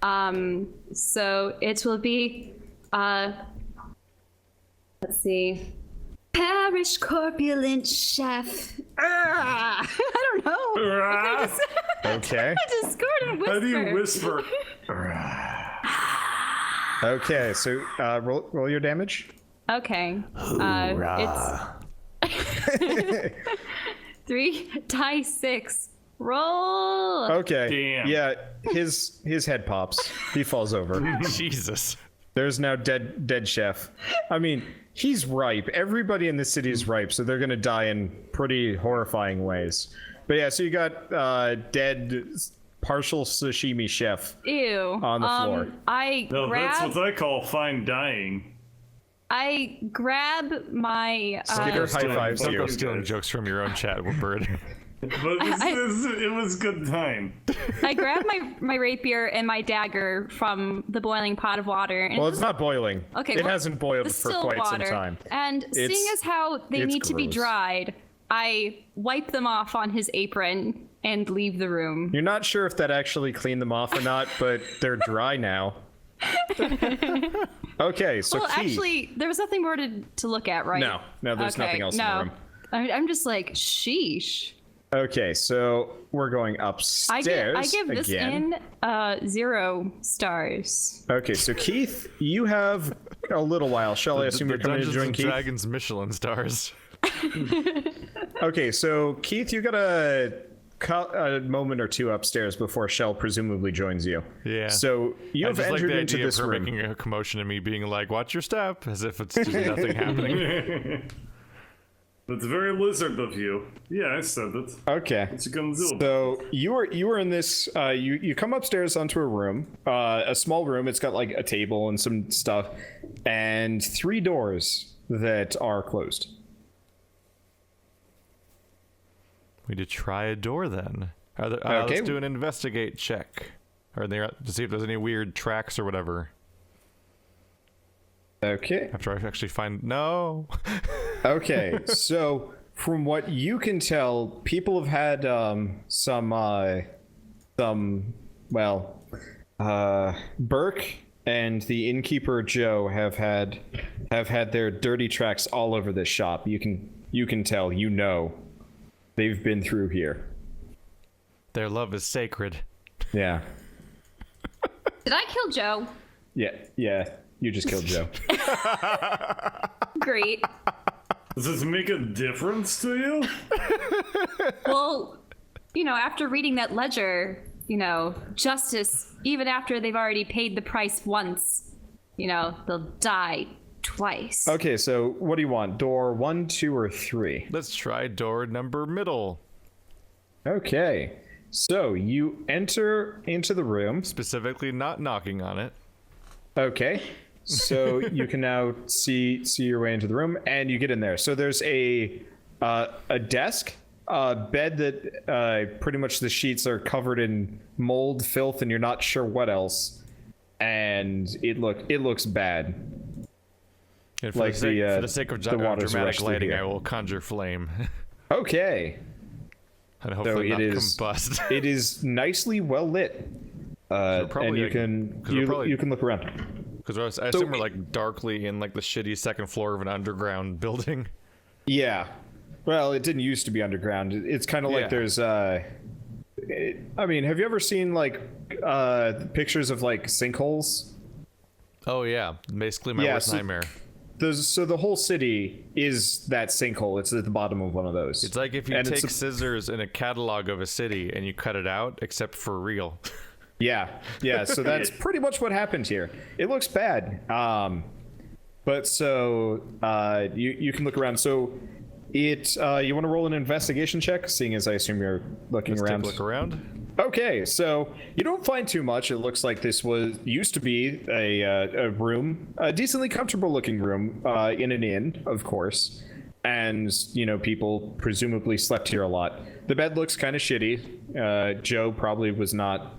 So it will be, let's see. Parish corpulent chef. I don't know. Okay. A discordant whisper. How do you whisper? Okay, so roll your damage. Okay. It's 3d6. Roll. Okay. Damn. Yeah, his head pops. He falls over. Jesus. There's now dead chef. I mean, he's ripe. Everybody in this city is ripe, so they're gonna die in pretty horrifying ways. But yeah, so you got dead partial sashimi chef Ew. on the floor. I No, that's grab. what I call fine dying. I grab my. Skitter high fives Don't go you. stealing jokes from your own chat, Bird. But it was good time. I grab my rapier and my dagger from the boiling pot of water. And Well, it's not boiling. Okay, It well, hasn't boiled the for still quite some water. time. And seeing It's- as how they it's need to be gross. dried, I wipe them off on his apron and leave the room. You're not sure if that actually cleaned them off or not, but they're dry now. Okay, so Well, Keith. actually, there was nothing more to look at, right? No, there's nothing else in the room. I'm just like, sheesh. Okay, so we're going I upstairs give this again. in 0 stars. Okay, so Keith, you have a little while. Shall I assume The you're coming to Dungeons join and Keith? Dragons Michelin stars. Okay, so Keith, you got a moment or two upstairs before Shell presumably joins you. Yeah. So you I have just like entered the into idea this of her room. making a commotion and me being like, "Watch your step," as if it's just nothing happening. That's very lizard of you. Yeah, I said it. Okay. What you gonna do? So you were in this. You come upstairs onto a room, a small room. It's got like a table and some stuff, and 3 doors that are closed. We need to try a door then. Okay. Let's do an investigate check. Or to see if there's any weird tracks or whatever. Okay. After I actually find no. Okay. So from what you can tell, people have had Burke and the innkeeper Joe have had their dirty tracks all over this shop. You can tell, they've been through here. Their love is sacred. Yeah. Did I kill Joe? Yeah. You just killed Joe. Great. Does this make a difference to you? Well, after reading that ledger, justice, even after they've already paid the price once, they'll die twice. Okay, so what do you want? Door 1, 2, or 3? Let's try door number middle. Okay, so you enter into the room. Specifically, not knocking on it. Okay, so you can now see your way into the room, and you get in there. So there's a desk, a bed that pretty much the sheets are covered in mold, filth, and you're not sure what else. And it looks bad. And for, Like for the sake of water's dramatic rushed through lighting, here. I will conjure flame. Okay, And hopefully so not it is. combust. It is nicely well lit, probably and you like- can 'cause we're probably- you can look around. Because I assume we're like darkly in like the shitty second floor of an underground building. Yeah, well, it didn't used to be underground. It's kind of Yeah. like there's. I mean, have you ever seen like pictures of like sinkholes? Oh yeah, basically my Yeah, worst so- nightmare. So the whole city is that sinkhole. It's at the bottom of one of those. It's like if you And take it's scissors in a catalog of a city and you cut it out, except for real. Yeah. So that's pretty much what happened here. It looks bad. But so you can look around. So it you want to roll an investigation check, seeing as I assume you're looking Let's around. take a look around. Okay, so you don't find too much. It looks like this used to be a room, a decently comfortable looking room in an inn, of course. And, people presumably slept here a lot. The bed looks kind of shitty. Joe probably was not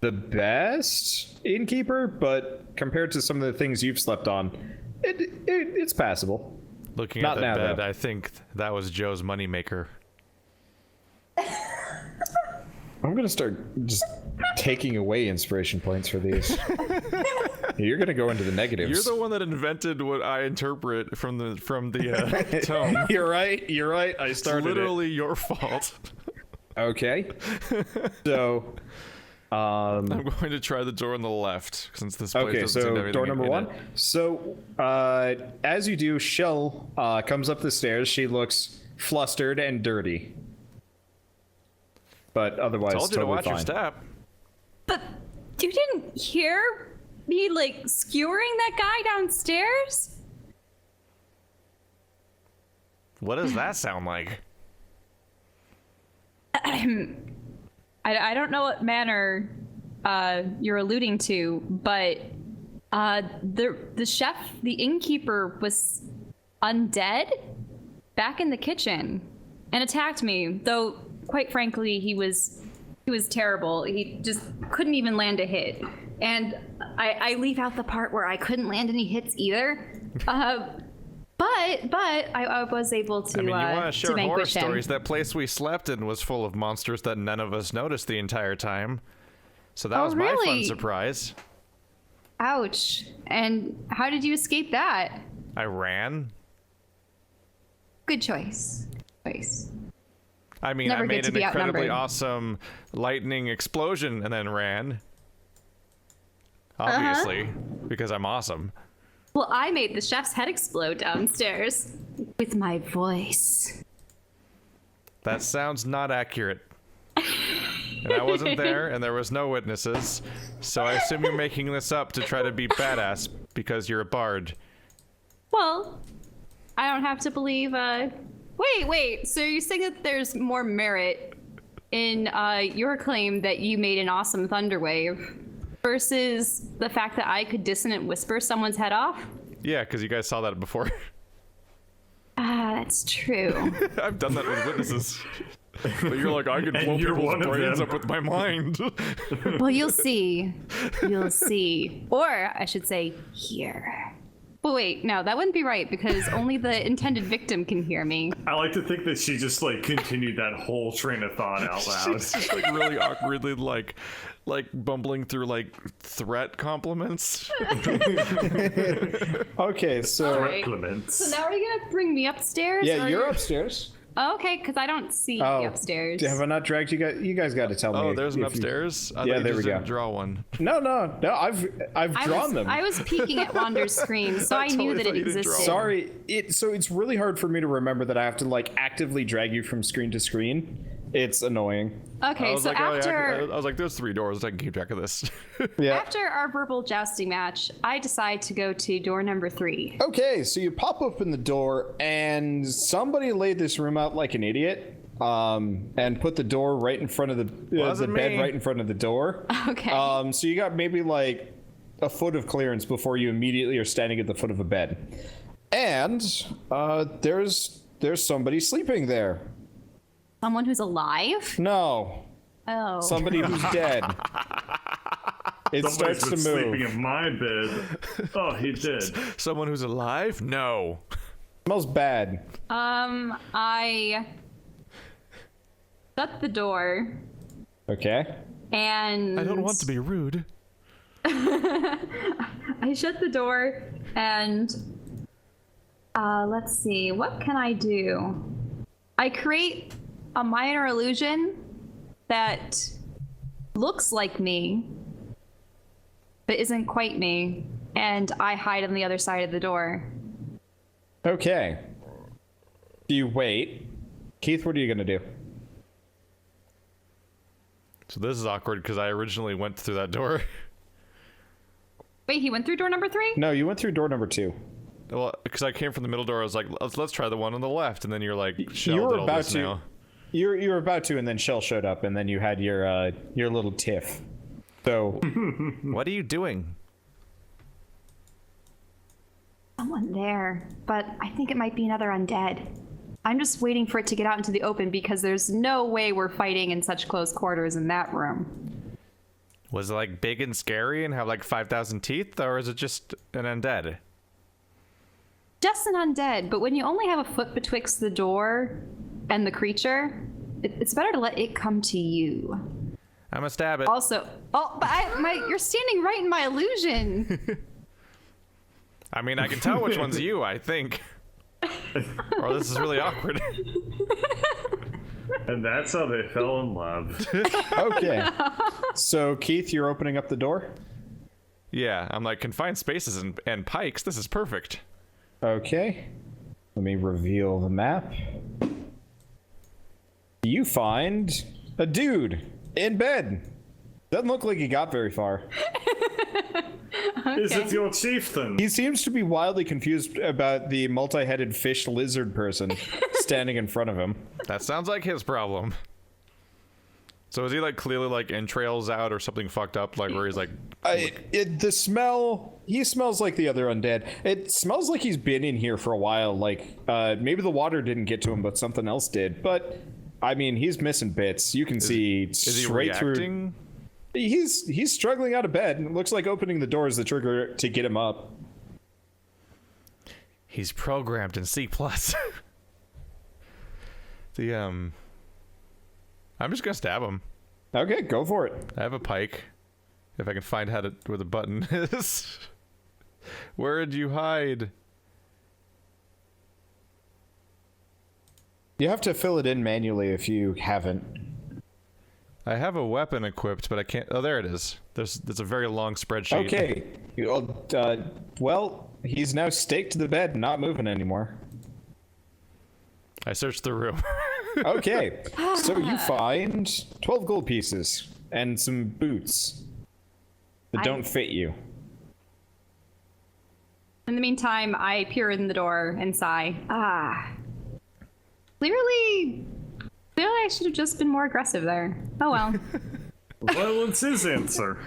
the best innkeeper, but compared to some of the things you've slept on, it's passable. Looking Not at that now, bed, though. I think that was Joe's moneymaker. I'm gonna start just taking away inspiration points for these. You're gonna go into the negatives. You're the one that invented what I interpret from the tome. You're right. I It's started literally your fault. it. Okay. So, I'm going to try the door on the left since this place okay. doesn't seem to have So door anything number in one. it. So, as you do, Shell comes up the stairs. She looks flustered and dirty, but otherwise Told you to totally watch fine. your step. But you didn't hear me like skewering that guy downstairs? What does that sound like? I don't know what manner you're alluding to, but the chef, the innkeeper, was undead back in the kitchen and attacked me. Though, quite frankly, he was terrible. He just couldn't even land a hit. And I leave out the part where I couldn't land any hits either. But I was able to. I mean, you want to share horror vanquish him. stories? That place we slept in was full of monsters that none of us noticed the entire time. So that Oh, was my fun really? surprise. Ouch! And how did you escape that? I ran. Good choice. I mean, Never I get made to an be incredibly outnumbered. awesome lightning explosion and then ran. Obviously, because I'm awesome. Well, I made the chef's head explode downstairs with my voice. That sounds not accurate. And I wasn't there, and there was no witnesses. So I assume you're making this up to try to be badass because you're a bard. Well, I don't have to believe. Wait. So you saying that there's more merit in your claim that you made an awesome thunderwave versus the fact that I could dissonant whisper someone's head off? Yeah, because you guys saw that before. Ah, that's true. I've done that with witnesses. But you're like, I can blow you're people's one of brains them. up with my mind. Well, you'll see. Or I should say, hear. But wait, no, that wouldn't be right because only the intended victim can hear me. I like to think that she just like continued that whole train of thought out loud. It's just like really awkwardly like bumbling through like threat compliments. Okay, so Alright. Clements. So now are you gonna bring me upstairs? yeah, or you're you're- upstairs. Oh, okay, because I don't see the upstairs. Have I not dragged you guys? You guys got to tell me. Oh, there's an if you- upstairs. I Yeah, thought you there just we go. didn't draw one. No. I've drawn them. I was peeking at Wander's screen, so I knew totally that thought it you didn't draw existed. one. Sorry, so it's really hard for me to remember that I have to like actively drag you from screen to screen. It's annoying. Okay, so after I was like, there's 3 doors. I can keep track of this. Yeah. after our verbal jousting match, I decide to go to door number 3. Okay, so you pop open the door, and somebody laid this room out like an idiot, and put the door right in front of the Wasn't bed me. right in front of the door. Okay. So you got maybe like a foot of clearance before you immediately are standing at the foot of a bed, and there's somebody sleeping there. Someone who's alive? No, Oh. somebody who's dead. It Somebody's starts to been sleeping move. in my bed. Oh, he did. Someone who's alive? No. Smells bad. I shut the door Okay. and I don't want to be rude. I shut the door and let's see, what can I do? I create a minor illusion that looks like me but isn't quite me, and I hide on the other side of the door. Okay. Do you wait? Keith, what are you gonna do? So this is awkward because I originally went through that door. Wait, he went through door number 3? No, you went through door number 2. Well, because I came from the middle door, I was like, let's try the one on the left, and then you're like, Shell You were did all about this to. now. You were about to, and then Shell showed up, and then you had your little tiff. So What are you doing? Someone there, but I think it might be another undead. I'm just waiting for it to get out into the open because there's no way we're fighting in such close quarters in that room. Was it like big and scary and have like 5,000 teeth, or is it just an undead? Just an undead, but when you only have a foot betwixt the door and the creature, it's better to let it come to you. I'm gonna stab it. Also, but you're standing right in my illusion. I mean, I can tell which one's you, I think. Or this is really awkward. And that's how they fell in love. okay. So Keith, you're opening up the door. Yeah, I'm like, confined spaces and pikes, this is perfect. Okay. Let me reveal the map. You find a dude in bed. Doesn't look like he got very far. Is it your chieftain? He seems to be wildly confused about the multi-headed fish lizard person standing in front of him. That sounds like his problem. So is he like clearly like entrails out or something fucked up, like where he's like... The smell, he smells like the other undead. It smells like he's been in here for a while. Like, maybe the water didn't get to him, but something else did. But, I mean, he's missing bits. You can see Is he straight through. reacting? He's struggling out of bed. It looks like opening the door is the trigger to get him up. He's programmed in C+. I'm just gonna stab him. Okay, go for it. I have a pike. If I can find where the button is. Where'd you hide? You have to fill it in manually if you haven't. I have a weapon equipped, but I can't. Oh, there it is. There's a very long spreadsheet. Okay. Well, he's now staked to the bed, not moving anymore. I searched the room. Okay, so you find 12 gold pieces and some boots that don't fit you. In the meantime, I peer in the door and sigh. Clearly I should have just been more aggressive there. Oh well. Violence is answer.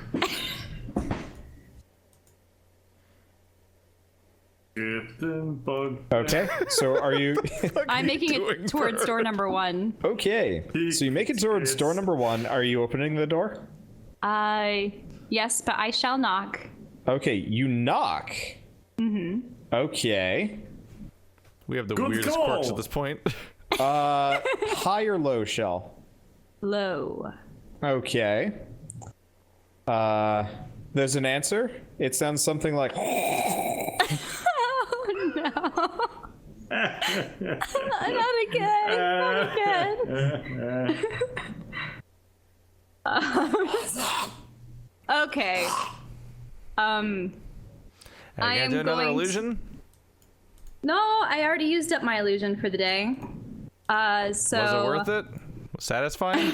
Chieftain bug. Okay, so are you... I'm making it towards door number 1. Okay, so you make it towards door number 1. Are you opening the door? Yes, but I shall knock. Okay, you knock. Mm-hmm. Okay. We have the Good weirdest call. quirks at this point. High or low, Shell? Low. Okay. There's an answer. It sounds something like... Oh no. Not again. Not again. Okay. I I am do another going to- illusion. No, I already used up my illusion for the day. So Was it worth it? Satisfying?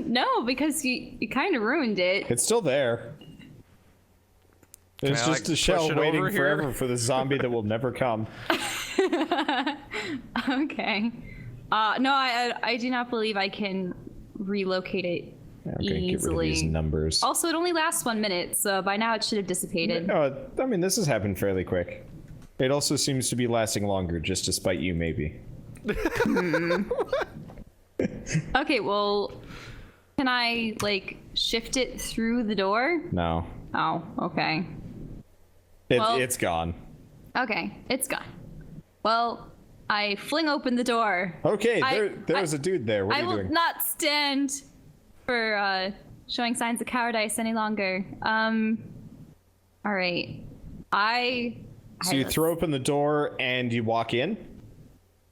No, because you kind of ruined it. It's still there. It's I, just like, a shell push it waiting over here? forever for the zombie that will never come. Okay. No, I do not believe I can relocate it Okay, get rid of easily. these numbers. Also, it only lasts 1 minute, so by now it should have dissipated. No, I mean, this has happened fairly quick. It also seems to be lasting longer, just to spite you, maybe. Okay, well, can I, like, shift it through the door? No. Oh, okay. Well- It's gone. Okay, it's gone. Well, I fling open the door. Okay, I- there's a dude there. What I are you will doing? not stand for showing signs of cowardice any longer. All right. So you throw open the door and you walk in?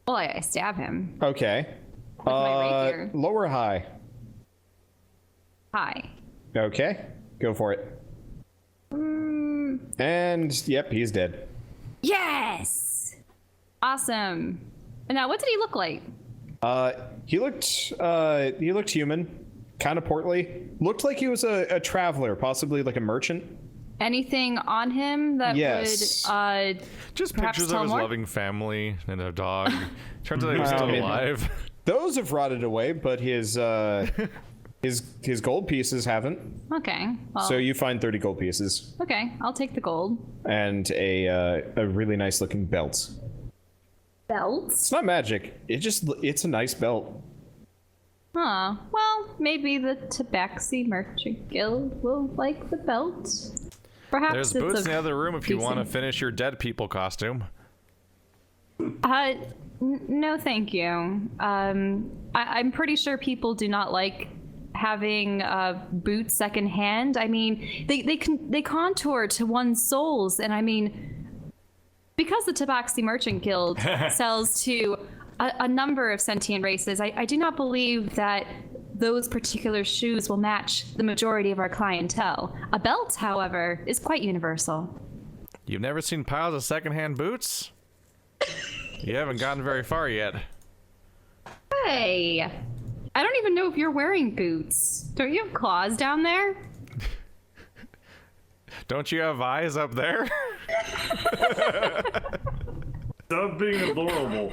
Well, I stab him. Okay. my rapier. Low or high? Hi. Okay, go for it. And yep, he's dead. Yes! Awesome. And now, what did he look like? He looked human, kind of portly. Looked like he was a traveler, possibly like a merchant. Anything on him that Yes. would Just perhaps pictures tell of his more? loving family and a dog. Turns out he was still alive. Those have rotted away, but his gold pieces haven't. Okay. Well, So you find 30 gold pieces okay, I'll take the gold. and a really nice looking belt. Belts? It's not magic. It's a nice belt. Huh. Well, maybe the Tabaxi Merchant Guild will like the belt. Perhaps There's it's boots a in the other room if you want to decent- finish your dead people costume. No, thank you. I'm pretty sure people do not like having boots secondhand. I mean, they contour to one's souls, and I mean, because the Tabaxi Merchant Guild sells to a number of sentient races, I do not believe that those particular shoes will match the majority of our clientele. A belt, however, is quite universal. You've never seen piles of secondhand boots? You haven't gotten very far yet. Hey, I don't even know if you're wearing boots. Don't you have claws down there? Don't you have eyes up there? Stop being adorable.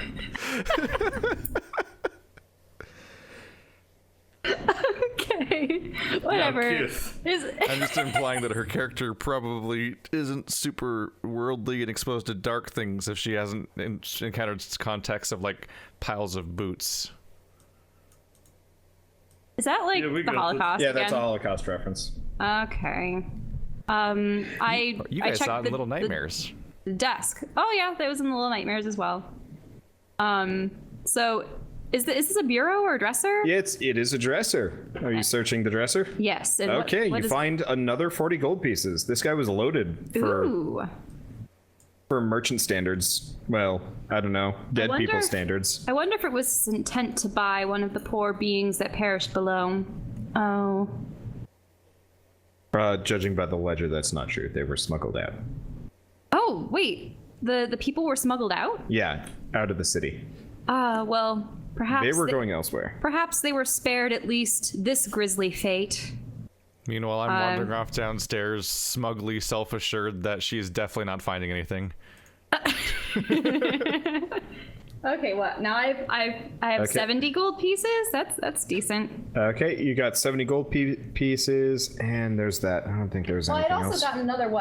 Okay, whatever. kiss. I'm just implying that her character probably isn't super worldly and exposed to dark things if she hasn't encountered context of like piles of boots. Is that like Yeah, we the got Holocaust Yeah, again? that's a Holocaust reference. Okay. You I guys checked saw it in the- Little Nightmares. the desk. Oh yeah, that was in the Little Nightmares as well. So is this a bureau or a dresser? Yeah, it is a dresser. Are you searching the dresser? Yes. And Okay, what you is- find another 40 gold pieces. This guy was loaded Ooh. for merchant standards. Well, I don't know, dead wonder people if- standards. I wonder if it was intent to buy one of the poor beings that perished below. Oh. Judging by the ledger, that's not true. They were smuggled out. Oh wait, the people were smuggled out. Yeah, out of the city. Well, perhaps They were going elsewhere. Perhaps they were spared at least this grisly fate. Meanwhile, I'm wandering off downstairs, smugly self-assured that she's definitely not finding anything. Okay, what? Now I have Okay. 70 gold pieces. That's decent. Okay, you got 70 gold pieces, and there's that. I don't think there's Well, I'd anything also else. gotten another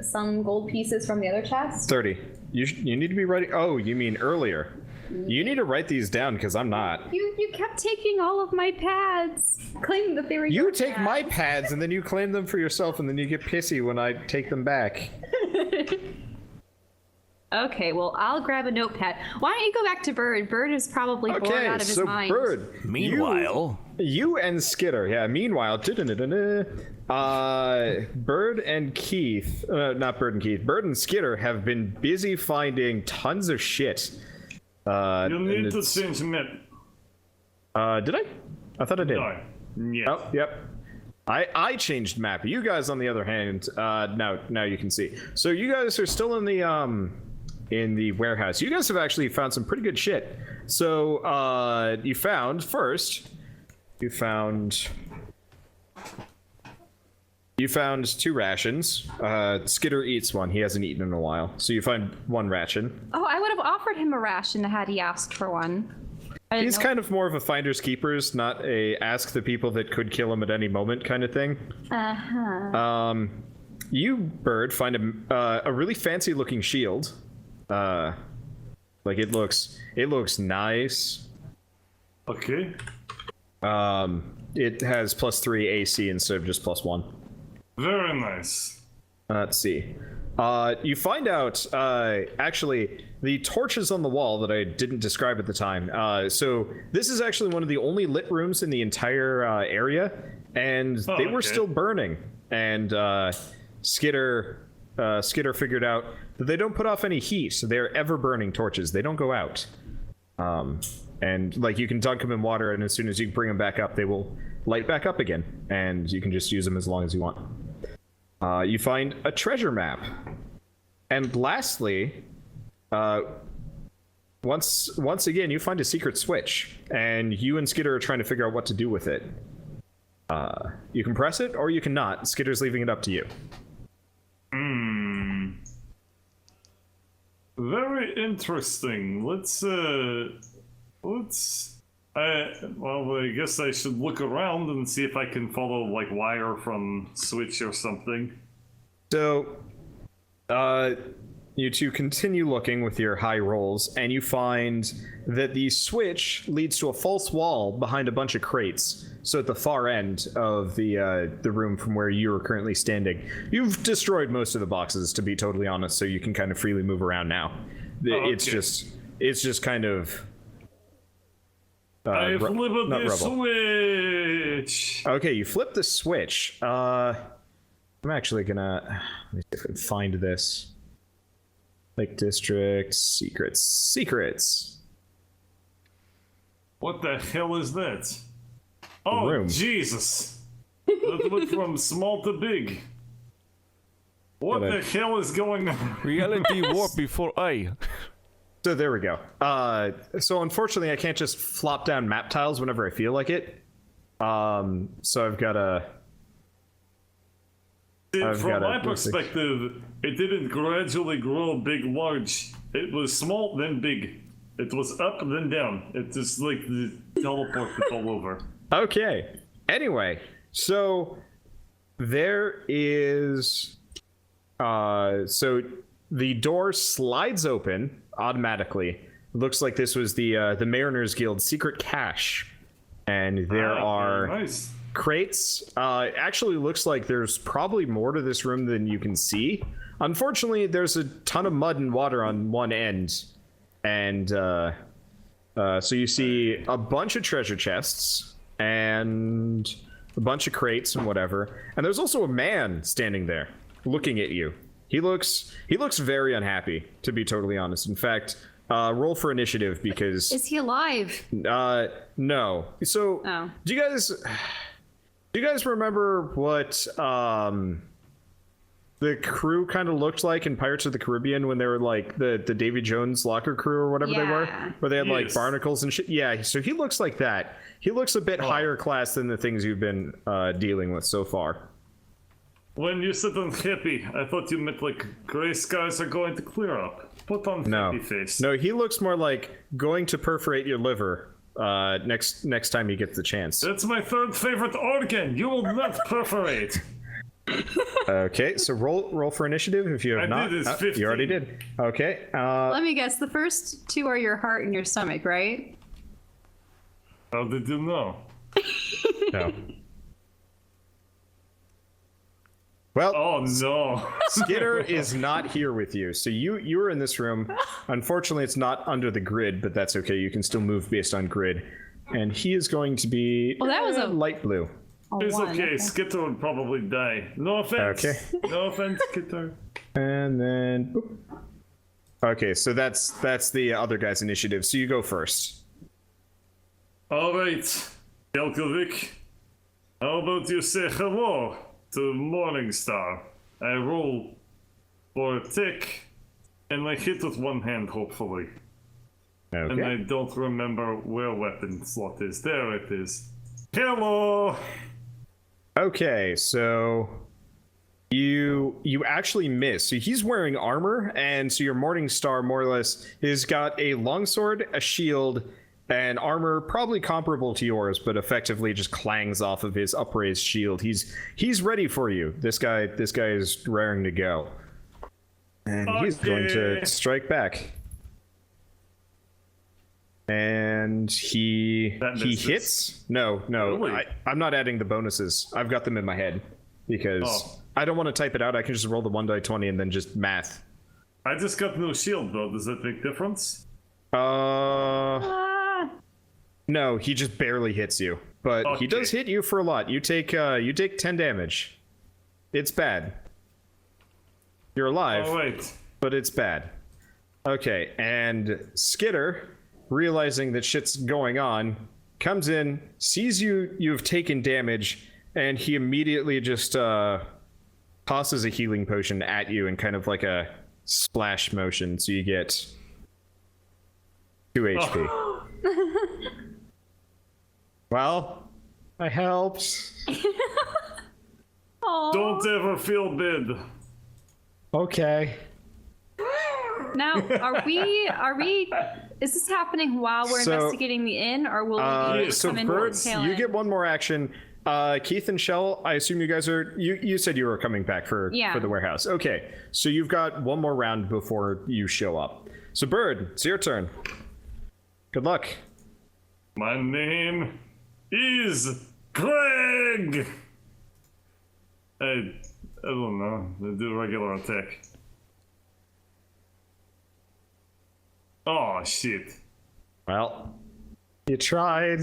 some gold pieces from the other chest. 30. You need to be writing. Oh, you mean earlier? You need to write these down because I'm not. You kept taking all of my pads, claiming that they were You your take pads. my pads and then you claim them for yourself, and then you get pissy when I take them back. Okay, well, I'll grab a notepad. Why don't you go back to Bird? Bird is probably bored Okay, out of his so mind. Bird. You and Skitter, yeah. Meanwhile, Bird and Keith, not Bird and Keith, Bird and Skitter have been busy finding tons of shit. You need to change map. Did I? I thought I did. No. Yes. Oh, yep. I changed map. You guys, on the other hand, now you can see. So you guys are still in in the warehouse. You guys have actually found some pretty good shit. So you found two rations. Skitter eats one. He hasn't eaten in a while. So you find one ration. Oh, I would have offered him a ration had he asked for one. He's kind of more of a finders keepers, not a ask the people that could kill him at any moment kind of thing. You, Bird, find a really fancy looking shield. Like it looks nice. Okay. It has +3 AC instead of just +1. Very nice. Let's see. You find out, actually, the torches on the wall that I didn't describe at the time. So this is actually one of the only lit rooms in the entire area, and they were still burning. And Skitter figured out that they don't put off any heat, so they're ever burning torches. They don't go out. And like you can dunk them in water, and as soon as you bring them back up, they will light back up again, and you can just use them as long as you want. You find a treasure map. And lastly, once again, you find a secret switch, and you and Skitter are trying to figure out what to do with it. You can press it, or you can not. Skitter's leaving it up to you. Very interesting. Well, I guess I should look around and see if I can follow, like, wire from switch or something. So, you two continue looking with your high rolls, and you find that the switch leads to a false wall behind a bunch of crates. So at the far end of the room from where you are currently standing. You've destroyed most of the boxes, to be totally honest, so you can kind of freely move around now. It's just kind of... I flipped the rubble. switch! Okay, you flip the switch. I'm actually gonna... Let me see if I can find this. Lake District, secrets. What the hell is that? Oh, room. Jesus! That went from small to big. What the hell is going on? Reality warp before I. So there we go. So unfortunately, I can't just flop down map tiles whenever I feel like it. So I've got to... From my perspective, it didn't gradually grow big, large. It was small, then big. It was up, then down. It's just like the teleport all over. Okay. Anyway, so there is... so the door slides open automatically. Looks like this was the Mariners Guild secret cache. And there are... Nice. Crates. Actually looks like there's probably more to this room than you can see. Unfortunately, there's a ton of mud and water on one end, and so you see a bunch of treasure chests and a bunch of crates and whatever. And there's also a man standing there looking at you. He looks very unhappy, to be totally honest. In fact, roll for initiative because... Is he alive? No. So, do you guys remember what the crew kind of looked like in Pirates of the Caribbean when they were like the Davy Jones locker crew or whatever they were? Where they had like barnacles and shit? Yeah, so he looks like that. He looks a bit higher class than the things you've been dealing with so far. When you said unhappy, I thought you meant like gray skies are going to clear up. Put on happy face. No, he looks more like going to perforate your liver. Next time he gets the chance. That's my third favorite organ. You will not perforate. Okay, so roll for initiative if you have not. Did this 15. You already did. Okay. Let me guess. The first two are your heart and your stomach, right? How did you know? No. Well, oh no. Skitter is not here with you. So you are in this room. Unfortunately, it's not under the grid, but that's okay. You can still move based on grid. And he is going to be Well, that was a light blue. It's okay. Skitter would probably die. No offense. Okay. No offense, Skitter. And then boop. Okay, so that's the other guy's initiative. So you go first. All right, Jelkovic. How about you say hello to Morningstar? I roll for tick And I hit with one hand, hopefully. And I Okay. don't remember where weapon slot is. There it is. Hello! Okay, so you actually miss. So he's wearing armor, and so your Morning Star more or less has got a longsword, a shield, and armor probably comparable to yours, but effectively just clangs off of his upraised shield. He's ready for you. This guy is raring to go. And he's going to strike back. And he misses. hits. No, Really? I'm not adding the bonuses. I've got them in my head because I don't want to type it out. I can just roll the 1d20 and then just math. I just got no shield though. Does that make difference? No, he just barely hits you, but he does Okay. hit you for a lot. You take 10 damage. It's bad. You're alive, All right. but it's bad. Okay, and Skitter, realizing that shit's going on, comes in, sees you've taken damage, and he immediately just tosses a healing potion at you in kind of like a splash motion, so you get 2 HP. Well, I helped. Don't ever feel bad. Okay. Now, are we? Is this happening while we're So, investigating the inn, or will we so come in Birds, tail you end? get one more action. Keith and Shell, I assume you guys are. You said you were coming back for the warehouse. Okay, so you've got one more round before you show up. So Bird, it's your turn. Good luck. My name is Greg. I don't know. They do regular attack. Oh shit. Well, You tried.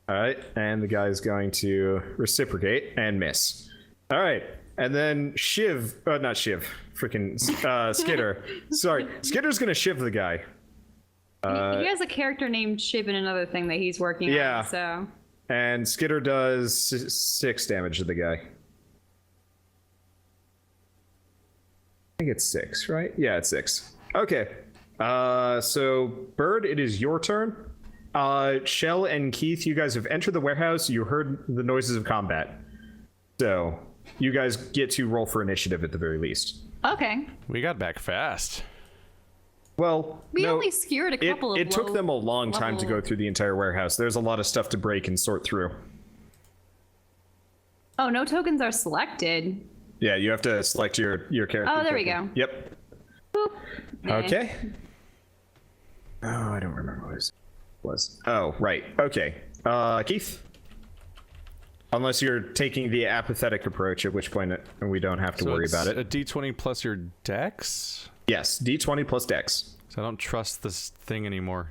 all right, and the guy's going to reciprocate and miss. All right, and then not Shiv, freaking Skitter. Sorry, Skitter's gonna shiv the guy. He has a character named Shiv in another thing that he's working Yeah. on. So And Skitter does 6 damage to the guy. I think it's 6, right? Yeah, it's 6. Okay. So Bird, it is your turn. Shell and Keith, you guys have entered the warehouse. You heard the noises of combat. So you guys get to roll for initiative at the very least. okay, We got back fast. Well, we no, only skewered a couple of. it took them a long time to level- go through the entire warehouse. There's a lot of stuff to break and sort through. Oh, no tokens are selected. Yeah, you have to select your character. Oh, there we token. go. Yep. Boop. Meh. Okay. Oh, I don't remember what it was. Oh, right. Okay. Keith? Unless you're taking the apathetic approach, at which point we don't have to So worry it's about it. A D20 plus your dex? Yes, D20 plus Dex. So I don't trust this thing anymore.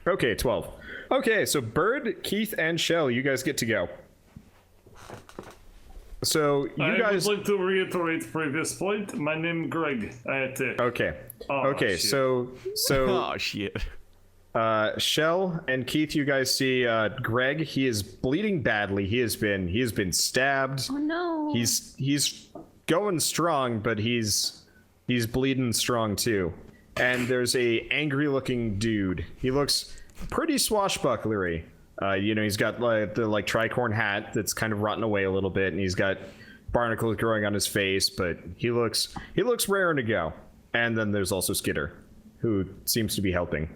Okay, 12. Okay, so Bird, Keith, and Shell, you guys get to go. So you I guys. would like to reiterate previous point. My name Greg. I attack. Okay. Oh, Okay, shit. so Oh, shit. Shell and Keith, you guys see Greg. He is bleeding badly. He has been stabbed. Oh no. He's going strong, but he's bleeding strong too. And there's a angry looking dude. He looks pretty swashbucklery. He's got the tricorn hat that's kind of rotten away a little bit, and he's got barnacles growing on his face, but he looks raring to go. And then there's also Skitter, who seems to be helping.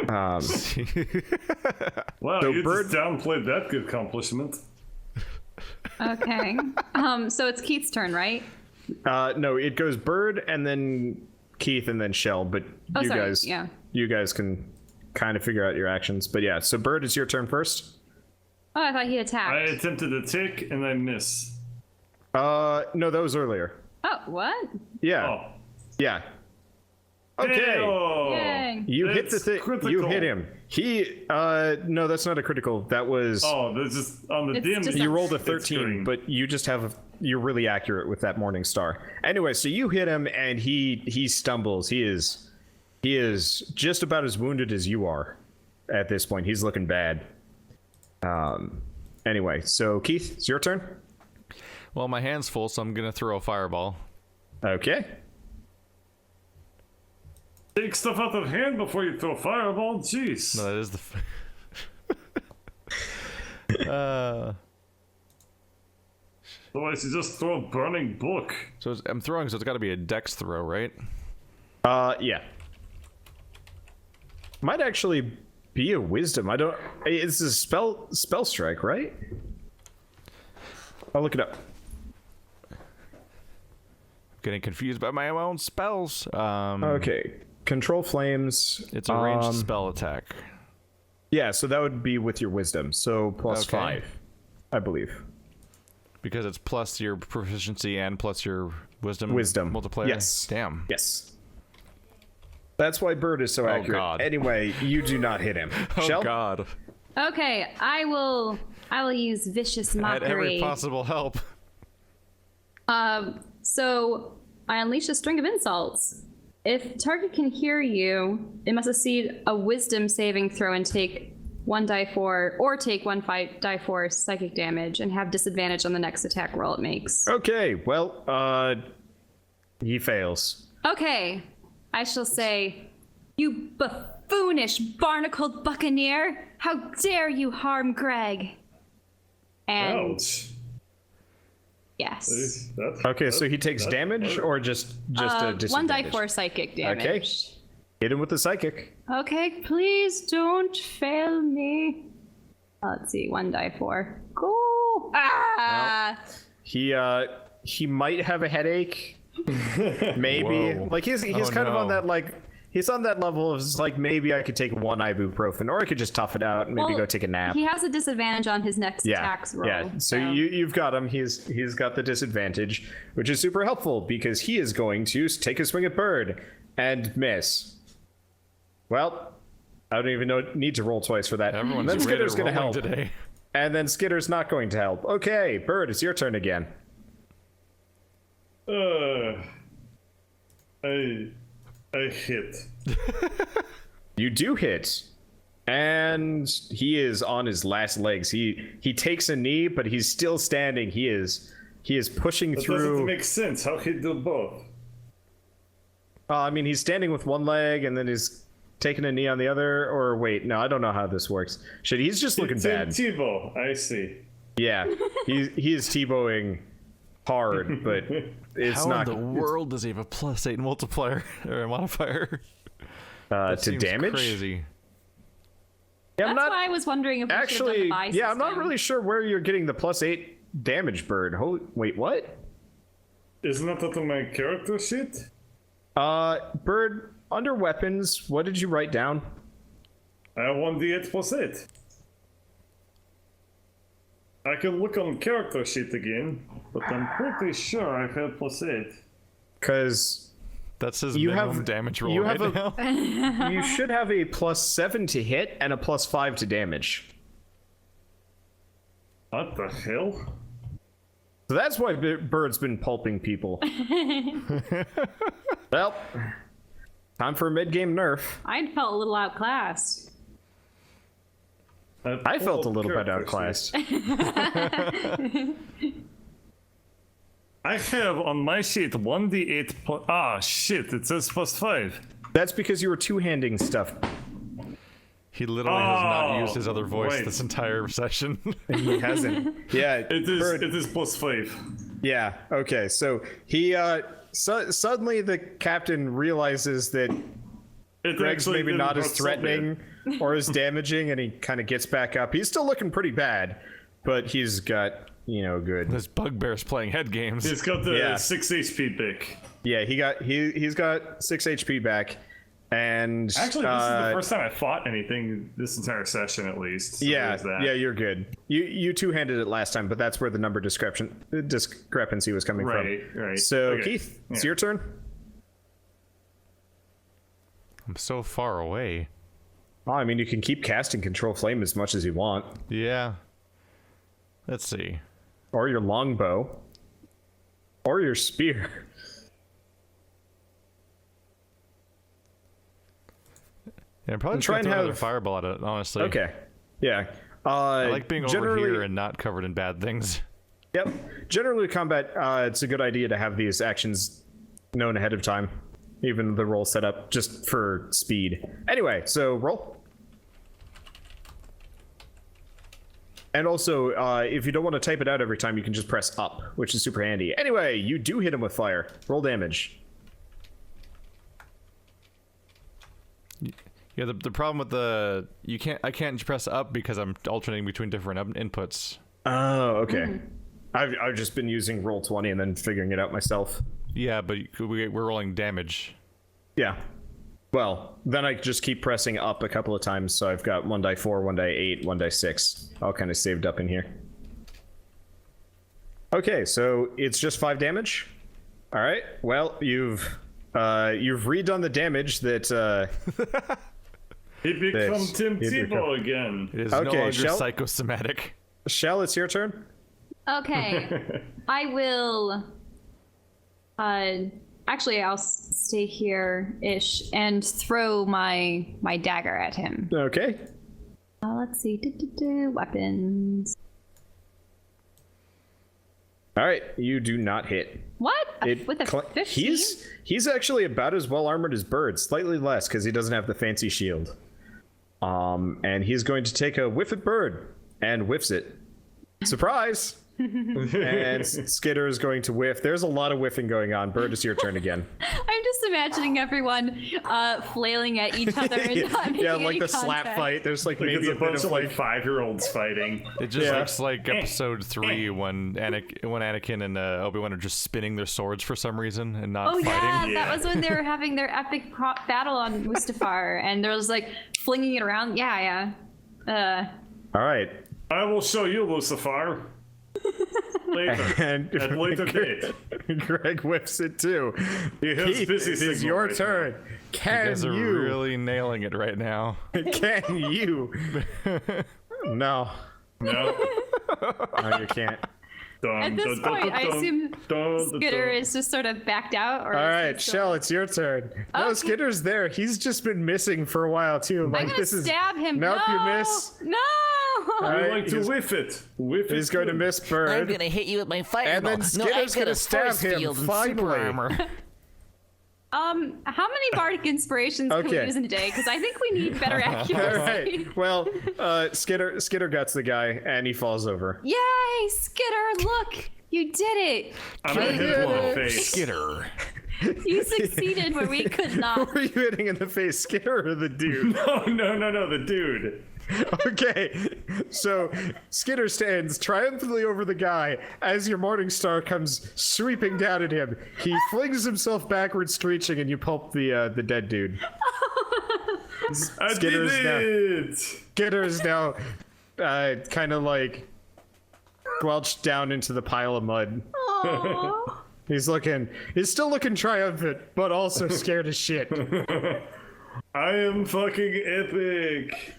Wow, So you Bird- just downplayed that good accomplishment. Okay. So it's Keith's turn, right? No, it goes Bird and then Keith and then Shell, but Oh, you sorry, guys yeah. you guys can kind of figure out your actions. But yeah, so Bird, it's your turn first. Oh, I thought he I attacked. attempted a tick and I miss. No, that was earlier. Oh, what? Yeah. Oh. Yeah. Okay. Hey-oh. Yay. You hit the It's thing. You critical. hit him. He no, that's not a critical. That was Oh, that's just on the It's damage. just you rolled a It's 13, green. but you just you're really accurate with that Morning Star. Anyway, so you hit him and he stumbles. He is just about as wounded as you are at this point. He's looking bad. Anyway, so Keith, it's your turn. Well, my hand's full, so I'm going to throw a fireball. Okay. Take stuff out of hand before you throw fireball. Jeez. No, that is the. Otherwise, you just throw a burning book. So I'm throwing, so it's got to be a dex throw, right? Yeah. Might actually be a wisdom. I don't. It's a spell strike, right? I'll look it up. Getting confused by my own spells. Okay. Control flames. It's a ranged spell attack. Yeah, so that would be with your wisdom. So plus Okay. 5, I believe. Because it's plus your proficiency and plus your wisdom multiplier? Yes. Damn. Yes. That's why Bird is so accurate. God. Anyway, you do not hit him. Oh, Shell? God. Okay, I will use vicious I had every mockery. possible help. So I unleash a string of insults. If target can hear you, it must succeed a wisdom saving throw and take 1d4 or take 1d4 psychic damage and have disadvantage on the next attack roll it makes. Okay, well, he fails. Okay, I shall say, you buffoonish barnacled buccaneer! How dare you harm Greg? And Ouch. yes, Okay, so he takes damage or just a disadvantage? 1d4 psychic damage. Okay. Hit him with the psychic. Okay, please don't fail me. Let's see, 1d4. Go! Ah! He might have a headache. Maybe. Whoa. Like he's Oh, kind of on no. that like he's on that level of like maybe I could take one ibuprofen or I could just tough it out and maybe Well, go take a nap. He has a disadvantage on his next attacks roll. Yeah. So you've got him. He's got the disadvantage, which is super helpful because he is going to take a swing at Bird and miss. Well, I don't even need to roll twice for that. Everyone's and then great Skitter's at going to rolling help. today. And then Skitter's not going to help. Okay, Bird, it's your turn again. I hit. You do hit. And he is on his last legs. He takes a knee, but he's still standing. He is pushing That through. doesn't make sense. How he do both? I mean, he's standing with one leg and then he's taking a knee on the other. Or wait, no, I don't know how this works. Shit, he's just looking bad. Tebow, I see. Yeah, he is Tebowing hard, but it's How not in the world does he have a +8 multiplier or a modifier? to Seems damage. Crazy. Yeah, That's why I was wondering if we should have done actually. the buy Yeah, I'm not system. really sure where you're getting the +8 damage, Bird. Wait, what? Isn't that on my character sheet? Bird, under weapons, what did you write down? I have 1d8 plus 8. I can look on character sheet again, but I'm pretty sure I've had plus 8. Because That's his you minimum have damage roll you right have now. you should have a +7 to hit and a +5 to damage. What the hell? So that's why Bird's been pulping people. Well, time for a mid-game nerf. I felt a little outclassed. I felt a pulled little bit character outclassed. sheet. I have on my sheet 1d8 plus. Ah, shit, it says plus 5. That's because you were two-handing stuff. He literally has not used his other voice wait. this entire session. He hasn't. Yeah, It is, Bird. it is plus 5. Yeah. Okay. So he suddenly the captain realizes that It Greg's actually maybe didn't not as hurt so bad. threatening or as damaging, and he kind of gets back up. He's still looking pretty bad, but he's got good. This bugbear's playing head games. He's got the Yeah. 6 HP back. Yeah, he's got 6 HP back, and Actually, this is the first time I fought anything this entire session, at least. So yeah, there's that. yeah, you're good. You two-handed it last time, but that's where the number discrepancy was coming Right, from. right. So Okay. Keith, it's Yeah. your turn. I'm so far away. Oh, I mean, you can keep casting Control Flame as much as you want, Yeah. Let's see. or your longbow, or your spear. Yeah, I'm probably just try gonna and throw another have- fireball at it, honestly. Okay. Yeah. I like being over generally, here and not covered in bad things. Yep. Generally, combat, it's a good idea to have these actions known ahead of time. even the roll set up just for speed. Anyway, so roll. And also, if you don't want to type it out every time, you can just press up, which is super handy. Anyway, you do hit him with fire. Roll damage. Yeah, the problem with the I can't press up because I'm alternating between different inputs. Oh, okay. I've just been using roll 20 and then figuring it out myself. Yeah, but we're rolling damage. Yeah. Well, then I just keep pressing up a couple of times, so I've got 1 die 4, 1 die 8, 1 die 6, all kind of saved up in here. Okay, so it's just 5 damage. All right. Well, you've redone the damage that. He become Tim Tebow again. It is no longer psychosomatic. Shell, it's your turn. Okay. I will. Actually, I'll stay here-ish and throw my dagger at him. Okay. Let's see. Weapons. All right, you do not hit. What? With a 15? He's actually about as well armored as Bird, slightly less because he doesn't have the fancy shield. And he's going to take a whiff at Bird and whiffs it. Surprise! And Skitter is going to whiff. There's a lot of whiffing going on. Bird, it's your turn again. I'm just imagining everyone flailing at each other and not making like any the contact. slap fight. There's like maybe a bunch bit of like 5-year-olds fighting. It just looks like episode 3 when Anakin and Obi-Wan are just spinning their swords for some reason and not fighting. That was when they were having their epic battle on Mustafar, and they're just like flinging it around. Yeah. All right. I will show you, Lucifer. Later. And At later date. Greg whips it too. Keith, it is your turn. Can You guys are you? really nailing it right now. Can you? No. No. No, you can't. At this point, I assume Skitter is just sort of backed out. Or All right, Shell, it's your turn. No, Okay. Skitter's there. He's just been missing for a while too. I'm gonna stab him. Nope, no! you miss. No! All I right, like to whiff it. Whiff it. He's going to miss Bird. I'm gonna hit you with my fireball. And then No, Skitter's I've got gonna a stab force him, field and finally. super armor. How many bardic inspirations can we Okay. use in a day? Because I think we need better All accuracy. right. Well, Skitter guts the guy, and he falls over. Yay, Skitter! Look, you did it. I'm gonna hit him in the face. Skitter. You succeeded where we could Who not. are you hitting in the face, Skitter or the dude? No, the dude. Okay, so Skitter stands triumphantly over the guy as your morning star comes sweeping down at him. He flings himself backwards, screeching, and you pulp the dead dude. I Skitter is did it. Skitter is now kind of like squelched down into the pile of mud. Aw. He's still looking triumphant, but also scared as shit. I am fucking epic.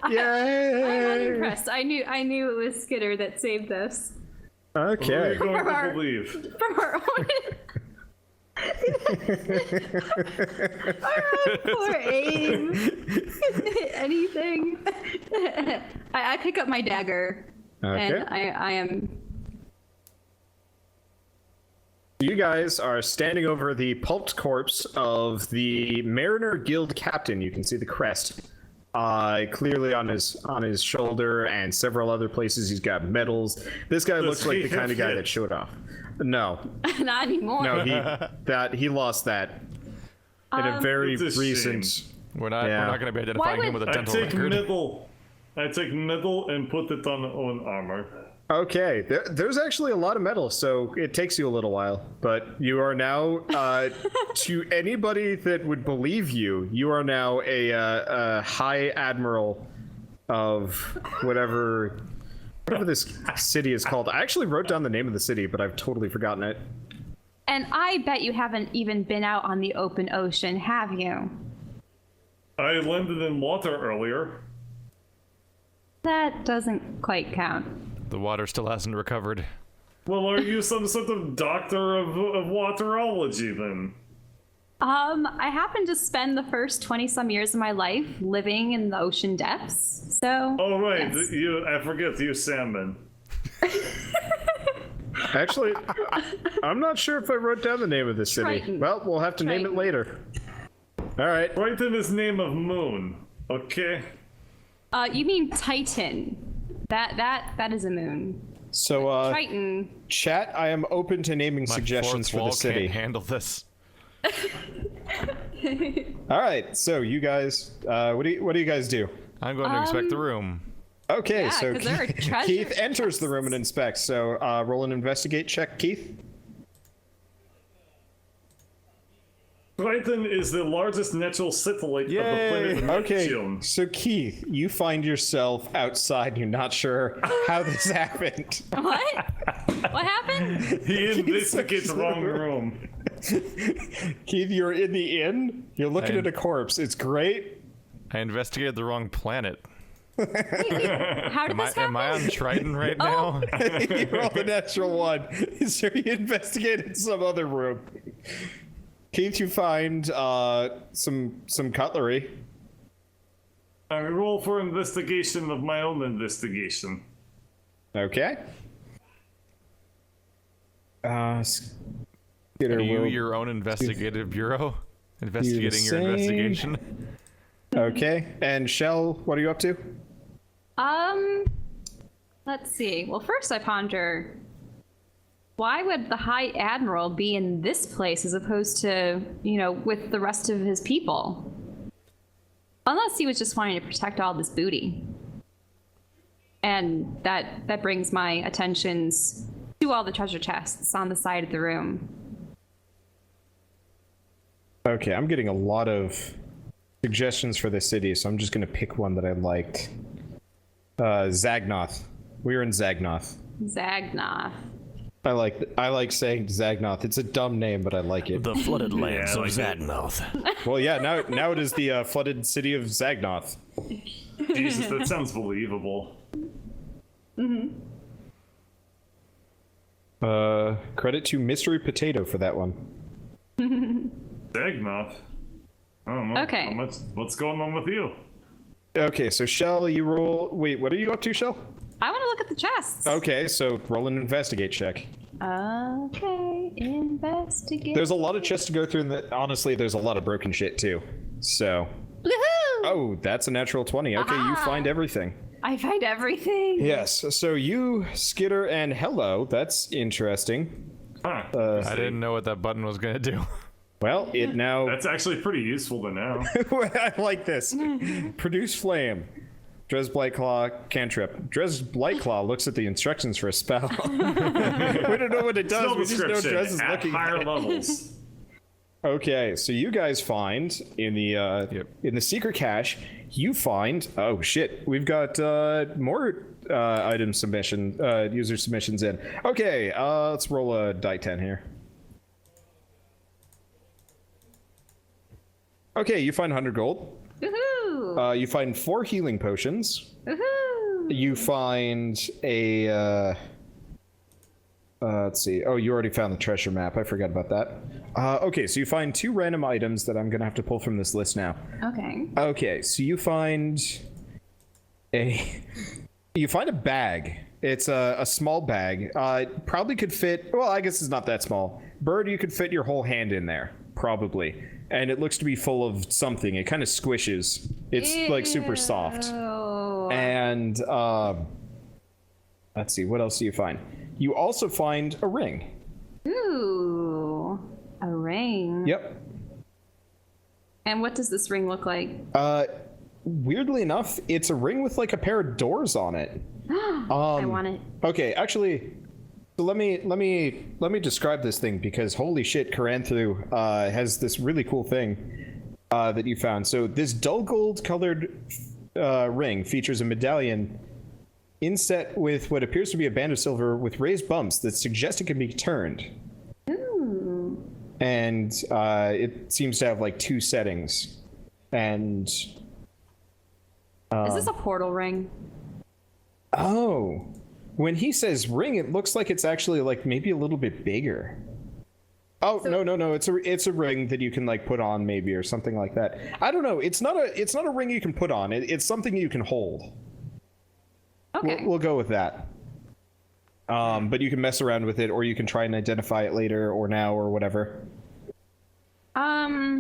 Yay! I'm impressed. I knew it was Skitter that saved us Okay. You're going From our- to believe. from our own. Our own poor aim. Anything. I pick up my dagger, Okay. and I am. You guys are standing over the pulped corpse of the Mariner Guild captain. You can see the crest clearly on his shoulder, and several other places he's got medals. This guy looks like he the kind of guy have that showed off. No, Not anymore. no, he lost that in a very It's a recent. shame. We're not going to be identifying him with a I dental take record. metal. And put it on armor. Okay, there's actually a lot of metal, so it takes you a little while. But you are now, to anybody that would believe you, you are now a high admiral of whatever this city is called. I actually wrote down the name of the city, but I've totally forgotten it. And I bet you haven't even been out on the open ocean, have you? I landed in water earlier. That doesn't quite count. The water still hasn't recovered. Well, are you some sort of doctor of waterology then? I happened to spend the first 20-some years of my life living in the ocean depths, so... Oh right, yes. I forget you salmon. Actually, I'm not sure if I wrote down the name of the city. Triton. Well, we'll have to name it Triton. later. All right. Triton is name of moon. Okay. You mean Titan? That is a moon. So, Triton. chat, I am open to naming My suggestions fourth for wall the city. can't handle this. All right, so you guys, what do you guys do? I'm going to inspect the room. Okay, Yeah, so 'cause there are treasure Keith enters the room and inspects. So roll an investigate check, Keith. Triton is the largest natural satellite of the planet Okay, Neptune. so Keith, you find yourself outside. You're not sure how this happened. What? What happened? He investigates the wrong room. Keith, you're in the inn. You're looking at a corpse. It's great. I investigated the wrong planet. How did this Am I happen? on Triton right now? You rolled a natural one. So you investigated some other room. Keith, you find some cutlery. I roll for investigation of my own investigation. Okay. Are you your own investigative bureau? Investigating your investigation? Okay. And Shell, what are you up to? Let's see. Well, first I ponder, why would the High Admiral be in this place as opposed to, with the rest of his people? Unless he was just wanting to protect all this booty. And that brings my attentions to all the treasure chests on the side of the room. Okay, I'm getting a lot of suggestions for this city, so I'm just going to pick one that I liked. Zagnoth. We're in Zagnoth. Zagnoth. I like saying Zagnoth. It's a dumb name, but I like it. The flooded lands like of Zagnoth. Well, yeah, now it is the flooded city of Zagnoth. Jesus, that sounds believable. Credit to Mystery Potato for that one. Dagnoth. I don't know. Okay. What's going on with you? Okay, so Shell, you roll... Wait, what are you up to, Shell? I want to look at the chests. Okay, so roll an investigate check. Okay, investigate. There's a lot of chests to go through, and honestly, there's a lot of broken shit, too. So... Woohoo! Oh, that's a natural 20. Okay, you find everything. I find everything. Yes, so you, Skitter, and Hello, that's interesting. Huh. I didn't know what that button was going to do. Well, it now... That's actually pretty useful to know. I like this. Produce flame. Dres Blightclaw cantrip. Dres Blightclaw looks at the instructions for a spell. We don't know what it does. Spell We just know description Dres is at looking higher at it. levels. Okay, so you guys find in the secret cache, you find... Oh shit, we've got more item submission, user submissions in. Okay, let's roll a die 10 here. Okay, you find 100 gold. Woohoo! You find 4 healing potions. Woohoo! You find a... let's see. Oh, you already found the treasure map. I forgot about that. Okay, so you find 2 random items that I'm going to have to pull from this list now. Okay. Okay, so you find a... You find a bag. It's a small bag. It probably could fit... Well, I guess it's not that small. Bird, you could fit your whole hand in there. Probably. And it looks to be full of something. It kind of squishes. It's like super soft. Oh. And let's see, what else do you find? You also find a ring. Ooh. A ring. Yep. And what does this ring look like? Weirdly enough, it's a ring with like a pair of doors on it. I want it. Okay, actually, so let me describe this thing, because holy shit, Caranthu has this really cool thing that you found. So this dull gold colored ring features a medallion inset with what appears to be a band of silver with raised bumps that suggest it can be turned. Ooh. And it seems to have like 2 settings. And Is this a portal ring? oh, when he says ring, it looks like it's actually like maybe a little bit bigger. Oh, no, it's a ring that you can like put on maybe, or something like that. I don't know. It's not a ring you can put on. It's something you can hold. Okay. We'll go with that. But you can mess around with it, or you can try and identify it later, or now, or whatever. I'll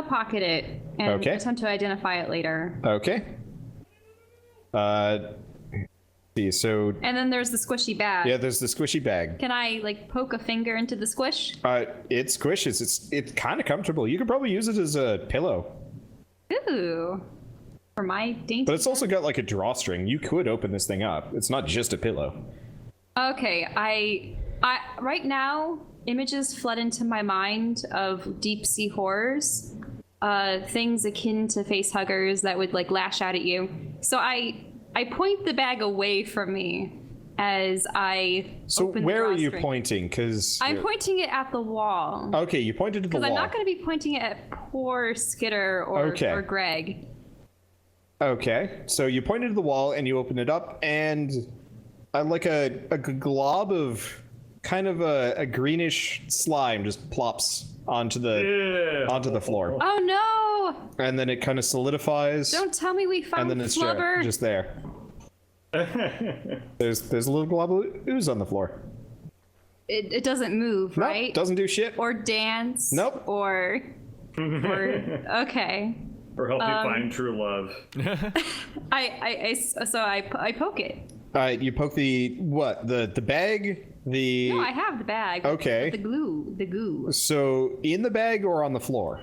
pocket it and attempt to identify it later. Okay. See, so... And then there's the squishy bag. Yeah, there's the squishy bag. Can I, like, poke a finger into the squish? It squishes. It's kind of comfortable. You could probably use it as a pillow. Ooh. For my dainty... But it's also got, like, a drawstring. You could open this thing up. It's not just a pillow. Okay, I right now, images flood into my mind of deep sea horrors. Things akin to face huggers that would, like, lash out at you. So I point the bag away from me as I open the where are you drawstring. pointing? Because I'm pointing it at the wall. Okay, you pointed to the wall. Because I'm not going to be pointing it at poor Skitter or Greg. Okay, so you pointed to the wall and you open it up, and like a glob of kind of a greenish slime just plops onto the floor. Oh no! And then it kind of solidifies. Don't tell me we found and then it's flubber. just there. There's a little glob of ooze on the floor. It doesn't move, Nope, right? doesn't do shit. Or dance. Nope. Or okay. Or help you find true love. So I poke it. You poke the bag? No, I have the bag. Okay. The goo. So in the bag or on the floor?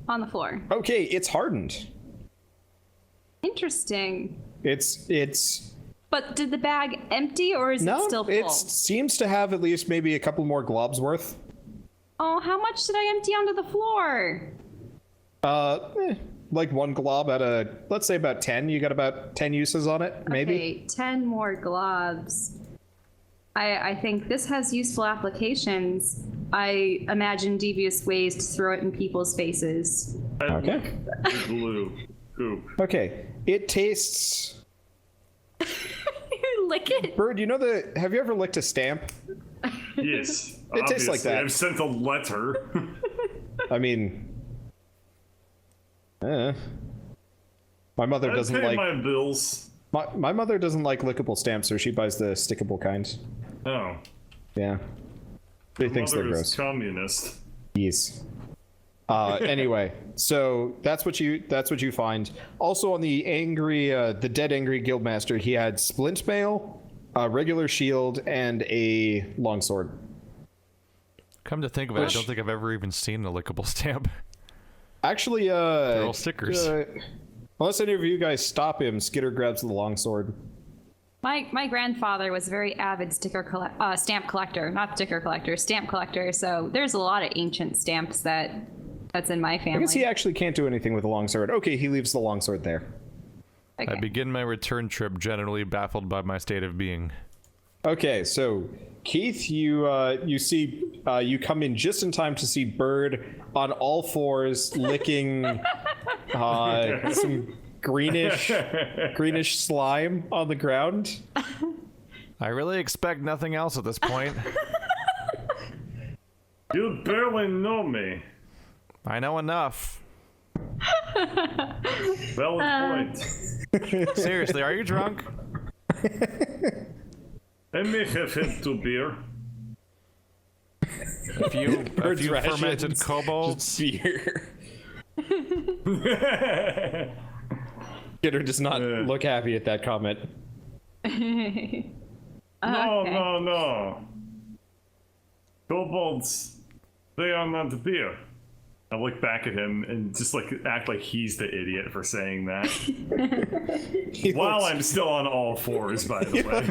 On the floor. Okay, it's hardened. Interesting. It's But did the bag empty or is it still full? It seems to have at least maybe a couple more globs worth. Oh, how much did I empty onto the floor? Like one glob out of, let's say about 10. You got about 10 uses on it, maybe? Okay, 10 more globs. I think this has useful applications. I imagine devious ways to throw it in people's faces. Okay. Glue. Goop. Okay. It tastes... You lick it? Bird, have you ever licked a stamp? Yes. It tastes like that. I've sent a letter. I mean... my mother doesn't I pay like... my bills. My mother doesn't like lickable stamps, so she buys the stickable kind. Oh. Yeah. She thinks they're Mother gross. is communist. Yes. Anyway, so that's what you find. Also on the dead angry guildmaster, he had splint mail, a regular shield, and a longsword. Come to think of it, I don't think I've ever even seen a lickable stamp. Actually, they're all stickers. Unless any of you guys stop him, Skitter grabs the longsword. My grandfather was a very avid stamp collector. So there's a lot of ancient stamps that's in my family. I guess he actually can't do anything with the longsword. Okay, he leaves the longsword there. Okay. I begin my return trip generally baffled by my state of being. Okay, so Keith, you come in just in time to see Bird on all fours licking some greenish slime on the ground. I really expect nothing else at this point. You barely know me. I know enough. Valid point. Seriously, are you drunk? I may have had 2 beer. A few rations. fermented kobolds. Just beer. Skitter does not look happy at that comment. No. Kobolds, they are not beer. I look back at him and just act like he's the idiot for saying that. While I'm still on all fours, by the way.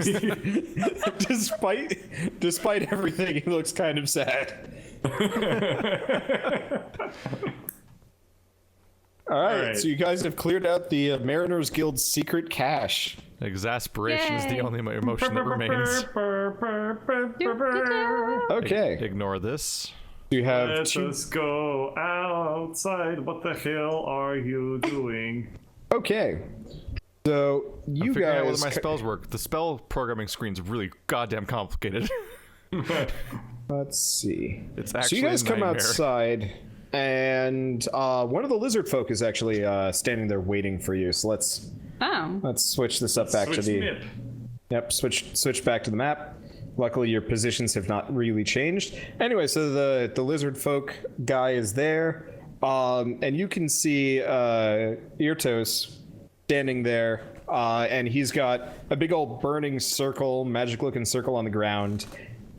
Despite everything, he looks kind of sad. All right, so you guys have cleared out the Mariners Guild's secret cache. Exasperation is the only emotion that remains. Okay. Ignore this. You have Let us go outside. What the hell are you doing? Okay. So you I'm figuring out guys whether my spells work. The spell programming screen's really goddamn complicated. Let's see. It's So actually you guys a come nightmare. outside, and one of the lizard folk is actually standing there waiting for you. So let's Oh. Let's switch this up back to Switch the. map. Yep, switch back to the map. Luckily, your positions have not really changed. Anyway, so the lizard folk guy is there, and you can see Irtos standing there, and he's got a big old burning circle, magic-looking circle on the ground,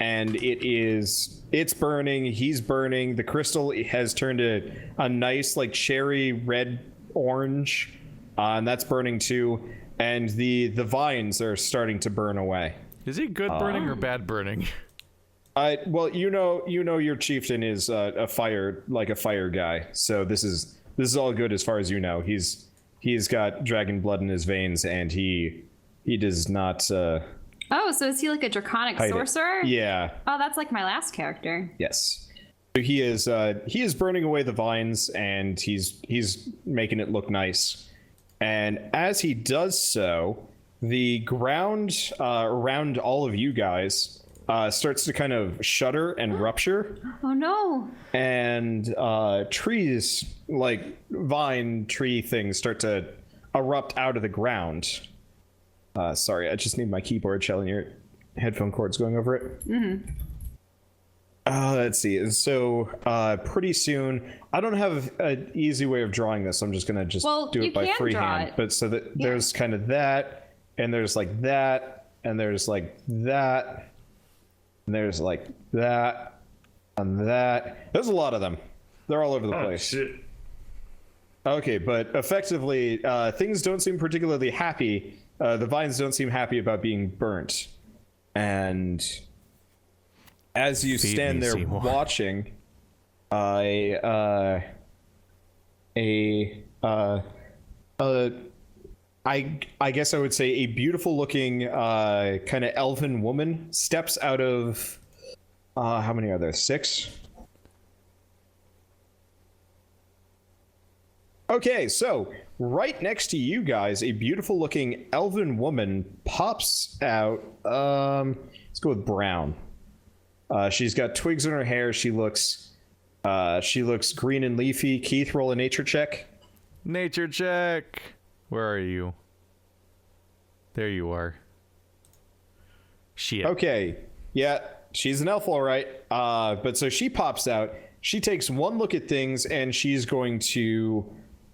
and it's burning. He's burning. The crystal has turned a nice like cherry red orange, and that's burning too. And the vines are starting to burn away. Is he good burning or bad burning? Well, you know your chieftain is a fire guy. So this is all good as far as you know. He's got dragon blood in his veins, and he does not. Oh, so is he like a draconic sorcerer? Yeah. Oh, that's like my last character. Yes. So he is burning away the vines, and he's making it look nice. And as he does so, the ground around all of you guys starts to kind of shudder and rupture. Oh no. And trees, like vine tree things, start to erupt out of the ground. Sorry, I just need my keyboard shell and your headphone cords going over it. Mm-hmm. Let's see. So pretty soon, I don't have an easy way of drawing this. I'm just gonna do it by freehand. But so that there's kind of that, and there's like that, and there's like that, and there's like that, and that. There's a lot of them. They're all over the place. Shit. Okay, but effectively, things don't seem particularly happy. The vines don't seem happy about being burnt, and as you stand there watching, I guess I would say a beautiful looking kind of elven woman steps out of how many are there? 6? Okay, so right next to you guys, a beautiful looking elven woman pops out. Let's go with brown. She's got twigs in her hair. She looks green and leafy. Keith, roll a nature check. Nature check. Where are you? There you are. Shit. Okay. Yeah, she's an elf, all right. But so she pops out. She takes one look at things, and she's going to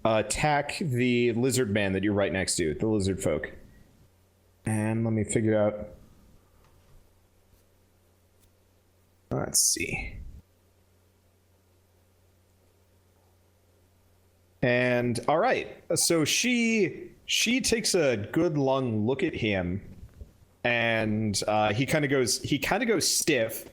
attack the lizard man that you're right next to, the lizard folk. And let me figure out. Let's see. And all right, so she takes a good long look at him, and he kind of goes stiff,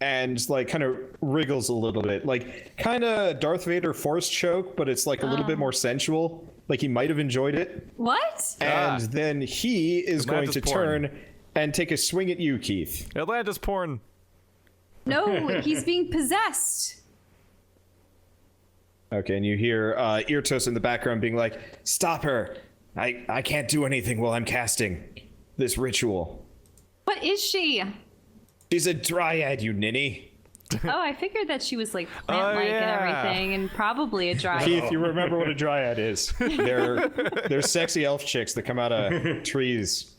and like kind of wriggles a little bit, like kind of Darth Vader force choke, but it's like a little bit more sensual. Like he might have enjoyed it. What? And then he is going to turn and take a swing at you, Keith. Atlantis porn. No, he's being possessed. Okay, and you hear Irtos in the background being like, "Stop her! I can't do anything while I'm casting this ritual." What is she? She's a dryad, you ninny. Oh, I figured that she was like plant-like and everything, and probably a dryad. Keith, you remember what a dryad is? They're sexy elf chicks that come out of trees.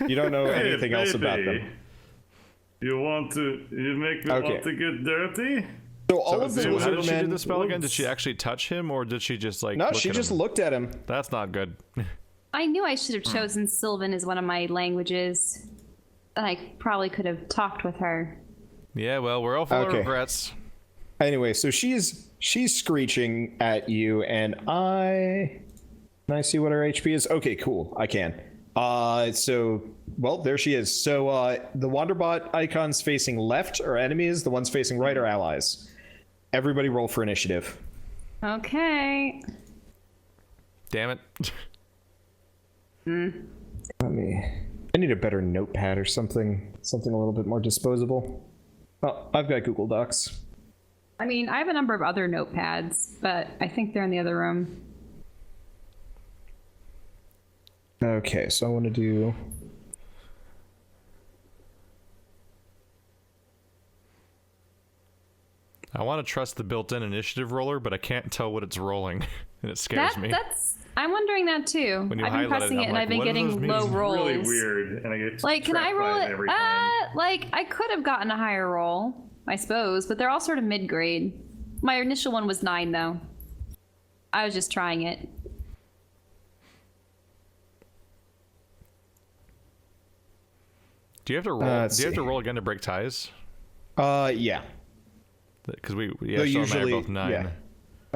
You don't know anything else about them. You make me want to get dirty? So all of the How lizard did she do men. the spell again? Did she actually touch him, or did she just like? No, she just looked at him. That's not good. I knew I should have chosen Sylvan as one of my languages. And I probably could have talked with her. Yeah, well, we're all full of regrets. Anyway, so she's screeching at you, and can I see what her HP is? Okay, cool. I can. So, well, there she is. So, the Wanderbot icons facing left are enemies. The ones facing right are allies. Everybody roll for initiative. Okay. Damn it. I need a better notepad or something a little bit more disposable. Well, I've got Google Docs. I mean, I have a number of other notepads, but I think they're in the other room. Okay, so I want to do... I want to trust the built-in initiative roller, but I can't tell what it's rolling, and it scares me. I'm wondering that too. When you I've been highlight it, pressing it, I'm and like, I've been what does getting this low mean? rolls. Really weird, and I get Like, can I trapped by roll it it? every time. Like, I could have gotten a higher roll, I suppose, but they're all sort of mid-grade. My initial one was 9, though. I was just trying it. Do you have to roll? Do you have to roll again to break ties? Yeah. Because we They'll Sean usually, and I are both 9. yeah.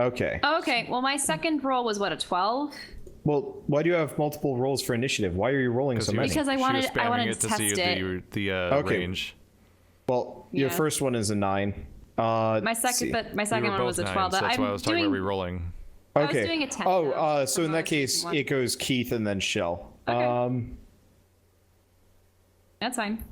Okay. Oh, okay, well, my second roll was, what, a 12? Well, why do you have multiple rolls for initiative? Why are you rolling so many? Because I She was wanted spamming to see test it. the Okay. range. Well, your Yeah. first one is a 9. My second We were one both was a 9, 12. so that's I'm why I was talking doing, about re-rolling. I was Okay. doing a 10. Oh, though, so in from that what I was case, doing it goes Keith and then Shell. Okay. That's fine.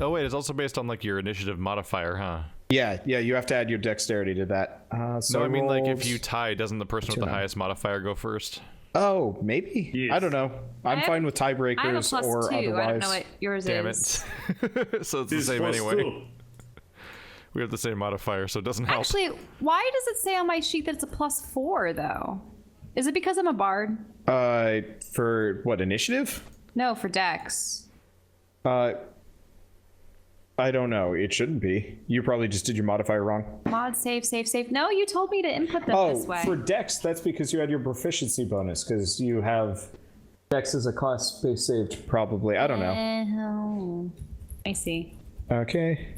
Oh wait, it's also based on like your initiative modifier, huh? Yeah, you have to add your dexterity to that. So No, I mean like if rolled- you tie, doesn't the person with the 2-9. highest modifier go first? Oh, maybe. Yes. I don't know. I'm have- fine with I have a tiebreakers plus or 2. otherwise. I don't know what yours Damn is. it! So it's the He's same plus anyway. 2. We have the same modifier, so it doesn't help. Actually, why does it say on my sheet that it's a plus 4, though? Is it because I'm a bard? For what, initiative? No, for Dex. I don't know. It shouldn't be. You probably just did your modifier wrong. Mod, save. No, you told me to input them this way. for Dex, that's because you had your proficiency bonus, because you have Dex as a class space saved. Probably. I don't know. Oh, I see. Okay.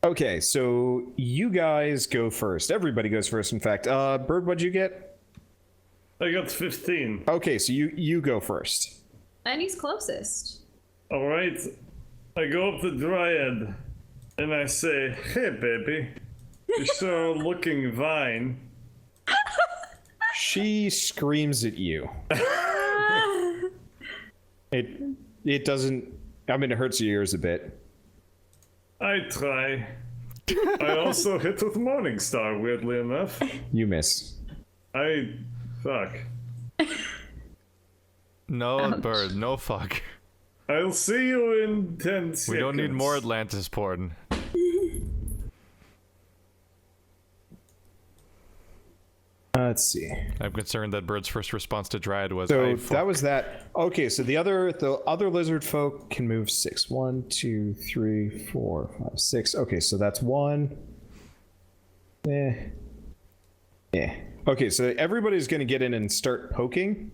Okay, so you guys go first. Everybody goes first, in fact. Bird, what'd you get? I got 15. Okay, so you go first. And he's closest. All right. I go up to Dryad and I say, "Hey, baby, you sure are looking fine." She screams at you. It doesn't. I mean, it hurts your ears a bit. I try. I also hit with Morningstar, weirdly enough. You miss. Fuck. No, Bird, no fuck. I'll see you in 10 seconds. We don't need more Atlantis porn. Let's see. I'm concerned that Bird's first response to Dryad was, So "I that fuck." was that. Okay, so the other lizard folk can move 6. 1, 2, 3, 4, 5, 6. Okay, so that's 1. Yeah. Okay, so everybody's going to get in and start poking.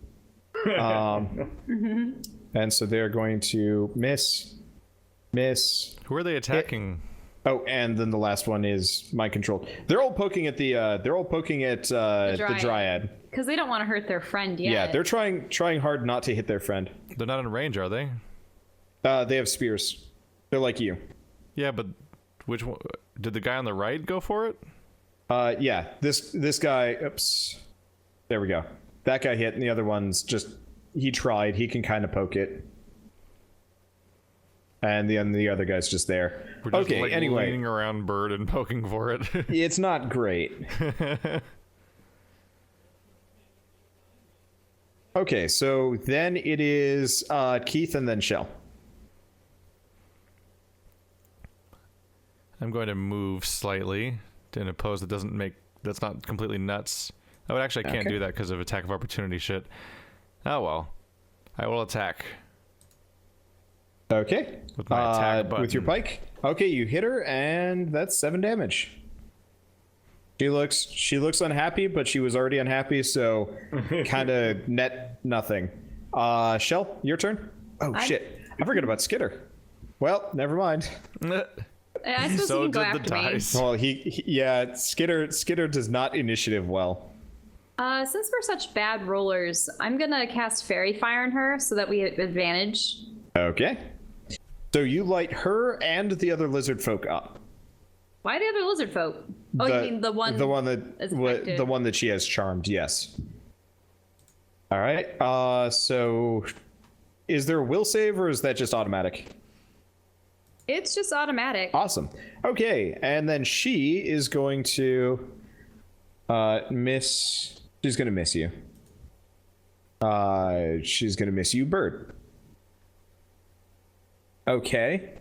And so they're going to miss. Who are they attacking? Oh, and then the last one is mind control. They're all poking at the the Dryad. Because they don't want to hurt their friend yet. Yeah, they're trying hard not to hit their friend. They're not in range, are they? They have spears. They're like you. Yeah, but which one? Did the guy on the right go for it? Yeah, this guy. Oops. There we go. That guy hit, and the other one's just. He tried. He can kind of poke it. And the other guy's just there. We're just, Okay. like, Anyway, leaning around Bird and poking for it. it's not great. Okay, so then it is Keith and then Shell. I'm going to move slightly in a pose that's not completely nuts. Oh, actually, I can't Okay. do that because of attack of opportunity shit. Oh well. I will attack. Okay. With my attack button. with your pike. Okay, you hit her, and that's 7 damage. She looks unhappy, but she was already unhappy, so kind of net nothing. Shell, your turn. Oh shit! I forgot about Skitter. Well, never mind. I suppose So he can go did the after me. dice. Well, yeah, Skitter does not initiative well. Since we're such bad rollers, I'm gonna cast Fairy Fire on her so that we have advantage. Okay. So you light her and the other lizard folk up. Why the other lizard folk? Oh, you mean the one? is affected. the one that she has charmed. Yes. All right. So, is there a will save or is that just automatic? It's just automatic. Awesome. Okay, and then she is going to miss. She's going to miss you. She's going to miss you, Bird. Okay.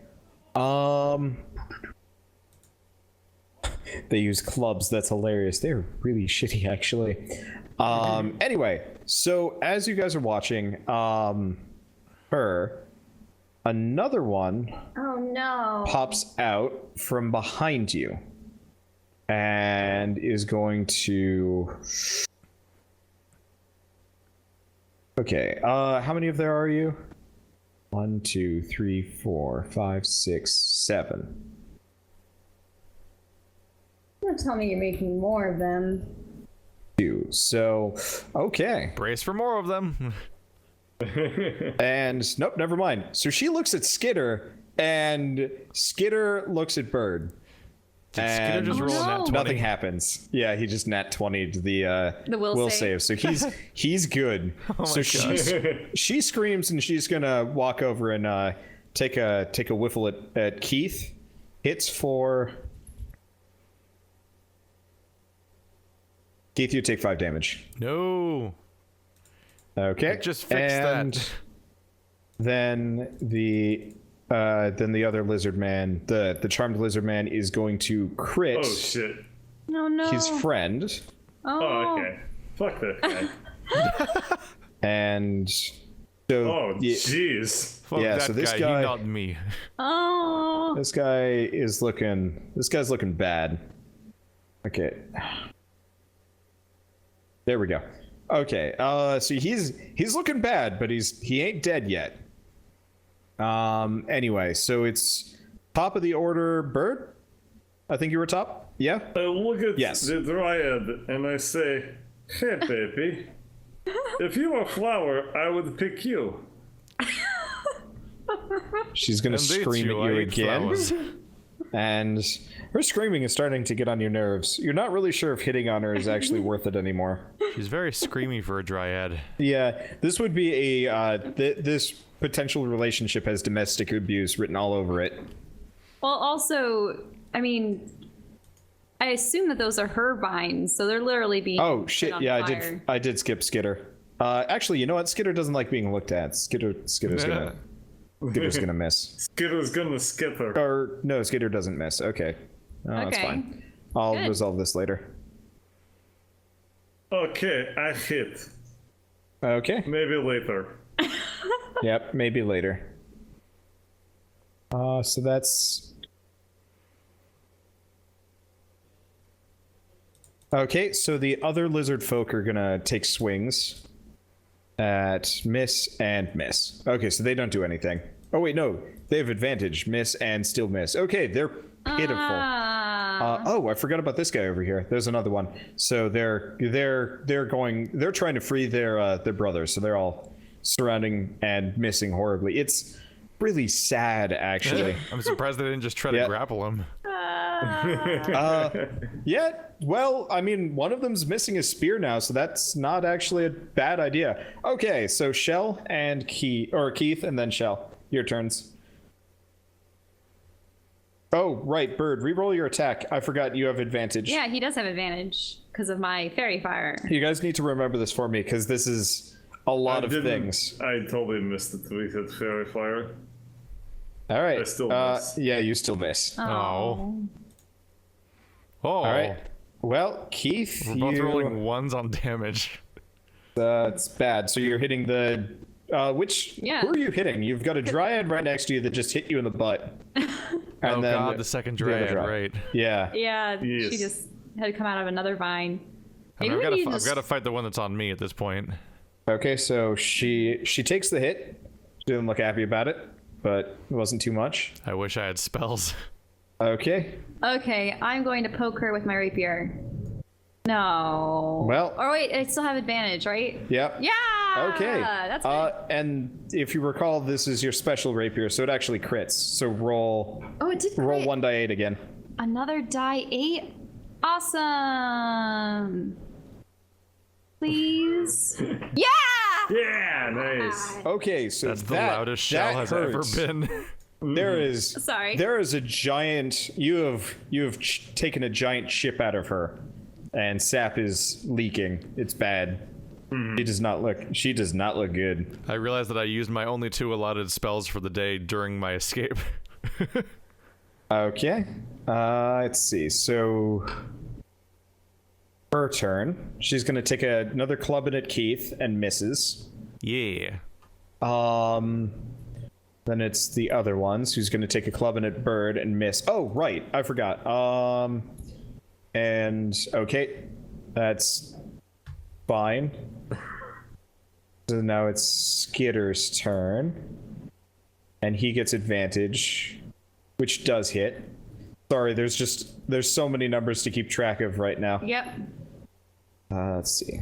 They use clubs. That's hilarious. They're really shitty, actually. Anyway, so as you guys are watching, another one Oh no. pops out from behind you and is going to. Okay. How many of there are you? 1, 2, 3, 4, 5, 6, 7. Don't tell me you're making more of them. 2. So, okay. Brace for more of them. And nope, never mind. So she looks at Skitter, and Skitter looks at Bird. Did Skitter just Oh, roll a nat no. 20? Nothing happens. Yeah, he just nat 20'd the will save. So he's good. So she screams, and she's gonna walk over and take a whiffle at Keith. Hits for Keith. You take 5 damage. No. Okay. Just fix that. Then the other lizard man, the charmed lizard man, is going to crit Oh shit. No. his friend, Oh, okay. Fuck that guy. and so Oh, yeah, jeez. Fuck Yeah, that so this guy. guy- He not me. Oh. this guy's looking bad. Okay, there we go. Okay, so he's looking bad, but he ain't dead yet. Anyway, so it's top of the order, Bird. I think you were top. Yeah. I look at Yes. the Dryad and I say, hey, baby, if you were a flower, I would pick you. She's gonna Indeed, scream at I you eat again, flowers. and her screaming is starting to get on your nerves. You're not really sure if hitting on her is actually worth it anymore. She's very screamy for a Dryad. Yeah, this would be a this potential relationship has domestic abuse written all over it. Well, also, I mean, I assume that those are her vines, so they're literally being. Oh set shit! on Yeah, fire. I did skip Skitter. Actually, you know what? Skitter doesn't like being looked at. Skitter's gonna miss. Skitter's gonna skitter. Or no, Skitter doesn't miss. Okay, that's Okay. fine. I'll Good. resolve this later. Okay, I hit. Okay. Maybe later. Yep, maybe later. So that's... Okay, so the other lizard folk are gonna take swings at miss and miss. Okay, so they don't do anything. Oh wait, no, they have advantage. Miss and still miss. Okay, they're pitiful. Oh, I forgot about this guy over here. There's another one. So they're trying to free their brother. So they're all surrounding and missing horribly. It's really sad, actually. I'm surprised they didn't just try to Yeah. grapple him. Yeah, well, I mean, one of them's missing his spear now, so that's not actually a bad idea. Okay, so Shell and Keith, and then Shell. Your turns. Oh, right, Bird, reroll your attack. I forgot you have advantage. Yeah, he does have advantage because of my fairy fire. You guys need to remember this for me, because this is a lot of things. I totally missed the tweet at Fairy Fire. All right. I still miss. Yeah, you still miss. Oh. Oh. All right. Well, Keith, We're both rolling ones on damage. That's bad. So you're hitting the... Yeah. Who are you hitting? You've got a Dryad right next to you that just hit you in the butt. Oh god, the second other Dryad, Dryad. right. Yeah. Yeah, Yes. she just had come out of another vine. Maybe I've we need got to to fight the one that's on me at this point. Okay, so she takes the hit. She didn't look happy about it, but it wasn't too much. I wish I had spells. Okay. Okay, I'm going to poke her with my rapier. No. Well- Or wait, I still have advantage, right? Yep. Yeah. Okay. That's good. And if you recall, this is your special rapier, so it actually crits. So roll Oh, it did roll crit. 1d8 again. Another die 8. Awesome. Please. Yeah. Yeah, nice. Okay, so That's the loudest shell has ever been. There is Sorry. There is a giant. You have taken a giant chip out of her, and sap is leaking. It's bad. She does not look good. I realized that I used my only 2 allotted spells for the day during my escape. Okay. Let's see. So her turn. She's gonna take another club in at Keith and misses. Yeah. Then it's the other ones who's gonna take a club in at Bird and miss. Oh, right. I forgot. And okay, that's fine. So now it's Skitter's turn, and he gets advantage, which does hit. Sorry, there's so many numbers to keep track of right now. Yep. Let's see,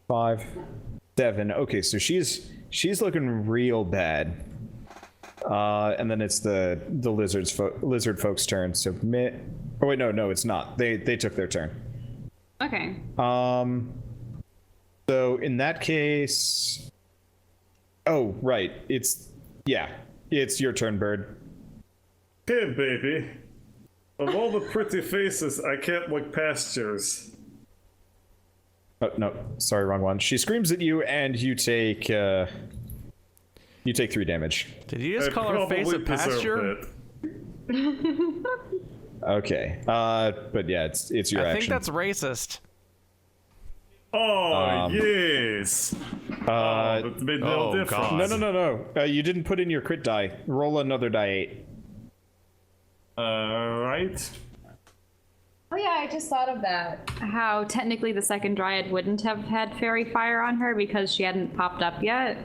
5, 7. Okay, so she's looking real bad. And then it's the lizard folks' turn. So oh wait, no, it's not. They took their turn. Okay. So in that case, oh right, it's your turn, Bird. Okay, baby. Of all the pretty faces, I can't look past yours. Oh no, sorry, wrong one. She screams at you, and you take 3 damage. Did you just I call her face a probably deserve pasture? it. Okay, but yeah, it's your I action. think that's racist. Oh, yes. That made no oh, difference. God. No. You didn't put in your crit die. Roll another die 8. Right. Oh yeah, I just thought of that. How technically the second Dryad wouldn't have had fairy fire on her because she hadn't popped up yet.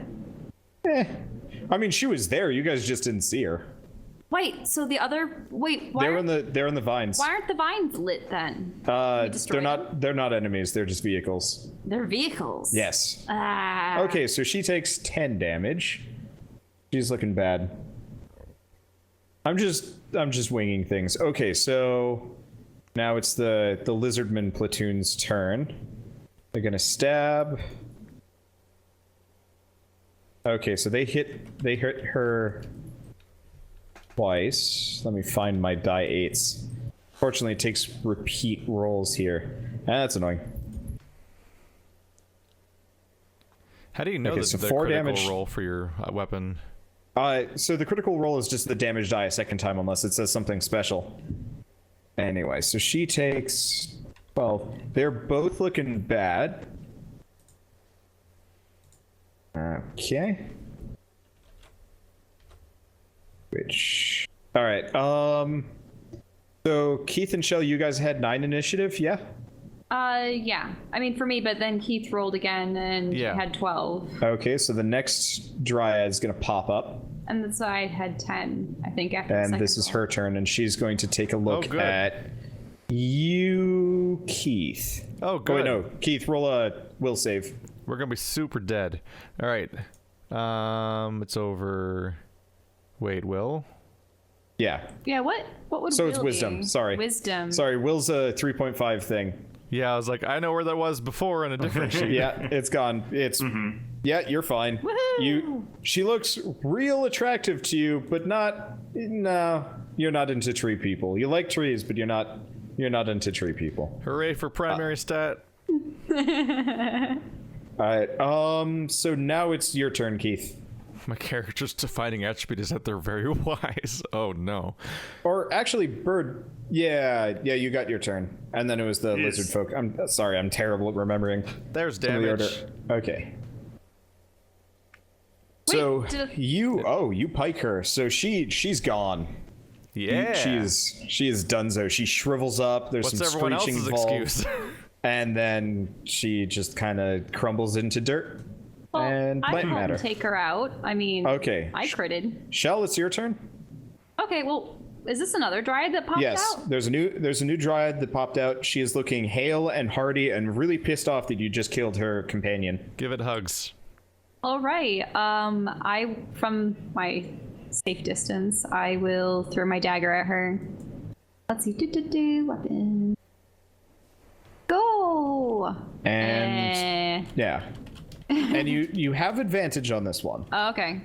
I mean, she was there. You guys just didn't see her. Wait, so the other wait, They're in the vines. why aren't the vines lit then? We destroyed They're not enemies. They're just vehicles. They're vehicles. Yes. Ah. Okay, so she takes 10 damage. She's looking bad. I'm just winging things. Okay, so now it's the lizardman platoon's turn. They're gonna stab. Okay, so they hit her twice. Let me find my die 8s. Fortunately, it takes repeat rolls here. That's annoying. How do you know Okay, the so 4 critical damage. roll for your weapon? So the critical roll is just the damage die a second time unless it says something special. Anyway, so she takes 12. They're both looking bad. Okay. All right. So Keith and Shell, you guys had 9 initiative, yeah? Yeah. I mean, for me, but then Keith rolled again and had 12. Okay, so the next Dryad's gonna pop up, And so I had 10, I think, after the and second this is roll. her turn, and she's going to take a look good. at you, Keith. Oh, Oh good. wait, no, Keith, roll a will save. We're gonna be super dead. All right. It's over. Wait, Will? Yeah. Yeah, what would So will it's wisdom. be? Sorry. Wisdom. Sorry, will's a 3.5 thing. Yeah, I was like, I know where that was before in a different sheet. Yeah, it's gone. It's yeah, you're fine. Woohoo! She looks real attractive to you, but no, you're not into tree people. You like trees, but you're not into tree people. Hooray for primary stat. All right. So now it's your turn, Keith. My character's defining attribute is that they're very wise. Oh no. Or actually, Bird. Yeah, you got your turn. And then it was the Yes. lizard folk. I'm sorry, I'm terrible at remembering. There's some of the damage. order. Okay. Wait, So did- you pike her. So she's gone. Yeah. She is donezo. She shrivels up. There's What's some everyone screeching else's involved, excuse? and then she just kind of crumbles into dirt. Well, and I plant helped matter. take her out. I mean, Okay. I critted. Shell, it's your turn. Okay, well, is this another Dryad that popped Yes, out? there's a new Dryad that popped out. She is looking hale and hearty and really pissed off that you just killed her companion. Give it hugs. All right. I from my safe distance, I will throw my dagger at her. Let's see. Weapon. Go. And yeah, and you have advantage on this one. Oh, okay.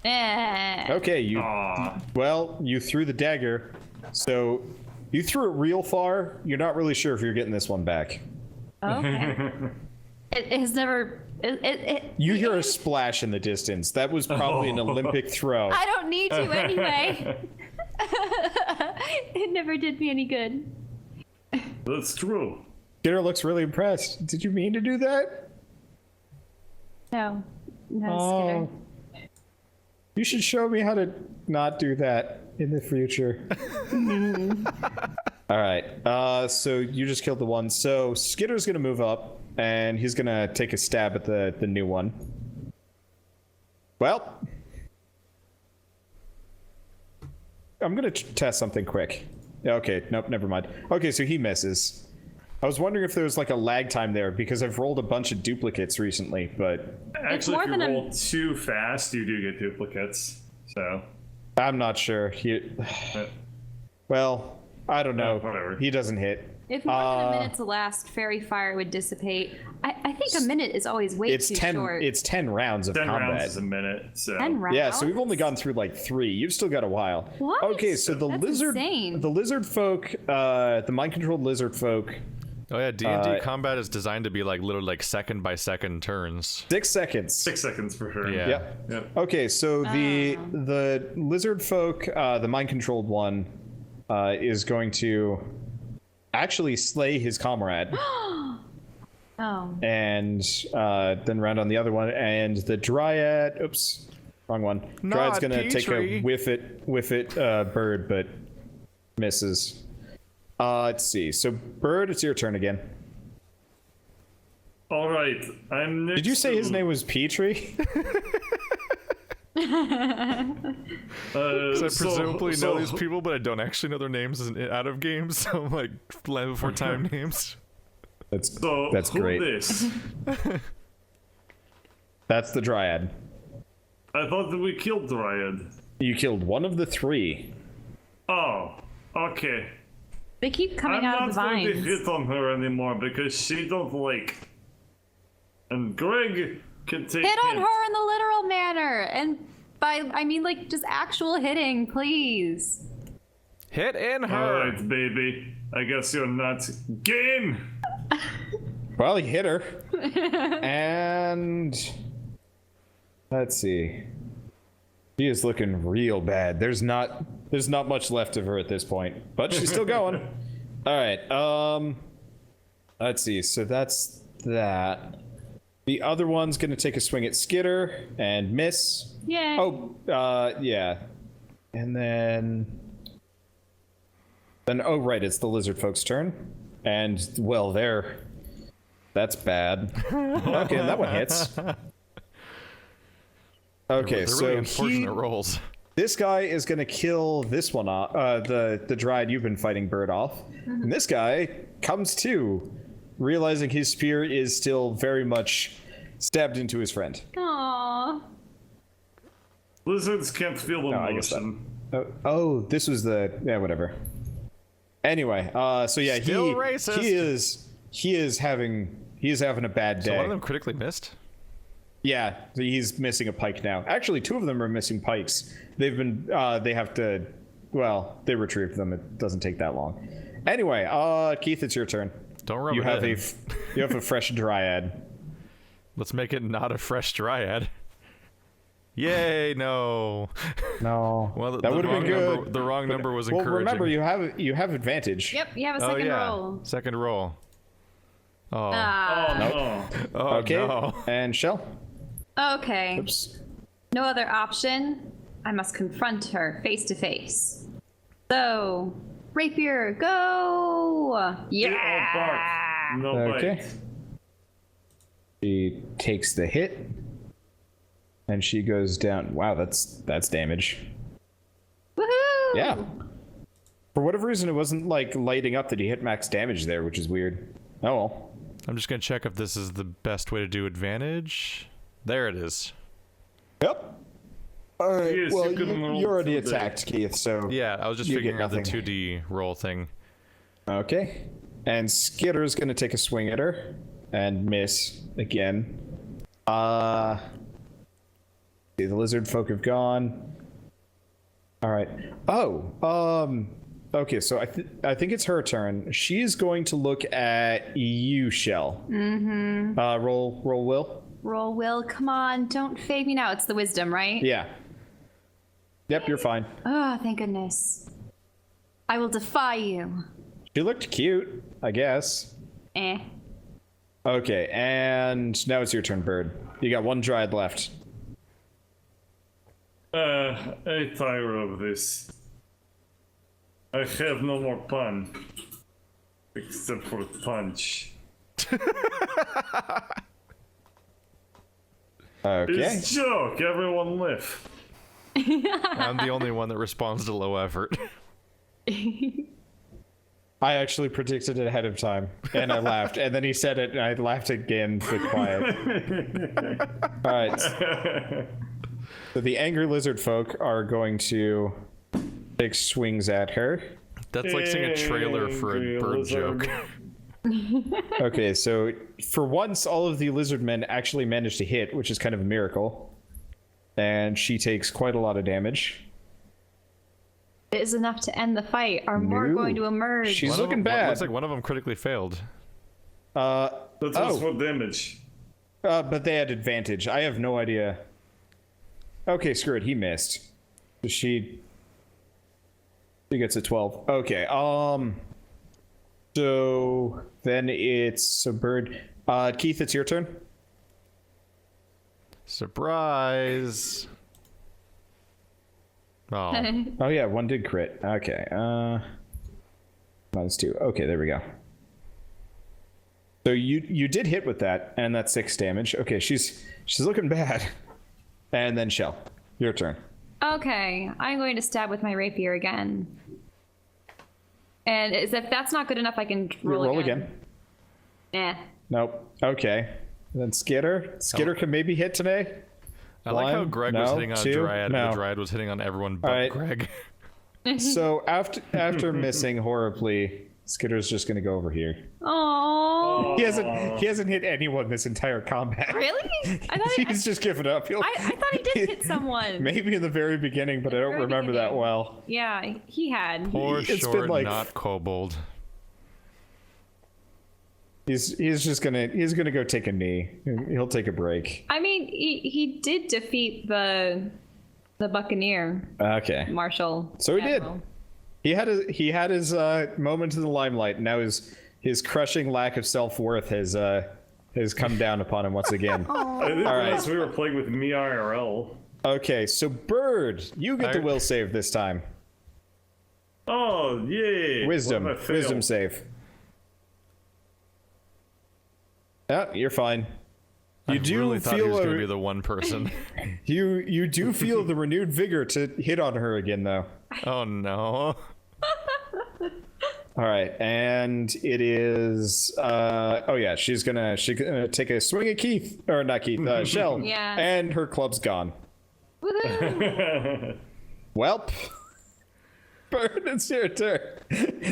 Okay, you threw the dagger, so you threw it real far. You're not really sure if you're getting this one back. Okay. It has never. You hear a splash in the distance. That was probably an Olympic throw. I don't need to anyway. It never did me any good. That's true. Skitter looks really impressed. Did you mean to do that? No. No, Oh. You should show me how to not do that in the future. All right. So you just killed the one. So Skitter's gonna move up, and he's gonna take a stab at the new one. Well, I'm gonna test something quick. Okay. Nope. Never mind. Okay. So he misses. I was wondering if there was like a lag time there because I've rolled a bunch of duplicates recently, but Actually, more if you than a- roll too fast, you do get duplicates. So, I'm not sure. Well, I don't know. whatever. He doesn't hit. If more than a minute to last, fairy fire would dissipate. I think a minute is always way It's too 10. short. It's 10 rounds of 10 combat. rounds is a minute. So 10 rounds. Yeah, so we've only gone through like 3. You've still got a while. What? Okay, so the That's lizard, insane. the lizard folk, the mind-controlled lizard folk, Oh yeah, D&D combat is designed to be like literally like second by second turns. 6 seconds. 6 seconds per turn. Yeah. Yep. Yep. Okay, so the lizard folk, the mind-controlled one, is going to actually slay his comrade. Oh. And then round on the other one, and the dryad. Oops, wrong one. Dryad's gonna take a whiff it, bird, but misses. Let's see. So, bird, it's your turn again. All right. I'm next. Did you say his to- name was Petrie? So I presumably know these people, but I don't actually know their names out of games. So I'm like Land Before Time names. That's So that's who great. This? That's the dryad. I thought that we killed Dryad. You killed one of the 3. Oh, okay. They keep coming I'm out not of the going to vines. hit on her anymore because she don't like. And Greg can take Hit on hints. her in the literal manner. And by, I mean, like, just actual hitting, please. Hit in her. All right, baby. I guess you're not game. Well, he hit her. And let's see. She is looking real bad. There's not much left of her at this point, but she's still going. All right. Let's see. So that's that. The other one's gonna take a swing at Skitter and miss. Yay. Oh, yeah. And then oh right, it's the lizard folks' turn. And well, that's bad. Okay, that one hits. Okay, They're so really unfortunate rolls. this guy is gonna kill this one off, the dryad you've been fighting, bird off. And this guy comes to, realizing his spear is still very much stabbed into his friend. Aww. Lizards can't feel I guess that- emotion. Oh, this was whatever. Anyway, so yeah, Still racist. he is having a bad So day. one of them critically missed. Yeah, he's missing a pike now. Actually, 2 of them are missing pikes. They've been they have to, well, they retrieved them. It doesn't take that long. Anyway, Keith, it's your turn. Don't rub You it have in. you have a fresh dryad. Let's make it not a fresh dryad. Yay! No. No, Well, that would have been good. The wrong number was Well, encouraging. remember you have advantage. Yep, you have a Oh second yeah, roll. second roll. Oh. Ah. Oh no. Oh Okay, no. and Shell. Okay. Oops. No other option. I must confront her face to face. So, rapier, go! Get all Yeah! bark. No Okay. bite. She takes the hit, and she goes down. Wow, that's damage. Woohoo! Yeah. For whatever reason, it wasn't like lighting up that he hit max damage there, which is weird. Oh well. I'm just gonna check if this is the best way to do advantage. There it is. Yep. All right. Yes, well, you can roll you already 2D. attacked, Keith. So Yeah, I was just You get figuring out the nothing. 2D roll thing. okay. And Skitter's gonna take a swing at her and miss again. The lizard folk have gone. All right. Oh. Okay. So I think it's her turn. She's going to look at you, Shell. Mm-hmm. Roll will. Roll will, come on, don't fade me now. It's the wisdom, right? Yeah. Yep, you're fine. Oh, thank goodness. I will defy you. She looked cute, I guess. Eh. Okay, and now it's your turn, Bird. You got one Dryad left. I tire of this. I have no more pun. Except for punch. Okay. It's joke, everyone live. I'm the only one that responds to low effort. I actually predicted it ahead of time, and I laughed. And then he said it, and I laughed again for quiet. All right. So the angry lizard folk are going to take swings at her. That's like seeing a trailer for a Angry bird lizard. joke. Okay, so for once, all of the lizard men actually managed to hit, which is kind of a miracle. And she takes quite a lot of damage. It is enough to end the fight. Are more No. going to emerge? She's One of looking them- bad. Looks like one of them critically failed. That was Oh. for damage. But they had advantage. I have no idea. Okay, screw it. He missed. She gets a 12. Okay. So then it's a bird. Keith, it's your turn. Surprise! Oh, Oh yeah, one did crit. Okay. -2. Okay, there we go. So you did hit with that, and that's 6 damage. Okay, she's looking bad. And then Shell, your turn. Okay, I'm going to stab with my rapier again. And if that's not good enough, I can roll again. Eh. Nope. Okay. Then Skitter. Skitter can maybe hit today. I like how One, Greg was no, hitting on two, Dryad, no. and the Dryad was hitting on everyone but Alright. Greg. So after missing horribly, Skitter's just gonna go over here. Oh. He hasn't hit anyone this entire combat. Really? I thought He's just given up. I thought he did hit someone. Maybe in the very beginning, but I don't Very remember that beginning. well. Yeah, he had. Poor It's been short, like- not kobold. He's gonna go take a knee. He'll take a break. I mean, he did defeat the Buccaneer Okay. Marshal. So he did. Admiral. He had his moment in the limelight, and now his crushing lack of self-worth has come down upon him once again. I didn't realize we were playing with me IRL. Okay, so Bird, you get the I- will save this time. Oh, yay! Wisdom What if I fail? save. Yeah, you're fine. You I do really thought he feel was going to be the one person. you do feel the renewed vigor to hit on her again, though. Oh no. All right, and it is. Oh yeah, she's gonna take a swing at Keith, or not Keith, Shell. Yeah. And her club's gone. Woohoo! Welp. Bird, it's your turn. Hey,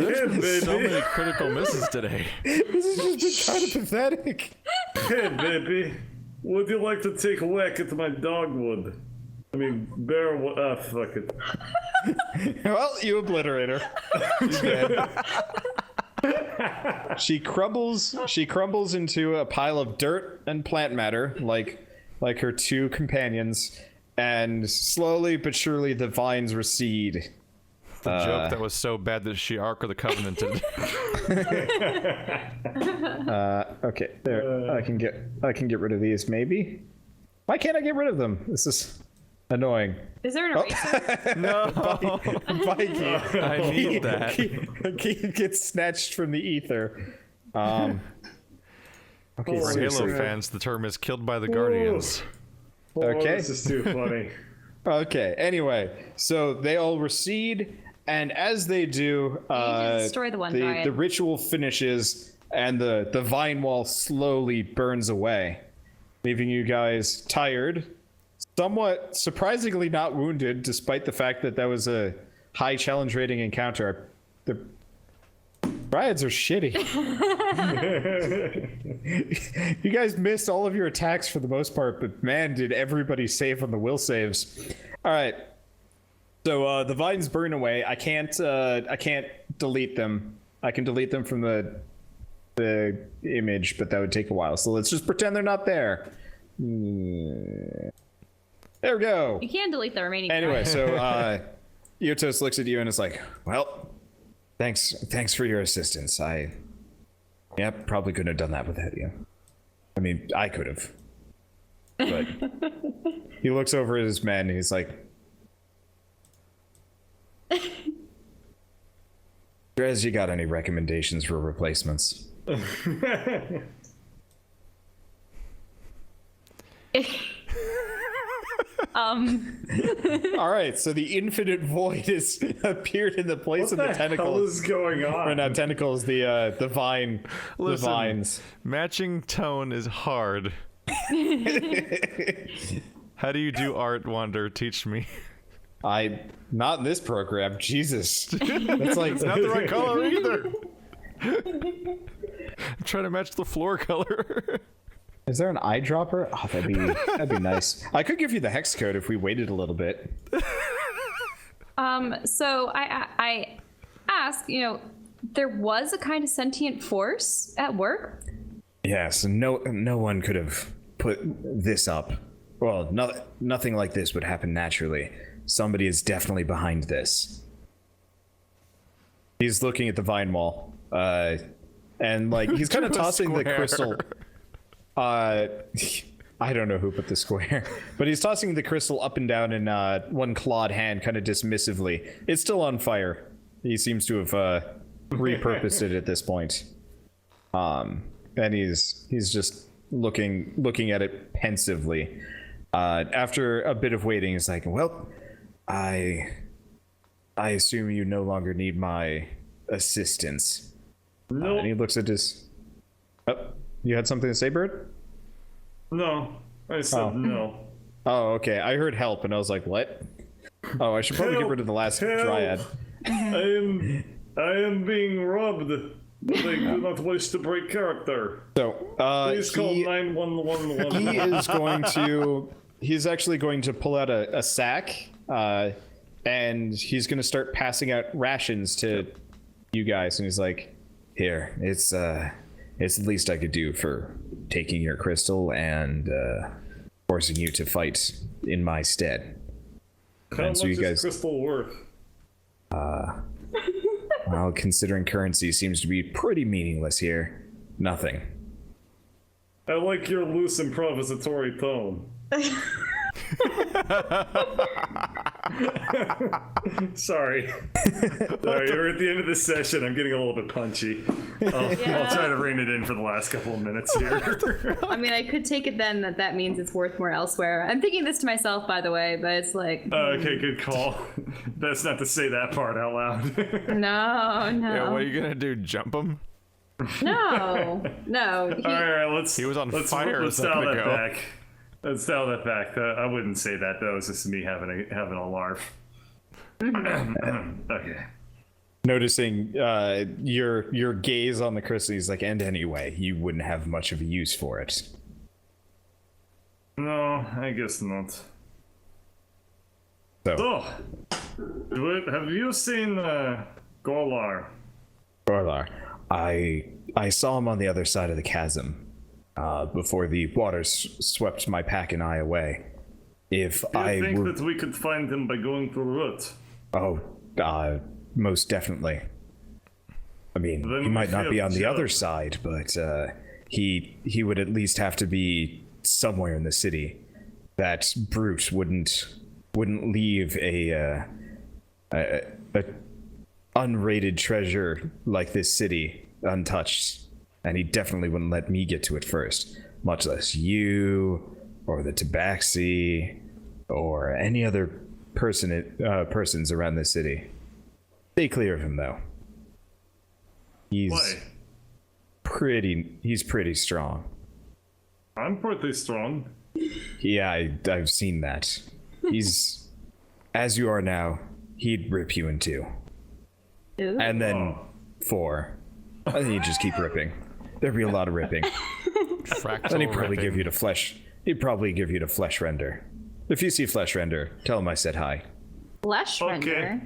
So baby! many critical misses today. This has just been kind of pathetic. Hey, baby! Would you like to take a whack at my dogwood? I mean, bear. Fuck it. Well, you obliterate her. She's dead. She crumbles into a pile of dirt and plant matter, like her two companions, and slowly but surely the vines recede. The joke that was so bad that she Ark of the Covenanted. Okay, there. I can get rid of these, maybe. Why can't I get rid of them? This is annoying. Is there an eraser? No, Bye, Keith. I need that. Keith gets snatched from the ether. Okay, For Halo seriously. fans, the term is "killed by the Guardians." Oh, Okay. this is too funny. Okay, anyway, so they all recede, and as they do, destroy the one Dryad. the ritual finishes, and the vine wall slowly burns away, leaving you guys tired, somewhat surprisingly not wounded, despite the fact that was a high challenge rating encounter. The Dryads are shitty. You guys missed all of your attacks for the most part, but man, did everybody save on the will saves. All right. So the vines burn away. I can't delete them. I can delete them from the image, but that would take a while. So let's just pretend they're not there. There we go. You can delete the remaining. Anyway, so Iotos looks at you and is like, well, Thanks for your assistance. Probably couldn't have done that without you. I mean, I could have. But he looks over at his men and he's like, Drez, you got any recommendations for replacements? All right, so the infinite void has appeared in the place of the tentacles. What is going on? Or not tentacles, the vine, the vines. Matching tone is hard. How do you do art, Wander? Teach me. Not in this program. Jesus, that's like It's not the right color either. I'm trying to match the floor color. Is there an eyedropper? Oh, that'd be nice. I could give you the hex code if we waited a little bit. So I ask, there was a kind of sentient force at work. Yes, no one could have put this up. Well, nothing like this would happen naturally. Somebody is definitely behind this. He's looking at the vine wall, and like he's kind of tossing the crystal. I don't know who put the square, but he's tossing the crystal up and down in one clawed hand, kind of dismissively. It's still on fire. He seems to have repurposed it at this point. And he's just looking at it pensively. After a bit of waiting, he's like, "Well, I assume you no longer need my assistance." No. And he looks at his. Oh, you had something to say, Bird? No, I said no. Oh, okay. I heard help, and I was like, "What?" Oh, I should probably get rid of the last Dryad. I am being robbed. But I do not wish to break character. So, Please call 911. he is going to. He's actually going to pull out a sack, and he's going to start passing out rations to you guys. And he's like, "Here, it's the least I could do for taking your crystal and forcing you to fight in my stead." How And much so you guys, is crystal worth? well, considering currency seems to be pretty meaningless here, nothing. I like your loose improvisatory tone. Sorry. We're at the end of the session. I'm getting a little bit punchy. I'll try to rein it in for the last couple of minutes here. I mean, I could take it then that means it's worth more elsewhere. I'm thinking this to myself, by the way, but it's like... Okay, good call. Best not to say that part out loud. No. Yeah, what are you gonna do? Jump him? No. All right, He was on let's fire a Let's second dial that ago. back. Let's dial that back. I wouldn't say that. That was just me having a larf. Okay. Noticing your gaze on the crystal, he's like, "And anyway, you wouldn't have much of a use for it." No, I guess not. So, Have you seen Golar? Gorlar, I saw him on the other side of the chasm before the waters swept my pack and I away. If Do you I think were, that we could find him by going through the route? most definitely. I mean, Then he we might not feel be on the jealous. other side, but he would at least have to be somewhere in the city. That brute wouldn't leave a unrated treasure like this city untouched, and he definitely wouldn't let me get to it first, much less you or the Tabaxi or any other persons around this city. Stay clear of him, though. Why? He's pretty strong. I'm pretty strong. Yeah, I've seen that. He's, as you are now, he'd rip you in two. Ooh. And then four. And then you just keep ripping. There'd be a lot of ripping. Fractal Then he'd probably ripping. give you the flesh. He'd probably give you the flesh render. If you see flesh render, tell him I said hi. Flesh Okay. render.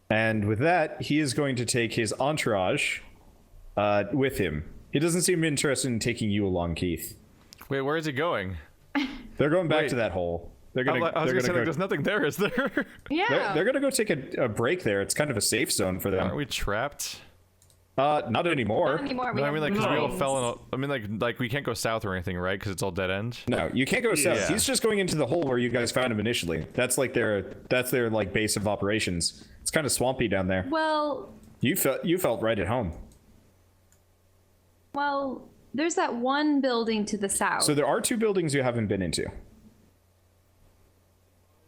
And with that, he is going to take his entourage with him. He doesn't seem interested in taking you along, Keith. Wait, where is he going? They're going back Wait. to that hole. They're gonna. I was they're gonna say, gonna like, go, there's nothing there, is there? Yeah. they're gonna go take a break there. It's kind of a safe zone for Aren't them. we trapped? Not anymore. Not anymore. We No, I have mean, like, because we all wings. fell in. I mean, like we can't go south or anything, right? Because it's all dead end. No, you can't go south. Yeah. He's just going into the hole where you guys found him initially. That's their like base of operations. It's kind of swampy down there. Well, You felt right at home. there's that one building to the south. So there are 2 buildings you haven't been into.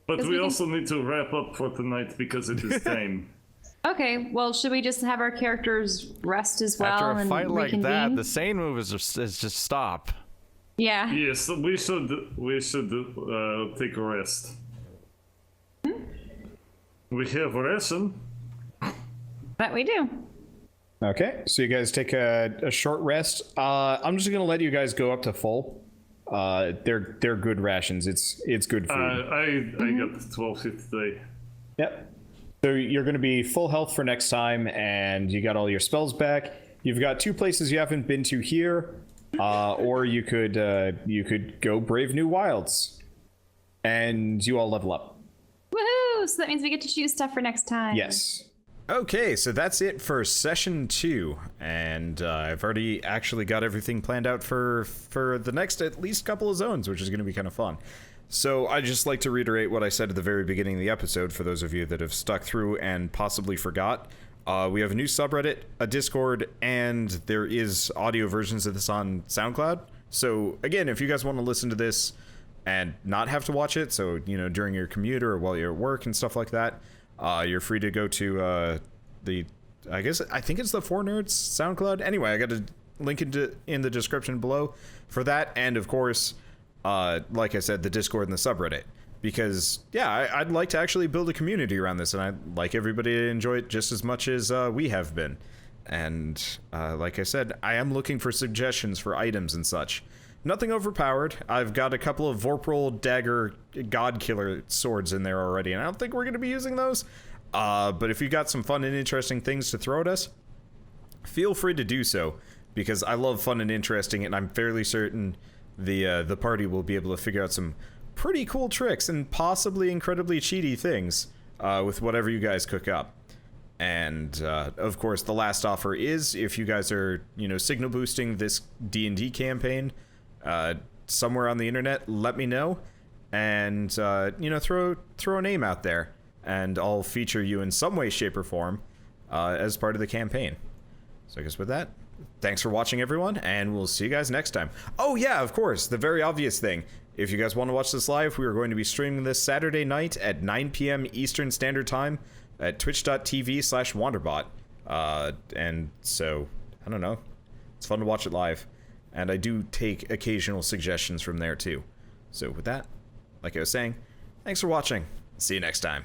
But Because we we can- also need to wrap up for tonight because it is time. Okay, well, should we just have our characters rest as well After a and fight like reconvene? that, the sane move is just stop. Yeah. Yes, we should take a rest. We have a ration. That we do. Okay, so you guys take a short rest. I'm just gonna let you guys go up to full. They're good rations. It's good food. I got 12 hits today. Yep. So you're going to be full health for next time, and you got all your spells back. You've got 2 places you haven't been to here, or you could go brave new wilds, and you all level up. Woohoo! So that means we get to choose stuff for next time. Yes. Okay, so that's it for session 2, and I've already actually got everything planned out for the next at least couple of zones, which is going to be kind of fun. So I'd just like to reiterate what I said at the very beginning of the episode for those of you that have stuck through and possibly forgot. We have a new subreddit, a Discord, and there is audio versions of this on SoundCloud. So again, if you guys want to listen to this and not have to watch it, so during your commute or while you're at work and stuff like that, you're free to go to I think it's the 4 Nerds SoundCloud. Anyway, I got a link in the description below for that, and of course, like I said, the Discord and the subreddit. Because I'd like to actually build a community around this, and I'd like everybody to enjoy it just as much as we have been. And like I said, I am looking for suggestions for items and such. Nothing overpowered. I've got a couple of Vorpal Dagger God Killer swords in there already, and I don't think we're going to be using those. But if you got some fun and interesting things to throw at us, feel free to do so, because I love fun and interesting, and I'm fairly certain the party will be able to figure out some pretty cool tricks and possibly incredibly cheaty things with whatever you guys cook up. And of course, the last offer is, if you guys are signal boosting this D&D campaign somewhere on the internet, let me know, and throw a name out there, and I'll feature you in some way, shape, or form as part of the campaign. So I guess with that, thanks for watching, everyone, and we'll see you guys next time. Oh yeah, of course, the very obvious thing. If you guys want to watch this live, we are going to be streaming this Saturday night at 9 p.m. Eastern Standard Time at twitch.tv/Wanderbot. And so, I don't know. It's fun to watch it live. And I do take occasional suggestions from there too. So with that, like I was saying, thanks for watching. See you next time.